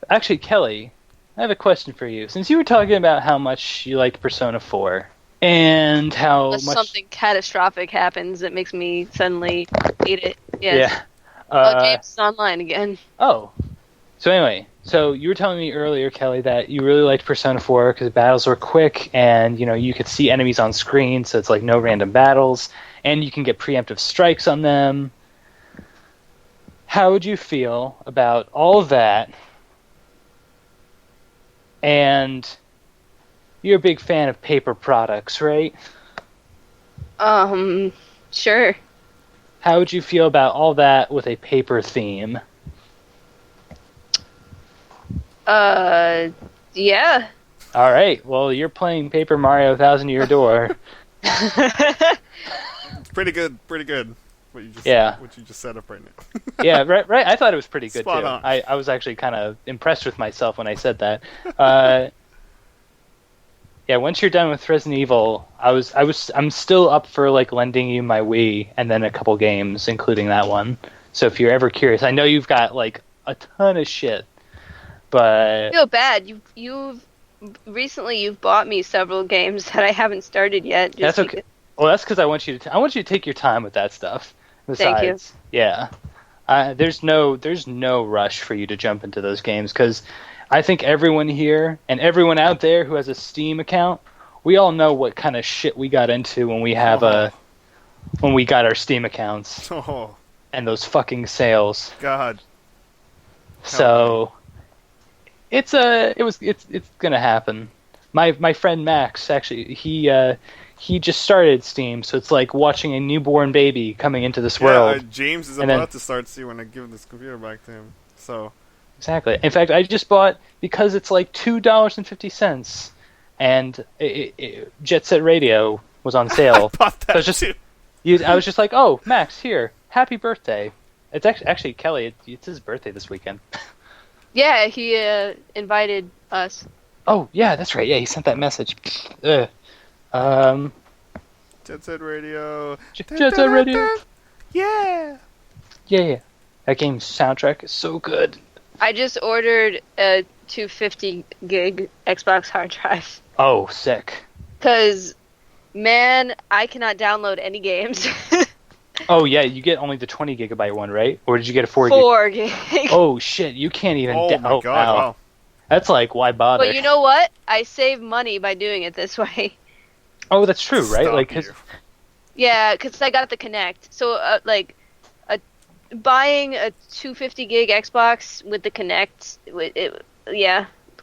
Actually, Kelly, I have a question for you. Since you were talking about how much you liked Persona 4 and how Unless much something catastrophic happens that makes me suddenly hate it. Yes. yeah. Oh, James is online again. Oh. So anyway, so you were telling me earlier, Kelly, that you really liked Persona 4 because the battles were quick and, you could see enemies on screen, so it's like no random battles, and you can get preemptive strikes on them. How would you feel about all of that? And you're a big fan of paper products, right? Sure. How would you feel about all that with a paper theme? Yeah. All right. Well, you're playing Paper Mario Thousand Year Door. It's pretty good. Pretty good. What you just set up right now. Yeah, right. I thought it was pretty good Spot too. on. I was actually kind of impressed with myself when I said that. Yeah, once you're done with Resident Evil, I'm still up for like lending you my Wii and then a couple games, including that one. So if you're ever curious, I know you've got like a ton of shit, but I feel bad. You've recently bought me several games that I haven't started yet. that's okay. Well, that's because I want you to take your time with that stuff. Besides, Thank you. Yeah, there's no rush for you to jump into those games because I think everyone here and everyone out there who has a Steam account, we all know what kind of shit we got into when we got our Steam accounts Oh and those fucking sales. God. So it's gonna happen. My friend Max actually he just started Steam, so it's like watching a newborn baby coming into this world. James is And about then- to start see when I give this computer back to him. So Exactly. In fact, I just bought because it's like $2.50, and Jet Set Radio was on sale. I bought that So it's just- too. I was just like, "Oh, Max, here, happy birthday!" It's actually Kelly. It's his birthday this weekend. Yeah, he invited us. Oh yeah, that's right. Yeah, he sent that message. Jet Set Radio. Jet Set Radio. Yeah. Yeah. That game's soundtrack is so good. I just ordered a 250 gig Xbox hard drive. Oh, sick. Because, man, I cannot download any games. Oh yeah, you get only the 20 gigabyte one, right? Or did you get a 4 gig? 4 gig. Oh shit, you can't even. Oh my God! Wow. That's like why bother? But you know what? I save money by doing it this way. Oh, that's true, right? Stop Like, 'cause- you. Yeah, because I got the Kinect. So, buying a 250 gig Xbox with the Kinect,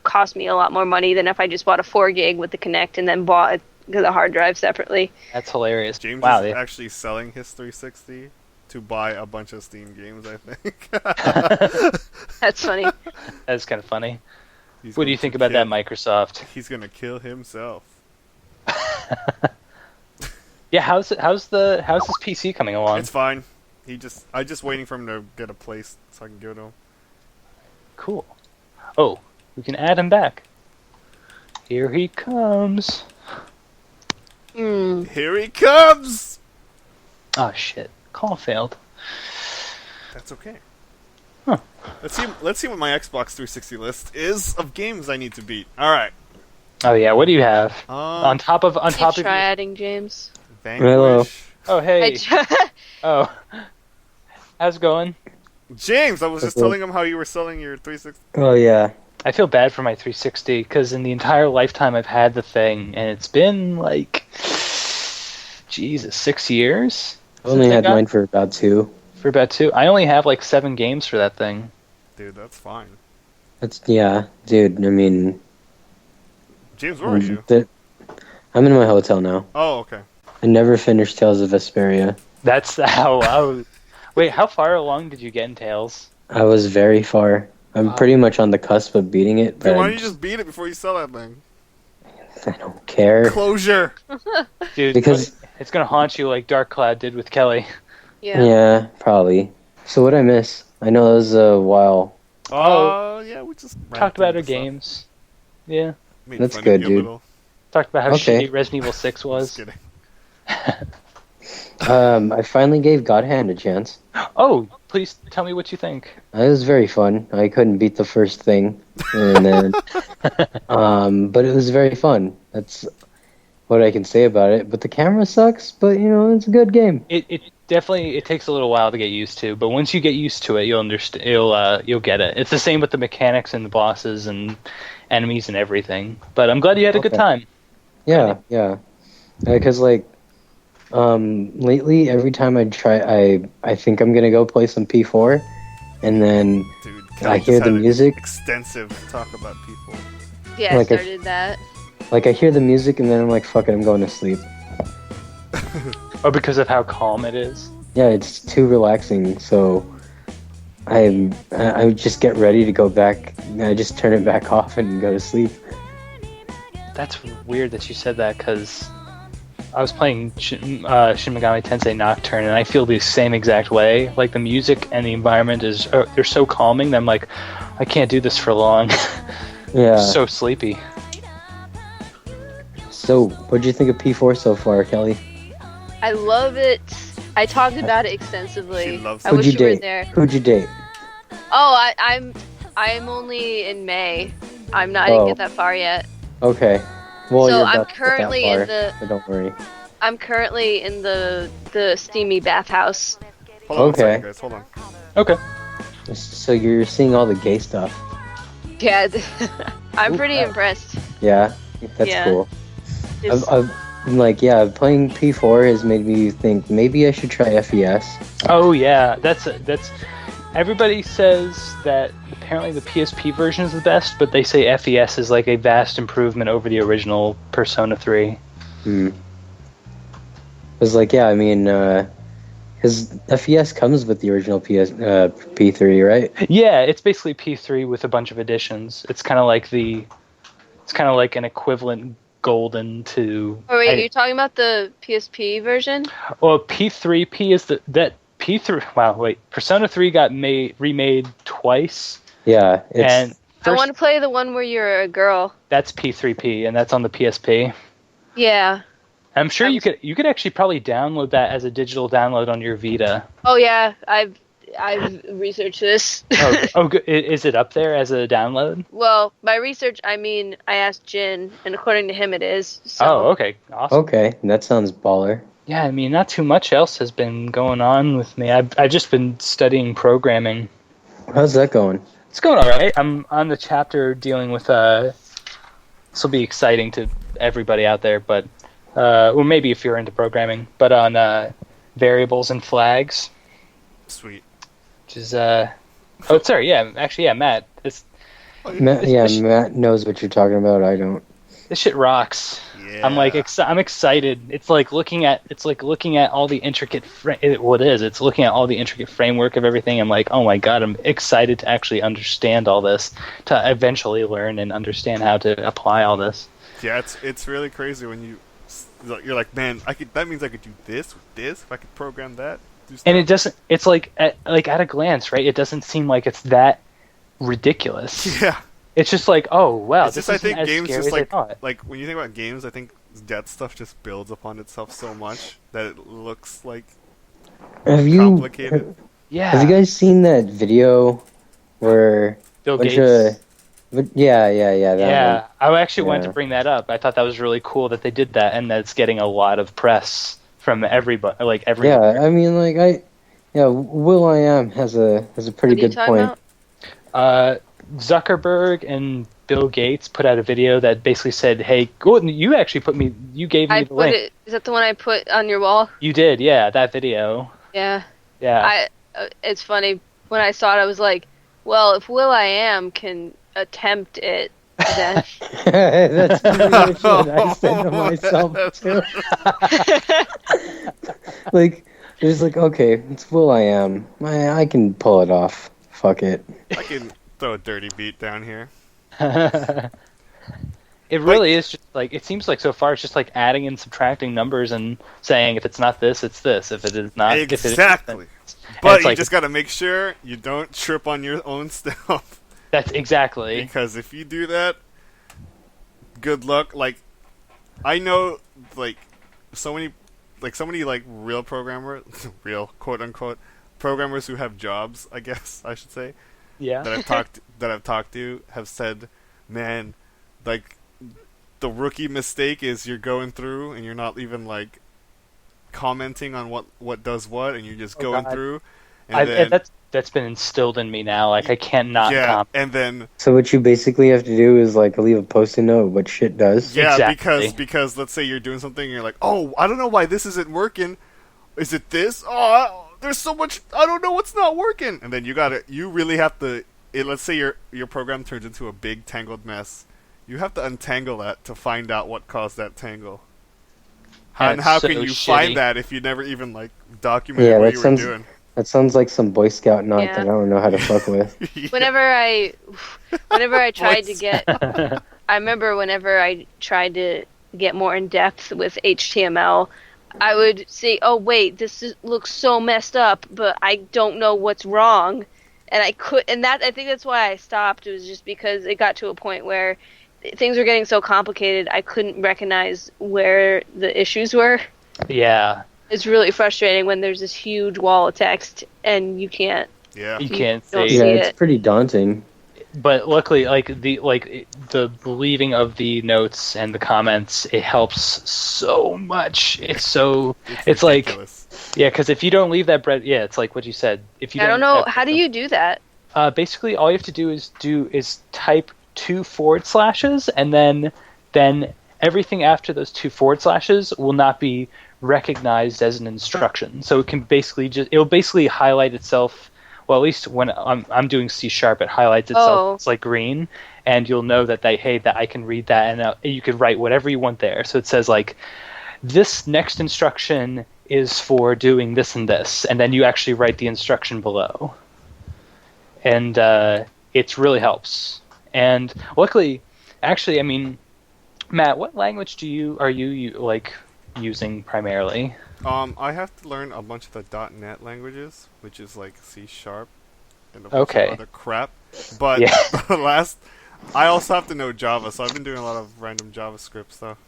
cost me a lot more money than if I just bought a 4 gig with the Kinect and then bought the hard drive separately. that's hilarious. James Wow, is yeah. actually selling his 360 to buy a bunch of Steam games, I think. That's funny. That's kind of funny. He's What do you going think to about that, kill- Microsoft? He's gonna kill himself. Yeah, how's this PC coming along? It's fine. I'm just waiting for him to get a place so I can give it to him. Cool. Oh, we can add him back. Here he comes. Here he comes! Oh shit! Call failed. That's okay. Huh. Let's see what my Xbox 360 list is of games I need to beat. Alright. Oh yeah, what do you have on top of Keep your... adding, James. Hello. Vanquish. Oh, I hey. ju- Oh. How's it going? James, I was just Okay. telling him how you were selling your 360. Oh yeah. I feel bad for my 360 because in the entire lifetime I've had the thing, and it's been like, Jesus, 6 years? I only since I had got- mine for about 2. For about 2. I only have like 7 games for that thing. Dude, that's fine. Yeah, dude. I mean, James, where are you? I'm in my hotel now. Oh, okay. I never finished Tales of Vesperia. That's how I was. Wait, how far along did you get in Tales? I was very far. I'm pretty much on the cusp of beating it, but Dude, why I don't you just beat it before you sell that thing? don't care. Closure. Dude, Because- it's gonna haunt you like Dark Cloud did with Kelly. yeah. Yeah, probably. So what'd I miss? I know that was a while. Oh. Yeah, we just Talked about our ranted and games. Yeah. stuff. Made That's fun of good, you a dude. little. Talked about how Okay. shitty Resident Evil 6 Just was. kidding. I finally gave God Hand a chance. Oh, please tell me what you think. It was very fun. I couldn't beat the first thing, and then, but it was very fun. That's what I can say about it. But the camera sucks. But it's a good game. It definitely takes a little while to get used to, but once you get used to it, you'll understand. You'll get it. It's the same with the mechanics and the bosses and enemies and everything. But I'm glad you had a good Okay. time. Yeah. Because lately every time I try, I think I'm gonna go play some P4, and then Dude, I Kelly hear just the had an music. extensive talk about people. Yeah, I Like a- started that. Like I hear the music, and then I'm like, fuck it, I'm going to sleep. Oh, because of how calm it is. Yeah, it's too relaxing. So I just get ready to go back. And I just turn it back off and go to sleep. That's weird that you said that because I was playing Shin Megami Tensei Nocturne, and I feel the same exact way. Like the music and the environment they're so calming that I'm like, I can't do this for long. Yeah. So sleepy. So, what'd you think of P4 so far, Kelly? I love it. I talked about it extensively. She loves I it. wish Who'd you you were date? there. Who'd you date? Oh, I'm only in May. I didn't Oh. get that far yet. Okay. Well, So you're I'm about to get that currently in far, the- so don't worry. I'm currently in the steamy bathhouse. Hold on Okay. a second, guys. Hold on. Okay. So you're seeing all the gay stuff. Yeah, I'm pretty Ooh, impressed. Yeah, that's Yeah. cool. Just- I'm like, yeah, playing P4 has made me think maybe I should try FES. Oh yeah, that's. Everybody says that apparently the PSP version is the best, but they say FES is like a vast improvement over the original Persona 3. It was like, yeah, I mean, because FES comes with the original P3, right? Yeah, it's basically P3 with a bunch of additions. It's kind of like an equivalent Golden to. Oh wait, you're talking about the PSP version? Well, P3P is that P3. Wow, wait. Persona 3 got remade twice, Yeah, it's and I first, want to play the one where you're a girl. that's P3P, and that's on the PSP. Yeah. I'm sure you could actually probably download that as a digital download on your Vita. Oh yeah, I've researched this. Is it up there as a download? Well, by research I mean I asked Jin, and according to him it is. So. Oh, okay, awesome. okay. That sounds baller. Yeah, I mean, not too much else has been going on with me. I've just been studying programming. How's that going? It's going all right. I'm on the chapter dealing with. This will be exciting to everybody out there, but or maybe if you're into programming, but on variables and flags, Sweet. which is oh, sorry, yeah, actually, yeah, Matt, Matt knows what you're talking about. I don't. this shit rocks. Yeah. I'm like I'm excited. It's like looking at all the intricate it's looking at all the intricate framework of everything. I'm like, oh my god, I'm excited to actually understand all this, to eventually learn and understand how to apply all this. Yeah, it's really crazy when you're like, man, that means I could do this with this. If I could program that. Do stuff. And it doesn't. It's like at a glance, right? It doesn't seem like it's that ridiculous. Yeah. It's just like, oh wow, It's this just, I isn't think as games scary just as I like thought. when you think about games, I think that stuff just builds upon itself so much that it looks like Have you? complicated. Yeah. Have you guys seen that video where? Bill bunch Gates? Yeah. That Yeah, one. I actually wanted Yeah. to bring that up. I thought that was really cool that they did that, and that it's getting a lot of press from everybody, like every. Yeah, I mean, Will I Am has a pretty What are you good talking point. about? Zuckerberg and Bill Gates put out a video that basically said, "Hey, Gordon, you actually you gave me I the put link. it. Is that the one I put on your wall? You did, yeah, that video, Yeah. yeah." It's funny when I saw it. I was like, well, if Will I Am can attempt it, then That's pretty much what I said to myself too. Like, it's like, okay, it's Will I Am. I can pull it off. Fuck it. I can throw a dirty beat down here. It really is just like, it seems like so far it's just like adding and subtracting numbers and saying if it's not this, it's this. If it is not, if it is, Exactly. then- But you like, just got to make sure you don't trip on your own stuff. that's exactly. Because if you do that, good luck. Like, I know, like, so many real programmers, real quote unquote programmers who have jobs, I guess I should say, Yeah. that I've talked to have said, man, like, the rookie mistake is you're going through and you're not even like commenting on what does what, and you're just going God. through, and then That's been instilled in me now. Like I can't not comment. and then So what you basically have to do is like leave a post-it note what shit does. yeah, Exactly. because let's say you're doing something and you're like, oh, I don't know why this isn't working. Is it this? Oh, there's so much. I don't know what's not working. And then you really have to. Let's say your program turns into a big tangled mess. You have to untangle that to find out what caused that tangle. And how so can you shitty. find that if you never even like documented Yeah, what that you sounds were doing? that sounds like some Boy Scout knot Yeah. that I don't know how to fuck with. Yeah. whenever I tried to Voice. get, I remember whenever I tried to get more in depth with HTML, I would say, "Oh wait, looks so messed up, but I don't know what's wrong," and I think that's why I stopped. It was just because it got to a point where things were getting so complicated, I couldn't recognize where the issues were. Yeah. It's really frustrating when there's this huge wall of text and you can't. Yeah. You can't don't see. Yeah, see it's it. pretty daunting. But luckily, the leaving of the notes and the comments, it helps so much. It's like, ridiculous. yeah, because if you don't leave that bread, yeah, it's like what you said. If you I don't leave know. that How do you do that? Basically, all you have to do is type 2 forward slashes, and then everything after those 2 forward slashes will not be recognized as an instruction. So it can it'll basically highlight itself. Well, at least when I'm doing C#, it highlights itself. Oh. It's like green, and you'll know that that I can read that, and you can write whatever you want there. So it says like, this next instruction is for doing this and this, and then you actually write the instruction below. And it really helps. And luckily, actually, I mean, Matt, what language are you like using primarily? I have to learn a bunch of the .NET languages, which is like C# and a bunch Okay. of other crap. But Yeah. I also have to know Java, so I've been doing a lot of random JavaScript stuff.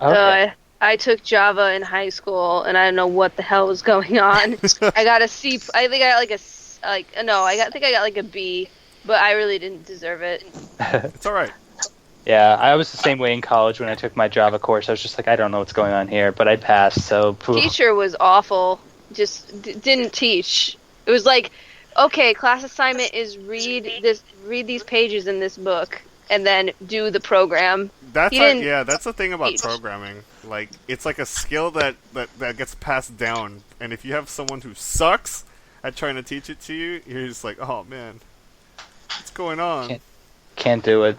Okay. I took Java in high school, and I don't know what the hell was going on. I got a C. I think I got like I think I got like a B, but I really didn't deserve it. It's all right. Yeah, I was the same way in college when I took my Java course. I was just like, I don't know what's going on here, but I passed. So Teacher was awful. Just didn't teach. It was like, okay, class assignment is read these pages in this book, and then do the program. That's He didn't that's the thing about teach. programming. Like, it's like a skill that gets passed down, and if you have someone who sucks at trying to teach it to you, you're just like, oh man, what's going on? can't do it.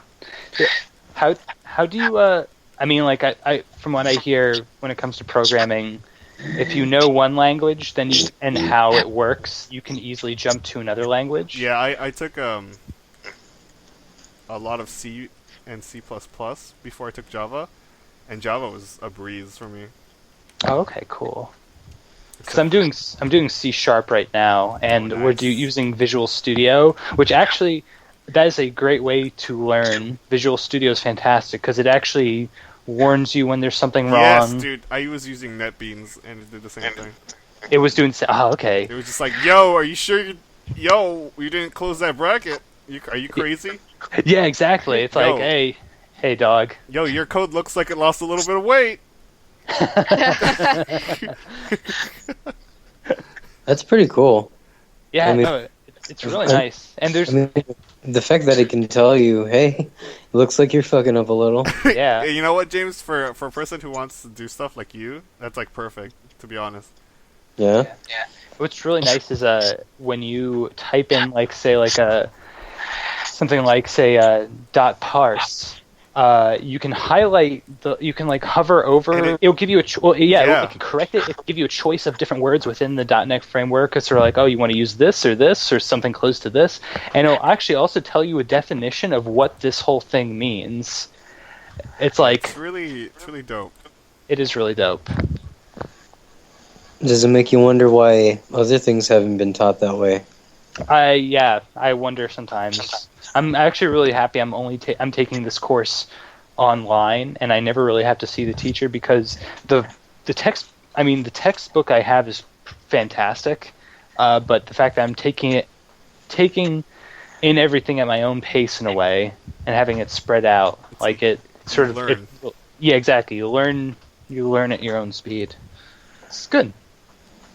How do you I mean, like I from what I hear when it comes to programming, if you know one language and how it works, you can easily jump to another language. Yeah, I took a lot of C and C++ before I took Java, and Java was a breeze for me. Oh, okay, cool. Because I'm doing C# right now, and Oh, we're nice. using Visual Studio, which actually that is a great way to learn. Visual Studio is fantastic because it actually warns you when there's something wrong. Yes, dude. I was using NetBeans, and it did the same thing. It was doing. Oh, okay. It was just like, yo, are you sure you didn't close that bracket? Are you crazy? Yeah, exactly. It's Yo. like, hey, dog. Yo, your code looks like it lost a little bit of weight. That's pretty cool. Yeah, I mean, no, it's really nice. And there's I mean, the fact that it can tell you, "Hey, it looks like you're fucking up a little." yeah. You know what, James? For a person who wants to do stuff like you, that's like perfect. To be honest. Yeah. What's really nice is when you type in like say like a something like say dot parse. You can highlight you can like hover over. It'll give you a it can correct it. It'll give you a choice of different words within the .NET framework. It's sort of like, oh, you want to use this or something close to this, and it'll actually also tell you a definition of what this whole thing means. It's like it's really dope. It is really dope. Does it make you wonder why other things haven't been taught that way? I wonder sometimes. I'm actually really happy. I'm taking this course online, and I never really have to see the teacher because the textbook I have is fantastic, but the fact that I'm taking in everything at my own pace in a way and having it spread out like it sort of learn. Yeah, exactly. You learn at your own speed. It's good.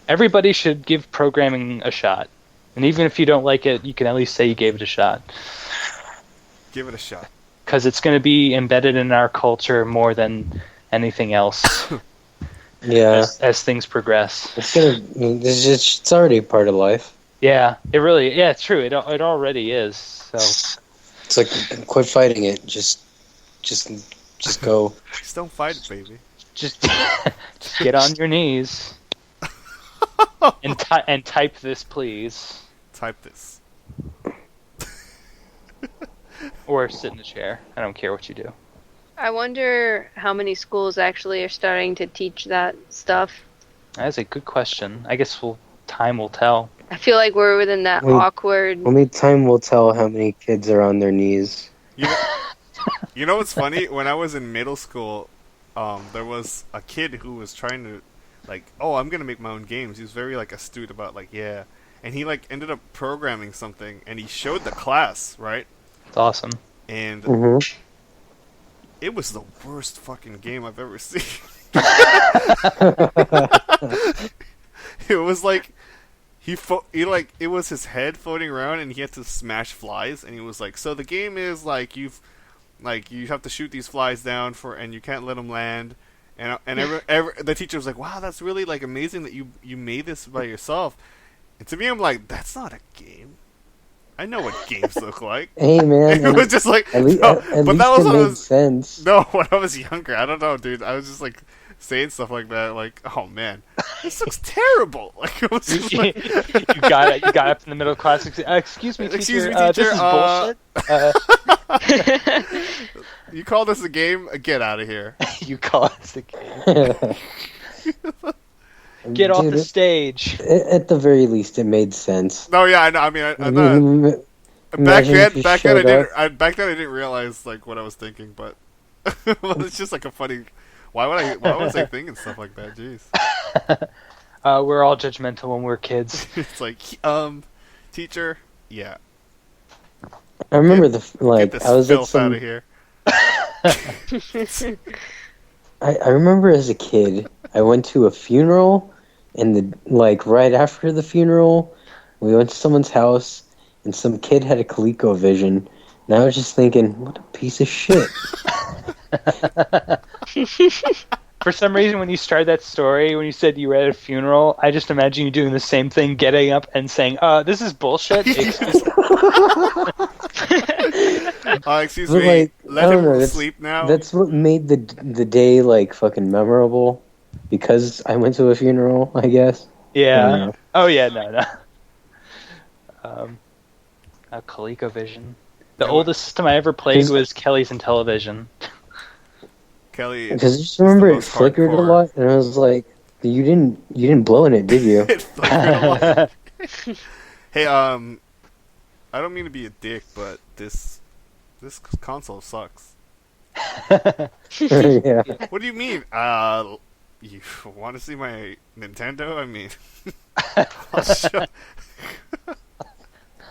Everybody should give programming a shot. And even if you don't like it, you can at least say you gave it a shot. Give it a shot. Because it's going to be embedded in our culture more than anything else. Yeah. As things progress. It's already part of life. Yeah, it's true. It already is. So it's like, quit fighting it. Just go. Just don't fight it, baby. Just get on your knees. And type this, please. Type this. Or sit in a chair. I don't care what you do. I wonder how many schools actually are starting to teach that stuff. That's a good question. I guess time will tell. I feel like we're within that awkward... Only time will tell how many kids are on their knees. You know what's funny? When I was in middle school, there was a kid who was trying to, like, oh, I'm gonna make my own games. He was very, like, astute about, like, yeah. And he, like, ended up programming something, and he showed the class, right? It's awesome. And it was the worst fucking game I've ever seen. It was like it was his head floating around, and he had to smash flies. And he was like, so the game is like you have to shoot these flies down and you can't let them land. And the teacher was like, wow, that's really like amazing that you made this by yourself. And to me, I'm like, that's not a game. I know what games look like. Hey man, it was just like, at least it made sense. No, when I was younger, I don't know, dude. I was just like saying stuff like that, like, oh man, this looks terrible. Like, it was just like... you got up in the middle of class. Excuse me, teacher. This is bullshit. You call this a game? Get out of here. You call this a game? Get off the stage. At the very least, it made sense. No, yeah, I know. I mean, I'm not. Back then, I didn't realize like what I was thinking, but well, it's just like a funny. Why was I thinking stuff like that? Jeez. We're all judgmental when we're kids. It's like, teacher, yeah. I remember get this I was filth out of here. I remember as a kid, I went to a funeral, and right after the funeral, we went to someone's house, and some kid had a ColecoVision, and I was just thinking, what a piece of shit. For some reason, when you started that story, when you said you were at a funeral, I just imagine you doing the same thing, getting up and saying, this is bullshit. Excuse me, let him sleep now. That's what made the day, fucking memorable, because I went to a funeral, I guess. Yeah. Oh, yeah, no. A ColecoVision. The oldest system I ever played was Kelly's Intellivision. Kelly, because I just remember it flickered a lot, and I was like, "You didn't blow in it, did you?" It flickered a lot. Hey, I don't mean to be a dick, but this console sucks. Yeah. What do you mean? You want to see my Nintendo? I mean,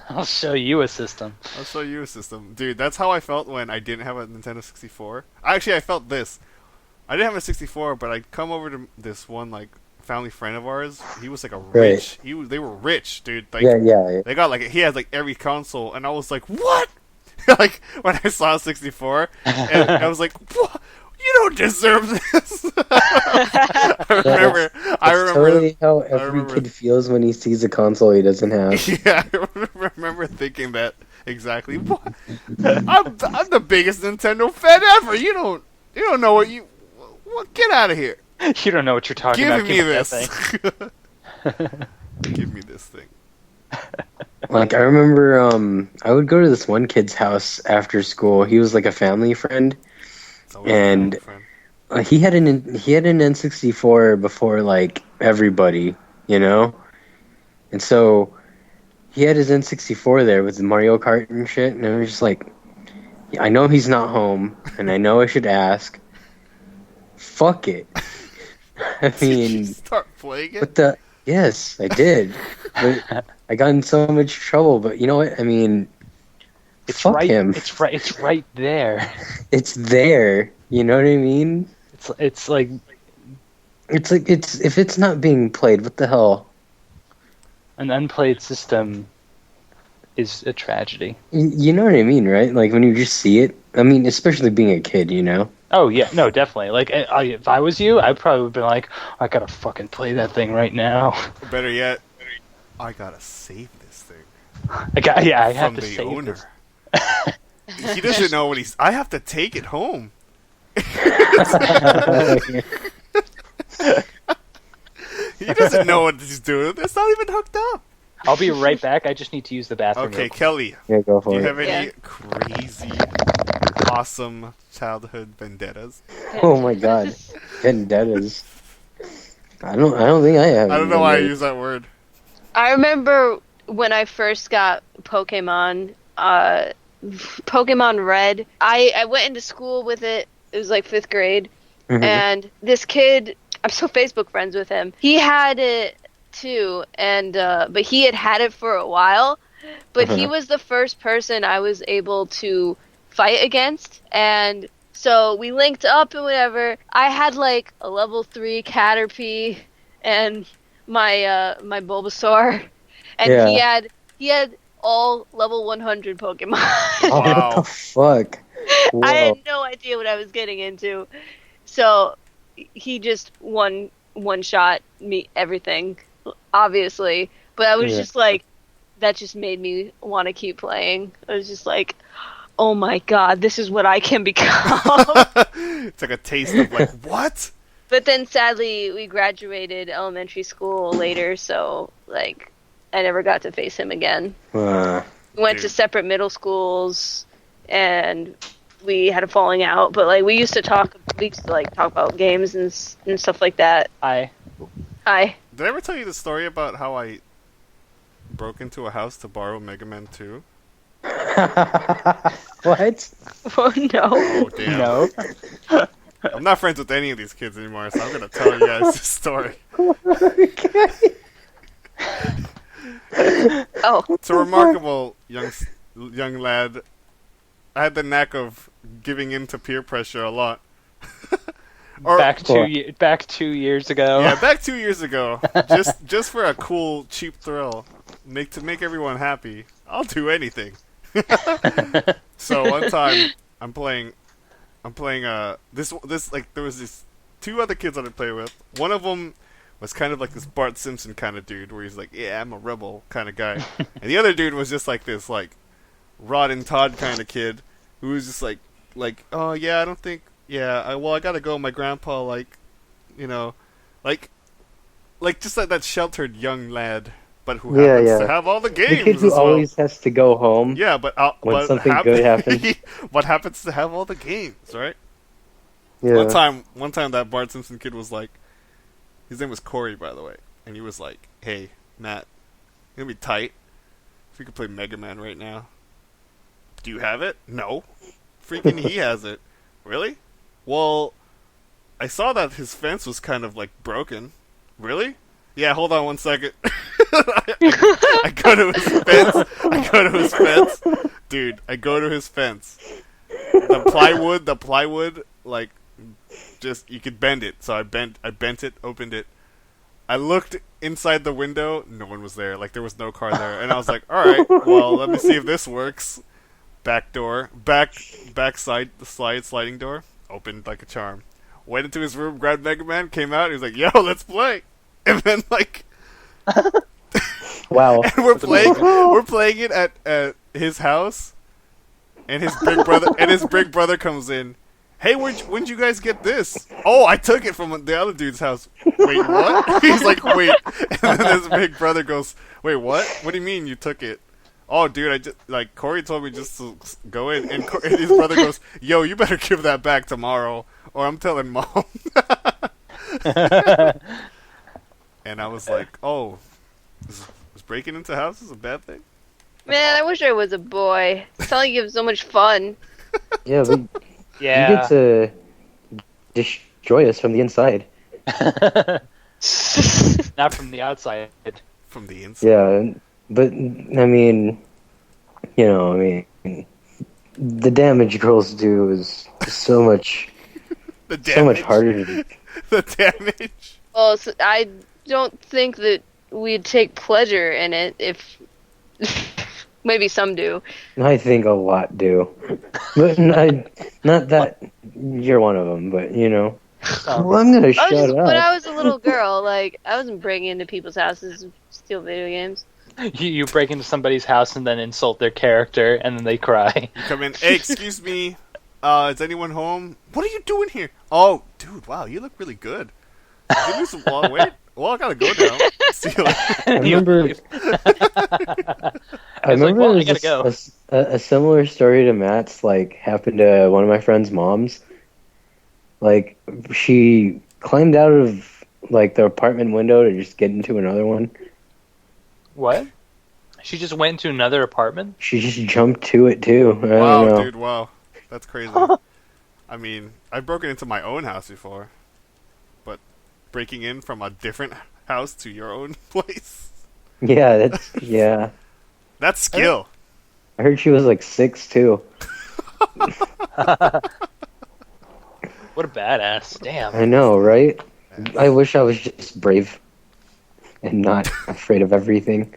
I'll show you a system. I'll show you a system. Dude, that's how I felt when I didn't have a Nintendo 64. Actually, I felt this. I didn't have a 64, but I'd come over to this one like family friend of ours. He was like a Right. rich. They were rich, dude. Like Yeah. they got like he had like every console, and I was like, what? Like when I saw 64, and I was like, what? You don't deserve this. I remember. Totally how I every remember- kid feels when he sees a console he doesn't have. Yeah, I remember thinking that exactly. What? I'm the biggest Nintendo fan ever. You don't know what you. What? Get out of here. You don't know what you're talking Give about. me Give me that this. thing. Give me this thing. Like I remember, I would go to this one kid's house after school. He was like a family friend. It's always And- my friend. He had an N64 before like everybody, you know. And so he had his N64 there with the Mario Kart and shit. And I was just like, I know he's not home, and I know I should ask. Fuck it. I Did you mean, start playing it? what the? Yes, I did. But I got in so much trouble. But you know what? I mean, It's fuck right. him. It's right. It's right there. It's there. You know what I mean? It's like It's like if it's not being played, what the hell? an unplayed system is a tragedy. You know what I mean, right? Like when you just see it. I mean, especially being a kid, you know. Oh yeah, no, definitely. Like if I was you, I'd probably been like, I gotta fucking play that thing right now. Better yet, I gotta save this thing I have from to the save owner. this. He doesn't know what he's. I have to take it home. He doesn't know what he's doing. It's not even hooked up. I'll be right back. I just need to use the bathroom. Okay, real quick. Kelly, Yeah, go do for you it. have any Yeah. crazy, awesome childhood vendettas? Oh my god, vendettas. I don't think I have. I don't know why I use that word. I remember when I first got Pokemon, Pokemon Red. I went into school with it. It was like 5th grade. Mhm. And this kid, I'm still Facebook friends with him. He had it too, and but he had it for a while. But he Uh-huh. was the first person I was able to fight against, and so we linked up and whatever. I had like a level 3 Caterpie and my Bulbasaur, and Yeah. he had all level 100 Pokemon. Oh, Wow. what the fuck? I had Whoa. no idea what I was getting into. So he just one shot me everything, obviously. But I was Yeah. just like, that just made me want to keep playing. I was just like, oh my god, this is what I can become. It's like a taste of like what? But then sadly, we graduated elementary school later, so like, I never got to face him again. We went to Dude. separate middle schools, and we had a falling out. But like, we used to talk about games and stuff like that. I Did I ever tell you the story about how I broke into a house to borrow Mega Man 2? What? Oh no! Oh damn! no. I'm not friends with any of these kids anymore, so I'm gonna tell you guys this story. Okay. Oh, It's a remarkable young lad. I had the knack of giving in to peer pressure a lot. Or- back 2 years ago. Yeah, back 2 years ago, just for a cool, cheap thrill, to make everyone happy, I'll do anything. So one time, I'm playing. This like there was these 2 other kids that I play with. One of them was kind of like this Bart Simpson kind of dude, where he's like, "Yeah, I'm a rebel" kind of guy, and the other dude was just like this like Rod and Todd kind of kid, who was just like, "Oh yeah, I don't think." Yeah, I gotta go. My grandpa, like, you know, like just like that sheltered young lad, but who Yeah, happens yeah. to have all the The games kid who as well. always has to go home. Yeah, but when something good happens. what happens to have all the games, right? Yeah. One time that Bart Simpson kid was like, his name was Corey, by the way, and he was like, "Hey, Matt, it'd be tight if we could play Mega Man right now. Do you have it? No, freaking he has it. Really? Well, I saw that his fence was kind of like broken. Really? Yeah, hold on one second." I go to his fence. Dude, I go to his fence. The plywood, like, Just you could bend it. So I bent it, opened it. I looked inside the window. No one was there. Like there was no car there. And I was like, all right, well, let me see if this works. Back door, sliding door, opened like a charm. Went into his room, grabbed Mega Man, came out. He was like, "Yo, let's play." And then like, Wow. and we're playing it at his house, and his big brother comes in. Hey, when'd you guys get this? Oh, I took it from the other dude's house. Wait, what? He's like, wait. And then his big brother goes, wait, what? What do you mean you took it? Oh, dude, I just Corey told me just to go in, and his brother goes, "Yo, you better give that back tomorrow, or I'm telling mom." And I was like, "Oh, is breaking into houses a bad thing?" Man, I wish I was a boy. It's not like you have so much fun. Yeah, but Yeah. you get to destroy us from the inside. Not from the outside. From the inside. Yeah, but I mean, the damage girls do is so much, The damage. so much harder to do. The damage. Well, so I don't think that we'd take pleasure in it if... Maybe some do. I think a lot do, but not that you're one of them. But well, I'm gonna shut up. When I was a little girl, like, I wasn't breaking into people's houses to steal video games. You break into somebody's house and then insult their character, and then they cry. You come in. Hey, excuse me. Is anyone home? What are you doing here? Oh, dude, wow, you look really good. Did you lose some weight? Well, I gotta go now. See you later. I remember. I remember well, I there gotta was a similar story to Matt's. Like happened to one of my friend's moms. Like she climbed out of like the apartment window to just get into another one. What? She just went into another apartment? She just jumped to it too. I don't Wow, know. dude, wow. That's crazy. I mean, I've broken into my own house before. But breaking in from a different house to your own place? Yeah, That's skill. I heard she was like 6 too. What a badass. Damn. I know, right? I wish I was just brave and not afraid of everything.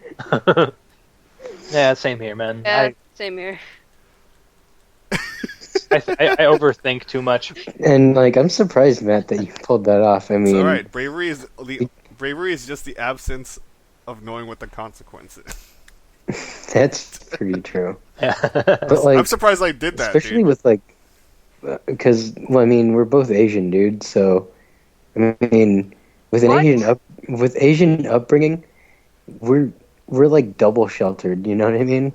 Yeah, same here, man. Yeah, same here. I overthink too much. And like, I'm surprised, Matt, that you pulled that off. I mean, It's alright. Bravery is just the absence of knowing what the consequence is. that's pretty true. Yeah. But like, I'm surprised I did that, especially dude. with like, because I mean, we're both Asian dudes, so I mean, with an What? Asian upbringing, we're like double sheltered. You know what I mean?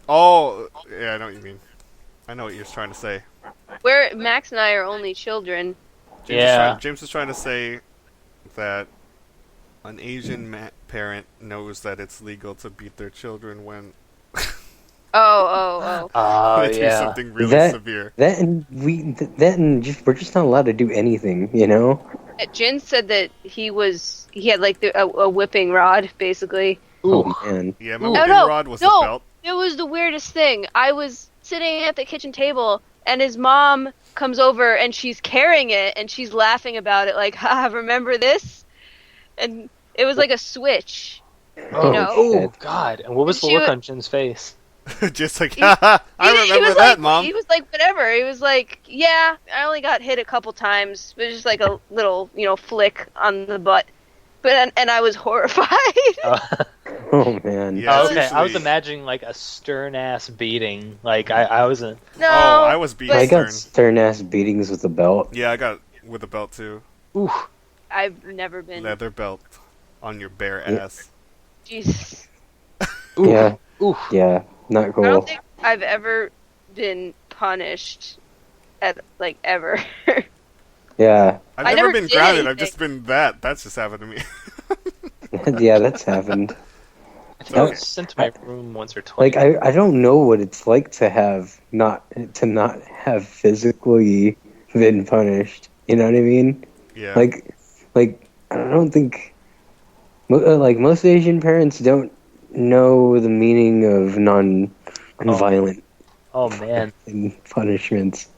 Oh, yeah, I know what you mean. I know what you're trying to say. Max and I are only children. James is trying to say that an Asian parent knows that it's legal to beat their children when Oh. they do yeah. something really severe. We're just not allowed to do anything. You know? Jin said that he had like a whipping rod, basically. Oh man. Yeah, my Oh, whipping no, rod was no. the belt. It was the weirdest thing. I was sitting at the kitchen table, and his mom comes over, and she's carrying it, and she's laughing about it, like, "Ha, remember this?" And it was like a switch. Oh, know? oh, God. And what was the She look wa- on Jin's face? Just like, haha, I He remember was that, like, Mom. He was like, whatever. He was like, yeah, I only got hit a couple times. It was just like a little, flick on the butt. But and I was horrified. Oh man. Yeah, Oh, okay, I was seriously. imagining like a stern ass beating. Like I wasn't. No. Oh, I was beaten I stern. got stern ass beatings with a belt. Yeah, I got with a belt too. Ooh. I've never been. Leather belt on your bare Yeah. ass. Jesus. Ooh. Yeah, Ooh. yeah, not I cool. don't think I've ever been punished ever. Yeah, I've I never never been did grounded. I've anything. just been that. That's just happened to me. yeah, that's happened. I think I Okay. was sent to my room once or twice. Like I don't know what it's like to not have physically been punished. You know what I mean? Yeah. Like I don't think like most Asian parents don't know the meaning of non-violent Oh man. punishments.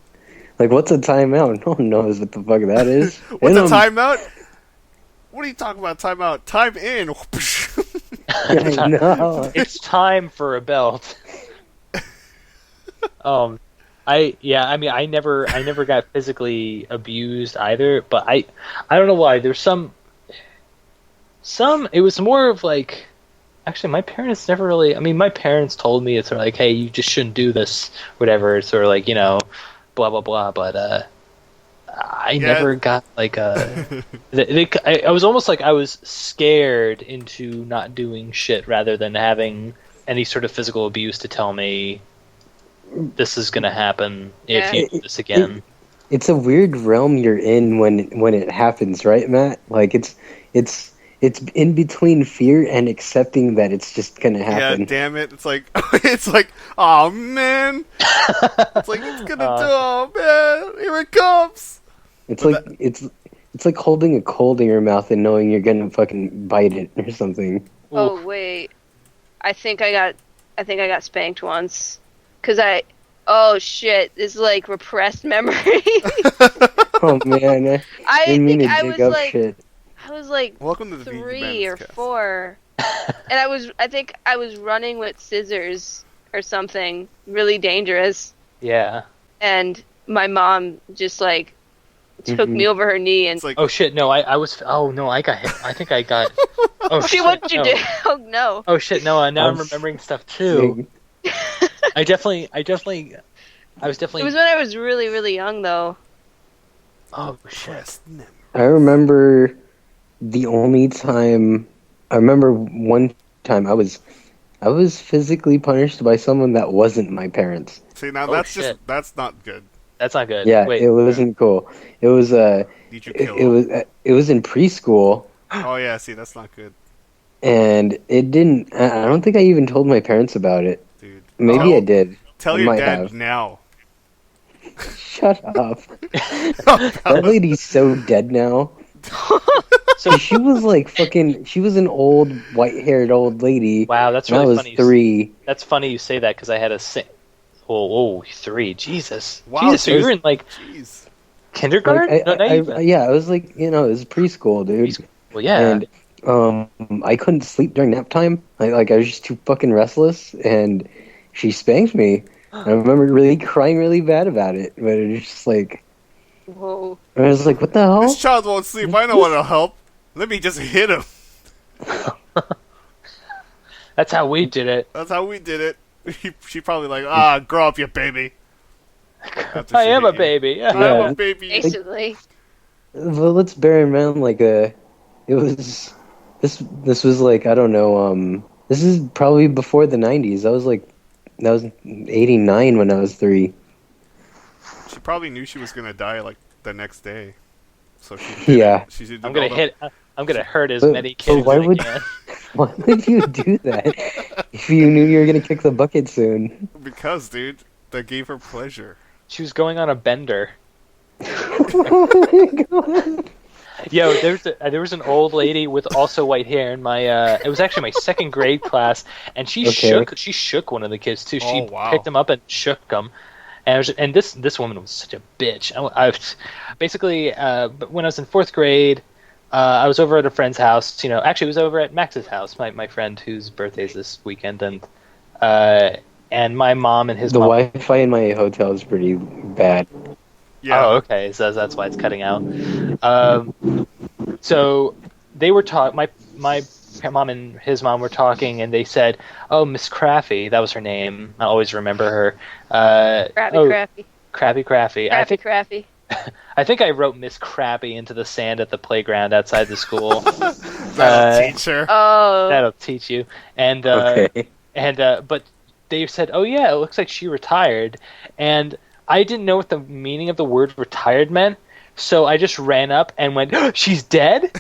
Like, what's a timeout? No one knows what the fuck that is. What's a And, timeout? What are you talking about? Timeout. Time in. I know. It's time for a belt. I mean, I never got physically abused either, but I don't know why. There's some. It was more of like. Actually, my parents never really. I mean, my parents told me it's sort of like, hey, you just shouldn't do this, whatever. It's sort of like, blah blah blah. But I never got like a. I was almost like I was scared into not doing shit rather than having any sort of physical abuse to tell me this is gonna happen if you do this again. It's a weird realm you're in when it happens, right, Matt? Like it's in between fear and accepting that it's just gonna happen. Yeah, damn it! It's like oh man! It's like it's gonna do. Oh man! Here it comes! It's it's like holding a cold in your mouth and knowing you're gonna fucking bite it or something. Oh wait, I think I got spanked once. Oh shit, this is like repressed memory. Oh man, I didn't mean think to I dig was up like, shit. I was like Welcome to the 3 or cast. 4, and I think I was running with scissors or something really dangerous, Yeah. and my mom just like took me over her knee and It's like Oh shit! No, I was. Oh no, I got hit. I think I got. Oh see shit! what you no. did. Oh no. Oh shit! No, now I'm I'm remembering stuff too. I was definitely. It was when I was really, really young, though. Oh shit! repressed memory. I remember the only time. I remember one time I was physically punished by someone that wasn't my parents. See, now Oh, that's shit. that's not good. That's not good. Yeah, Wait. it wasn't cool. It was Did you kill him? it was in preschool, Oh yeah, see, that's not good, and it didn't. I don't think I even told my parents about it. dude. Maybe I did. Tell I your might dad have. now. Shut up. That lady's so dead now. So She was like fucking. She was an old white-haired old lady. wow, that's And I really was funny. 3. That's funny you say that because I had a. Oh, 3. Jesus. Wow, Jesus. So dude. you're in like Jeez. kindergarten? Like, No, not even. yeah, I was like, it was preschool, dude. Preschool. Well, yeah. And I couldn't sleep during nap time. I was just too fucking restless, and she spanked me. I remember really crying really bad about it, but it was just like, Whoa. I was like, what the hell? This child won't sleep. I know what'll help. Let me just hit him. That's how we did it. That's how we did it. She probably like, grow up, you baby. After I she am hit a you. baby. I am a baby. Basically. Well, let's bear in mind, like, it was, this was like, I don't know, this is probably before the 90s. That was 89 when I was 3. She probably knew she was gonna die like the next day, so she Yeah. She did I'm gonna all hit. I'm gonna hurt as But- many but kids why as I would- can. Why would you do that if you knew you were gonna kick the bucket soon? because, dude, that gave her pleasure. She was going on a bender. Oh my god. Yo, there was an old lady with also white hair in my. It was actually my second grade class, and she Okay. shook one of the kids too. She Oh, wow. picked him up and shook him. And this woman was such a bitch. Basically, when I was in 4th grade, I was over at a friend's house. Actually, it was over at Max's house, my friend whose birthday is this weekend, and my mom and his The mom. Wi-Fi in my hotel is pretty bad. Yeah. Oh, okay. So that's why it's cutting out. So they were my mom and his mom were talking, and they said, "Oh, Miss Craffy," that was her name. I always remember her. Crappy. Crappy. Crappy. I think I wrote Miss Crappy into the sand at the playground outside the school. That'll teach her. Oh. That'll teach you. And Okay. but they said, "Oh yeah, it looks like she retired," and I didn't know what the meaning of the word retired meant, so I just ran up and went, "Oh, she's dead?"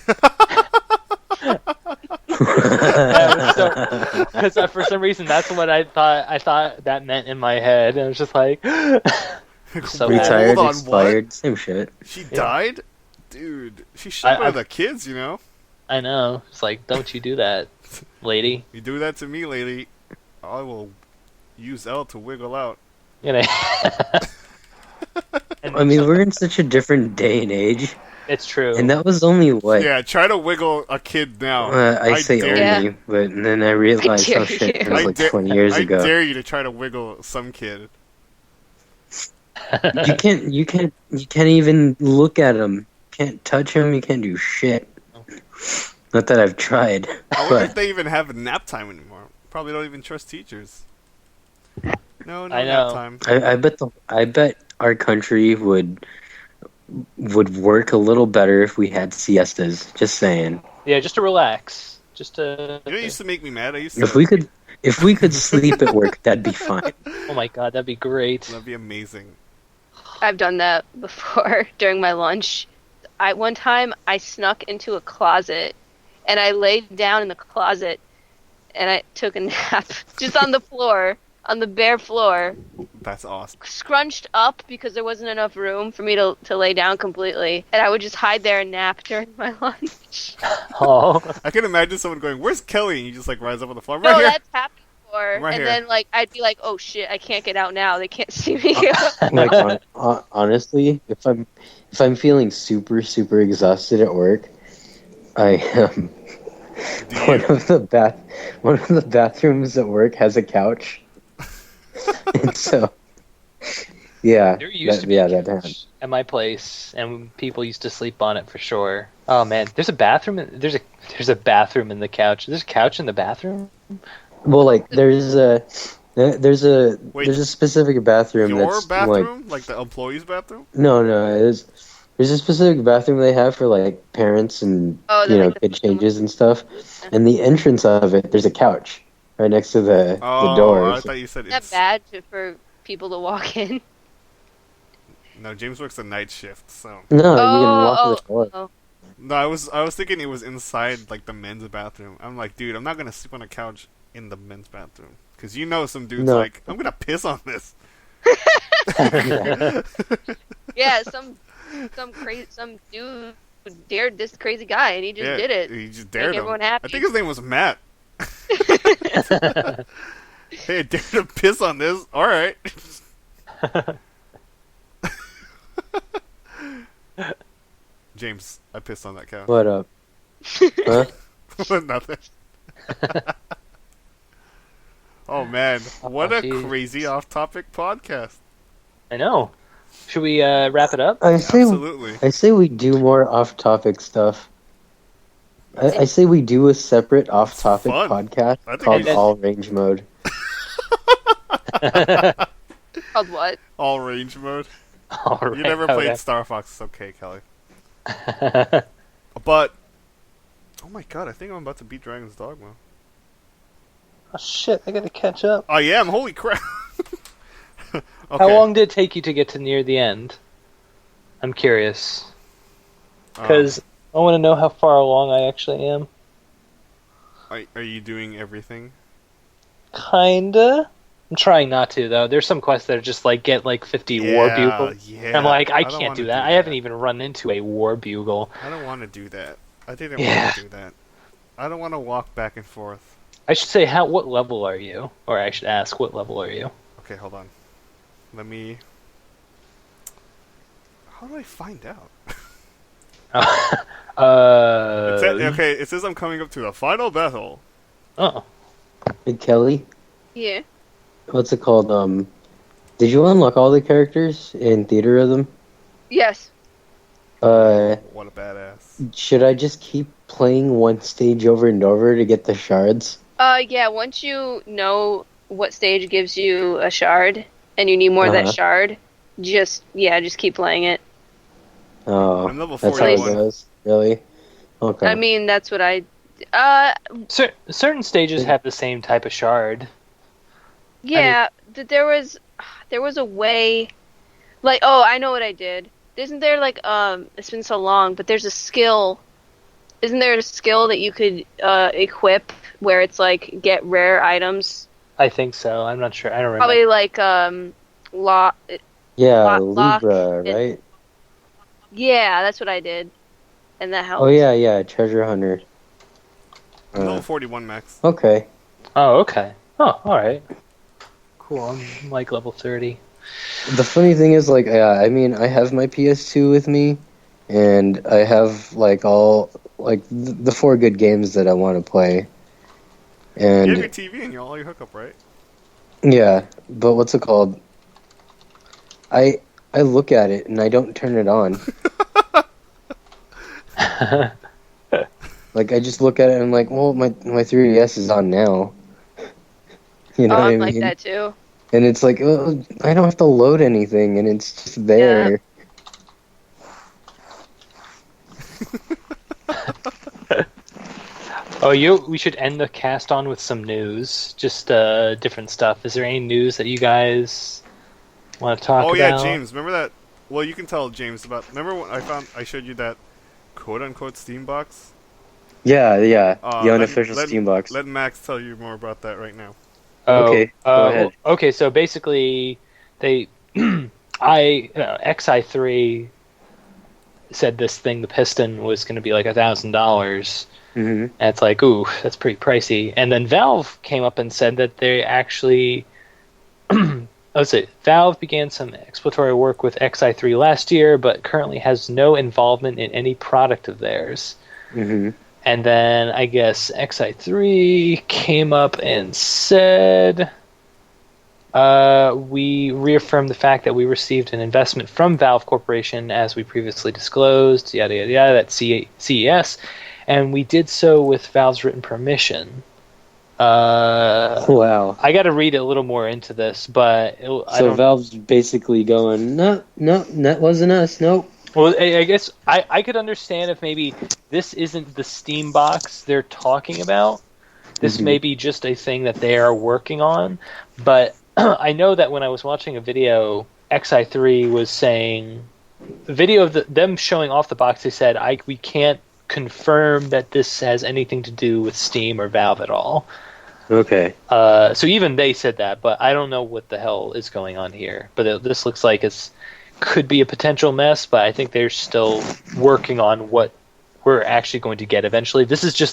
Because for some reason that's what I thought that meant in my head, and I was just like, so bad. Retired, Hold on, expired, same shit. She died? Dude, she should have the kids, I know. It's like, don't you do that, lady. You do that to me, lady, I will use L to wiggle out. You know. And I mean, we're in such a different day and age, it's true. and that was only what Yeah, try to wiggle a kid now. I say dare only, you. but then I realized, dare oh shit, you. it was I like dare- 20 years I ago. dare you to try to wiggle some kid. You can't even look at him. Can't touch him. You can't do shit. Not that I've tried, I wonder if but they even have nap time anymore. Probably don't even trust teachers. No I nap know. time. I bet our country would work a little better if we had siestas. Just saying. Yeah, just to relax. Just to. You know what used to make me mad? I used to. If we could sleep at work, that'd be fine. Oh my god, that'd be great. That'd be amazing. I've done that before during my lunch. One time I snuck into a closet and I laid down in the closet and I took a nap just on the floor, on the bare floor, That's awesome. scrunched up because there wasn't enough room for me to lay down completely, and I would just hide there and nap during my lunch. Oh, I can imagine someone going, "Where's Kelly?" And you just like rise up on the floor. Right No, here. that's happened before. Right and here. then like I'd be like, "Oh shit, I can't get out now. They can't see me." Like honestly, if I'm feeling super exhausted at work, I Do one you? of the bathrooms at work has a couch, and so yeah, there used to be yeah, a that couch happened. at my place, and people used to sleep on it for sure. Oh man, there's a bathroom. There's a bathroom in the couch. There's a couch in the bathroom. Well, like there's a Wait, specific bathroom Your that's bathroom, like the employee's bathroom. no, there's a specific bathroom they have for like parents and Oh, they're like the kid changes and stuff. And the entrance of it, there's a couch right next to the Oh, doors. I thought you said Isn't that it's. bad for people to walk in? No, James works a night shift, so. No, you can walk to the door. oh. No, I was thinking it was inside like the men's bathroom. I'm like, dude, I'm not gonna sleep on a couch in the men's bathroom because you know some dude's No. like, I'm gonna piss on this. Yeah, some dude dared this crazy guy, and he just did it. He just dared him. everyone happy. I think his name was Matt. Hey, I dare to piss on this. All right. James, I pissed on that couch. What up? Huh? Nothing. Oh man, what a jeez. crazy off-topic podcast. I know. Should we wrap it up? I Absolutely. say we do more off-topic stuff. I say we do a separate off-topic fun. podcast I think called we- All Range Mode. Called what? All range mode. All right, You never played okay. Star Fox. It's okay, Kelly. But oh my god, I think I'm about to beat Dragon's Dogma. Oh shit! I gotta catch up. I am. Holy crap. Okay. How long did it take you to get to near the end? I'm curious because I want to know how far along I actually am. Are you doing everything? Kinda. I'm trying not to though. There's some quests that are just like get like 50 war bugles. Yeah. I'm like, I don't can't wanna do that. I haven't even run into a war bugle. I don't want to do that. I didn't Yeah. want to do that. I don't want to walk back and forth. I should say, what level are you? Or I should ask, what level are you? Okay, hold on. Let me. How do I find out? Okay, it says I'm coming up to the final battle. Oh. Hey, Kelly, Yeah. what's it called? Did you unlock all the characters in Theatrhythm? Yes. What a badass. Should I just keep playing one stage over and over to get the shards? Yeah, once you know what stage gives you a shard, and you need more of that Uh-huh. shard, just keep playing it. Oh, I'm level that's how it 41. goes. Really? Okay. I mean, that's what I... Certain stages have the same type of shard. Yeah, there was a way... Like, oh, I know what I did. Isn't there, like, it's been so long, but there's a skill... Isn't there a skill that you could equip where it's, like, get rare items? I think so. I'm not sure. I don't remember. Probably, like, yeah, lock Libra, it- right? Yeah, that's what I did. And that helped. Oh yeah, Treasure Hunter. I'm level 41 max. Okay. Oh, okay. Oh, alright. Cool. I'm like level 30. The funny thing is, like, I mean, I have my PS2 with me, and I have like all like the four good games that I want to play, You have your and TV and all your hookup, right? yeah. But what's it called? I I look at it and I don't turn it on. Like I just look at it and I'm like, well, my 3DS is on now. You know Oh, what I I'm like mean? that too. And it's like, oh, I don't have to load anything, and it's just there. Oh, we should end the cast on with some news. Just different stuff. Is there any news that you guys want to talk about? Oh yeah, James. Remember that? Well, you can tell James about. Remember when I showed you that quote unquote Steam box? Yeah, the Let unofficial Steam box. Let Max tell you more about that right now. Okay, go ahead. Okay, so basically, they, XI3 said this thing, the piston, was going to be like $1,000. Mm-hmm. And it's like, ooh, that's pretty pricey. And then Valve came up and said that they actually, Valve began some exploratory work with XI3 last year, but currently has no involvement in any product of theirs. Mm-hmm. And then I guess XI3 came up and said, we reaffirmed the fact that we received an investment from Valve Corporation as we previously disclosed, yada yada yada, at CES, and we did so with Valve's written permission. Wow. I got to read a little more into this, but Valve's basically going, no, that wasn't us, nope. Well, I guess I could understand if maybe this isn't the Steam box they're talking about. This may be just a thing that they are working on. But I know that when I was watching a video, XI3 was saying, the video of them showing off the box, they said, we can't confirm that this has anything to do with Steam or Valve at all. Okay. So even they said that, but I don't know what the hell is going on here. But this looks like it's could be a potential mess, but I think they're still working on what we're actually going to get eventually. This is a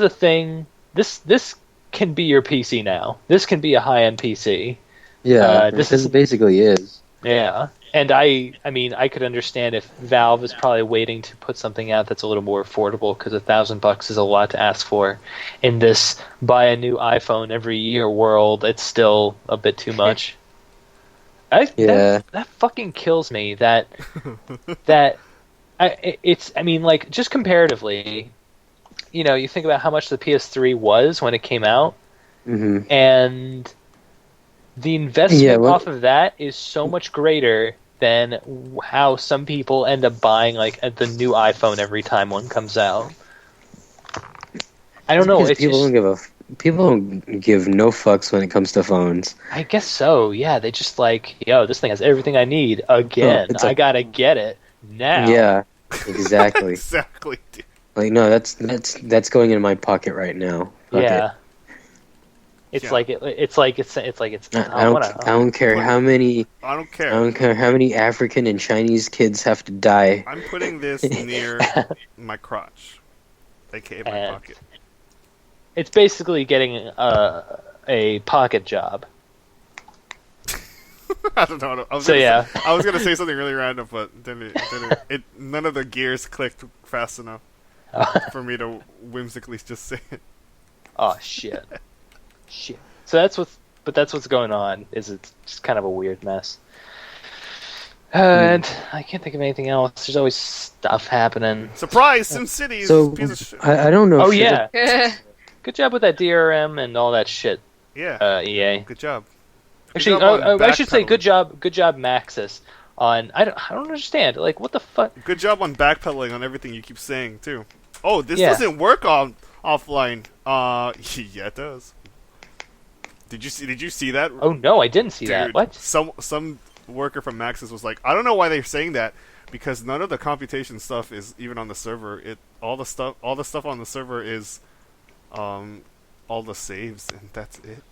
thing. This can be your PC now. This can be a high-end PC. Yeah, this basically is. Yeah, and I mean, I could understand if Valve is probably waiting to put something out that's a little more affordable, because $1,000 is a lot to ask for. In this buy a new iPhone every year world, it's still a bit too much. That fucking kills me. Just comparatively, you think about how much the PS3 was when it came out, and the investment off of that is so much greater than how some people end up buying the new iPhone every time one comes out. I don't know. People don't give no fucks when it comes to phones. I guess so. Yeah, they just this thing has everything I need again. I gotta get it now. Yeah, exactly. Exactly, dude. Like, no, that's going in my pocket right now. Fuck yeah. it. I don't care how many. I don't care. I don't care how many African and Chinese kids have to die. I'm putting this near my crotch, aka my pocket. It's basically getting a pocket job. I don't know. I was gonna say something really random, but then none of the gears clicked fast enough for me to whimsically just say it. Oh shit. Shit. So that's what's going on. It's just kind of a weird mess. And I can't think of anything else. There's always stuff happening. Surprise! SimCity is a piece of shit. I don't know. Oh yeah. Good job with that DRM and all that shit. Yeah. EA. Good job. Actually, I should say good job, Maxis. I don't understand. Like, what the fuck? Good job on backpedaling on everything you keep saying too. Oh, this doesn't work on offline. Yeah, it does. Did you see that? Oh no, I didn't see that. What? Some worker from Maxis was like, I don't know why they're saying that, because none of the computation stuff is even on the server. All the stuff on the server is all the saves, and that's it.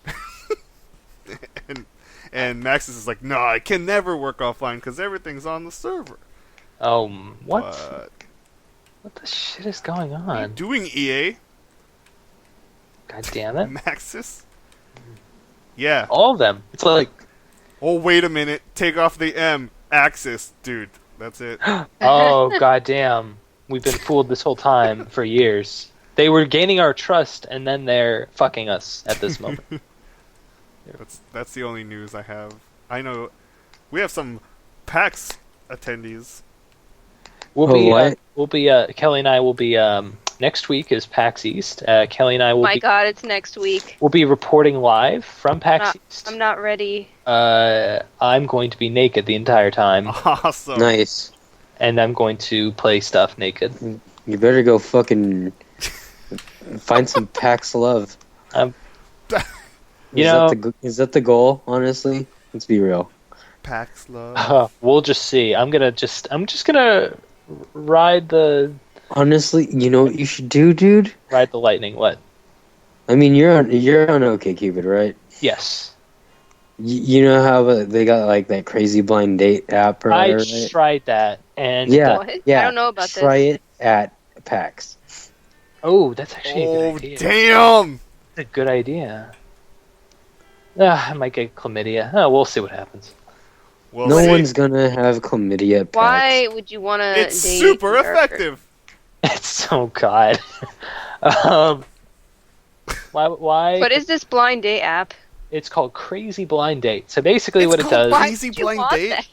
and Maxis is like, no, it can never work offline because everything's on the server. What? What the shit is going on? What are you doing, EA? God damn it. Maxis? Yeah. All of them. It's like Oh, wait a minute. Take off the M. Axis, dude. That's it. Oh, goddamn. We've been fooled this whole time for years. They were gaining our trust, and then they're fucking us at this moment. That's the only news I have. I know we have some PAX attendees. Kelly and I will be, next week is PAX East. Kelly and I will God, it's next week. We'll be reporting live from PAX East. I'm not ready. I'm going to be naked the entire time. Awesome. Nice. And I'm going to play stuff naked. You better go fucking find some PAX love. Is that the goal? Honestly, let's be real. PAX love. We'll just see. I'm just gonna ride the. Honestly, you know what you should do, dude? Ride the lightning. What? I mean, you're on OkCupid, right? Yes. You know how they got like that crazy blind date app, or I whatever, right? tried that, and What? yeah. I don't know about this. Try it at PAX. Oh, that's actually a good idea. Damn! That's a good idea. I might get chlamydia. Oh, we'll see what happens. Well, No one's gonna have chlamydia at PAX. Why would you want to date? It's super effective. It's so god. Why? What is this blind date app? It's called Crazy Blind Date. So basically, what it does. Why Crazy would you blind want date?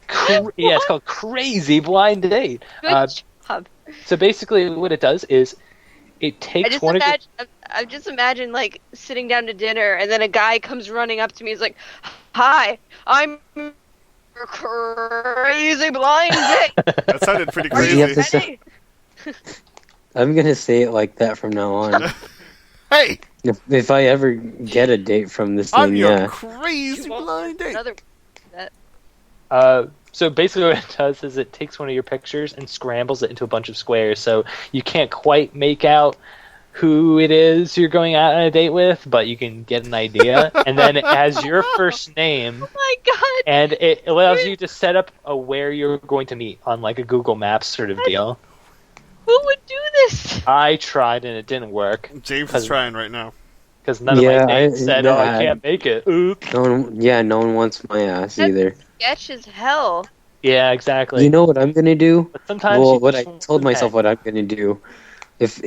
that? Yeah, it's called Crazy Blind Date. Good job. So basically, what it does is it takes one of your. I just imagine like sitting down to dinner and then a guy comes running up to me. He's like, "Hi, I'm crazy blind date." That sounded pretty Why do you have crazy. to I'm gonna say it like that from now on. Hey! If I ever get a date from this I'm thing, your yeah. crazy blind date. Another. So basically, what it does is it takes one of your pictures and scrambles it into a bunch of squares, so you can't quite make out who it is you're going out on a date with, but you can get an idea. And then it has your first name. Oh my god! And it allows you to set up where you're going to meet on like a Google Maps sort of deal. Who would do this? I tried and it didn't work. James is trying right now. Because none of my dates said, I can't make it. Oops. No one wants my ass either. Sketch as hell. Yeah, exactly. You know what I'm gonna do? But sometimes What I told myself what I'm gonna do, if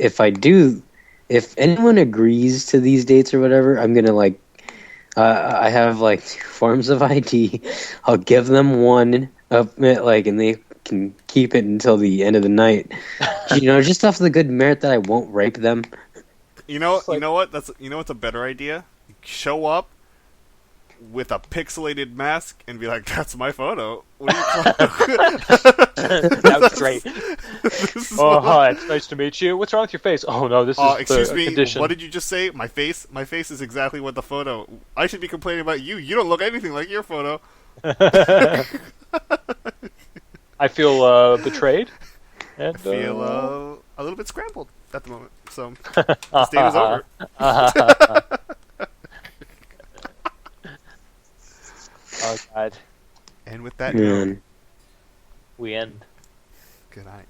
anyone agrees to these dates or whatever, I'm gonna like, I have like 2 forms of ID. I'll give them one and they can keep it until the end of the night. Just off the good merit that I won't rape them. You know what? What's a better idea? Show up with a pixelated mask and be like, "That's my photo." What are you That was great. Hi, it's nice to meet you. What's wrong with your face? Oh no, this is excuse me. condition. What did you just say? My face? My face is exactly what the photo. I should be complaining about you. You don't look anything like your photo. I feel betrayed. And, I feel a little bit scrambled at the moment. So this date is over. Oh god. And with that note, We end. good night.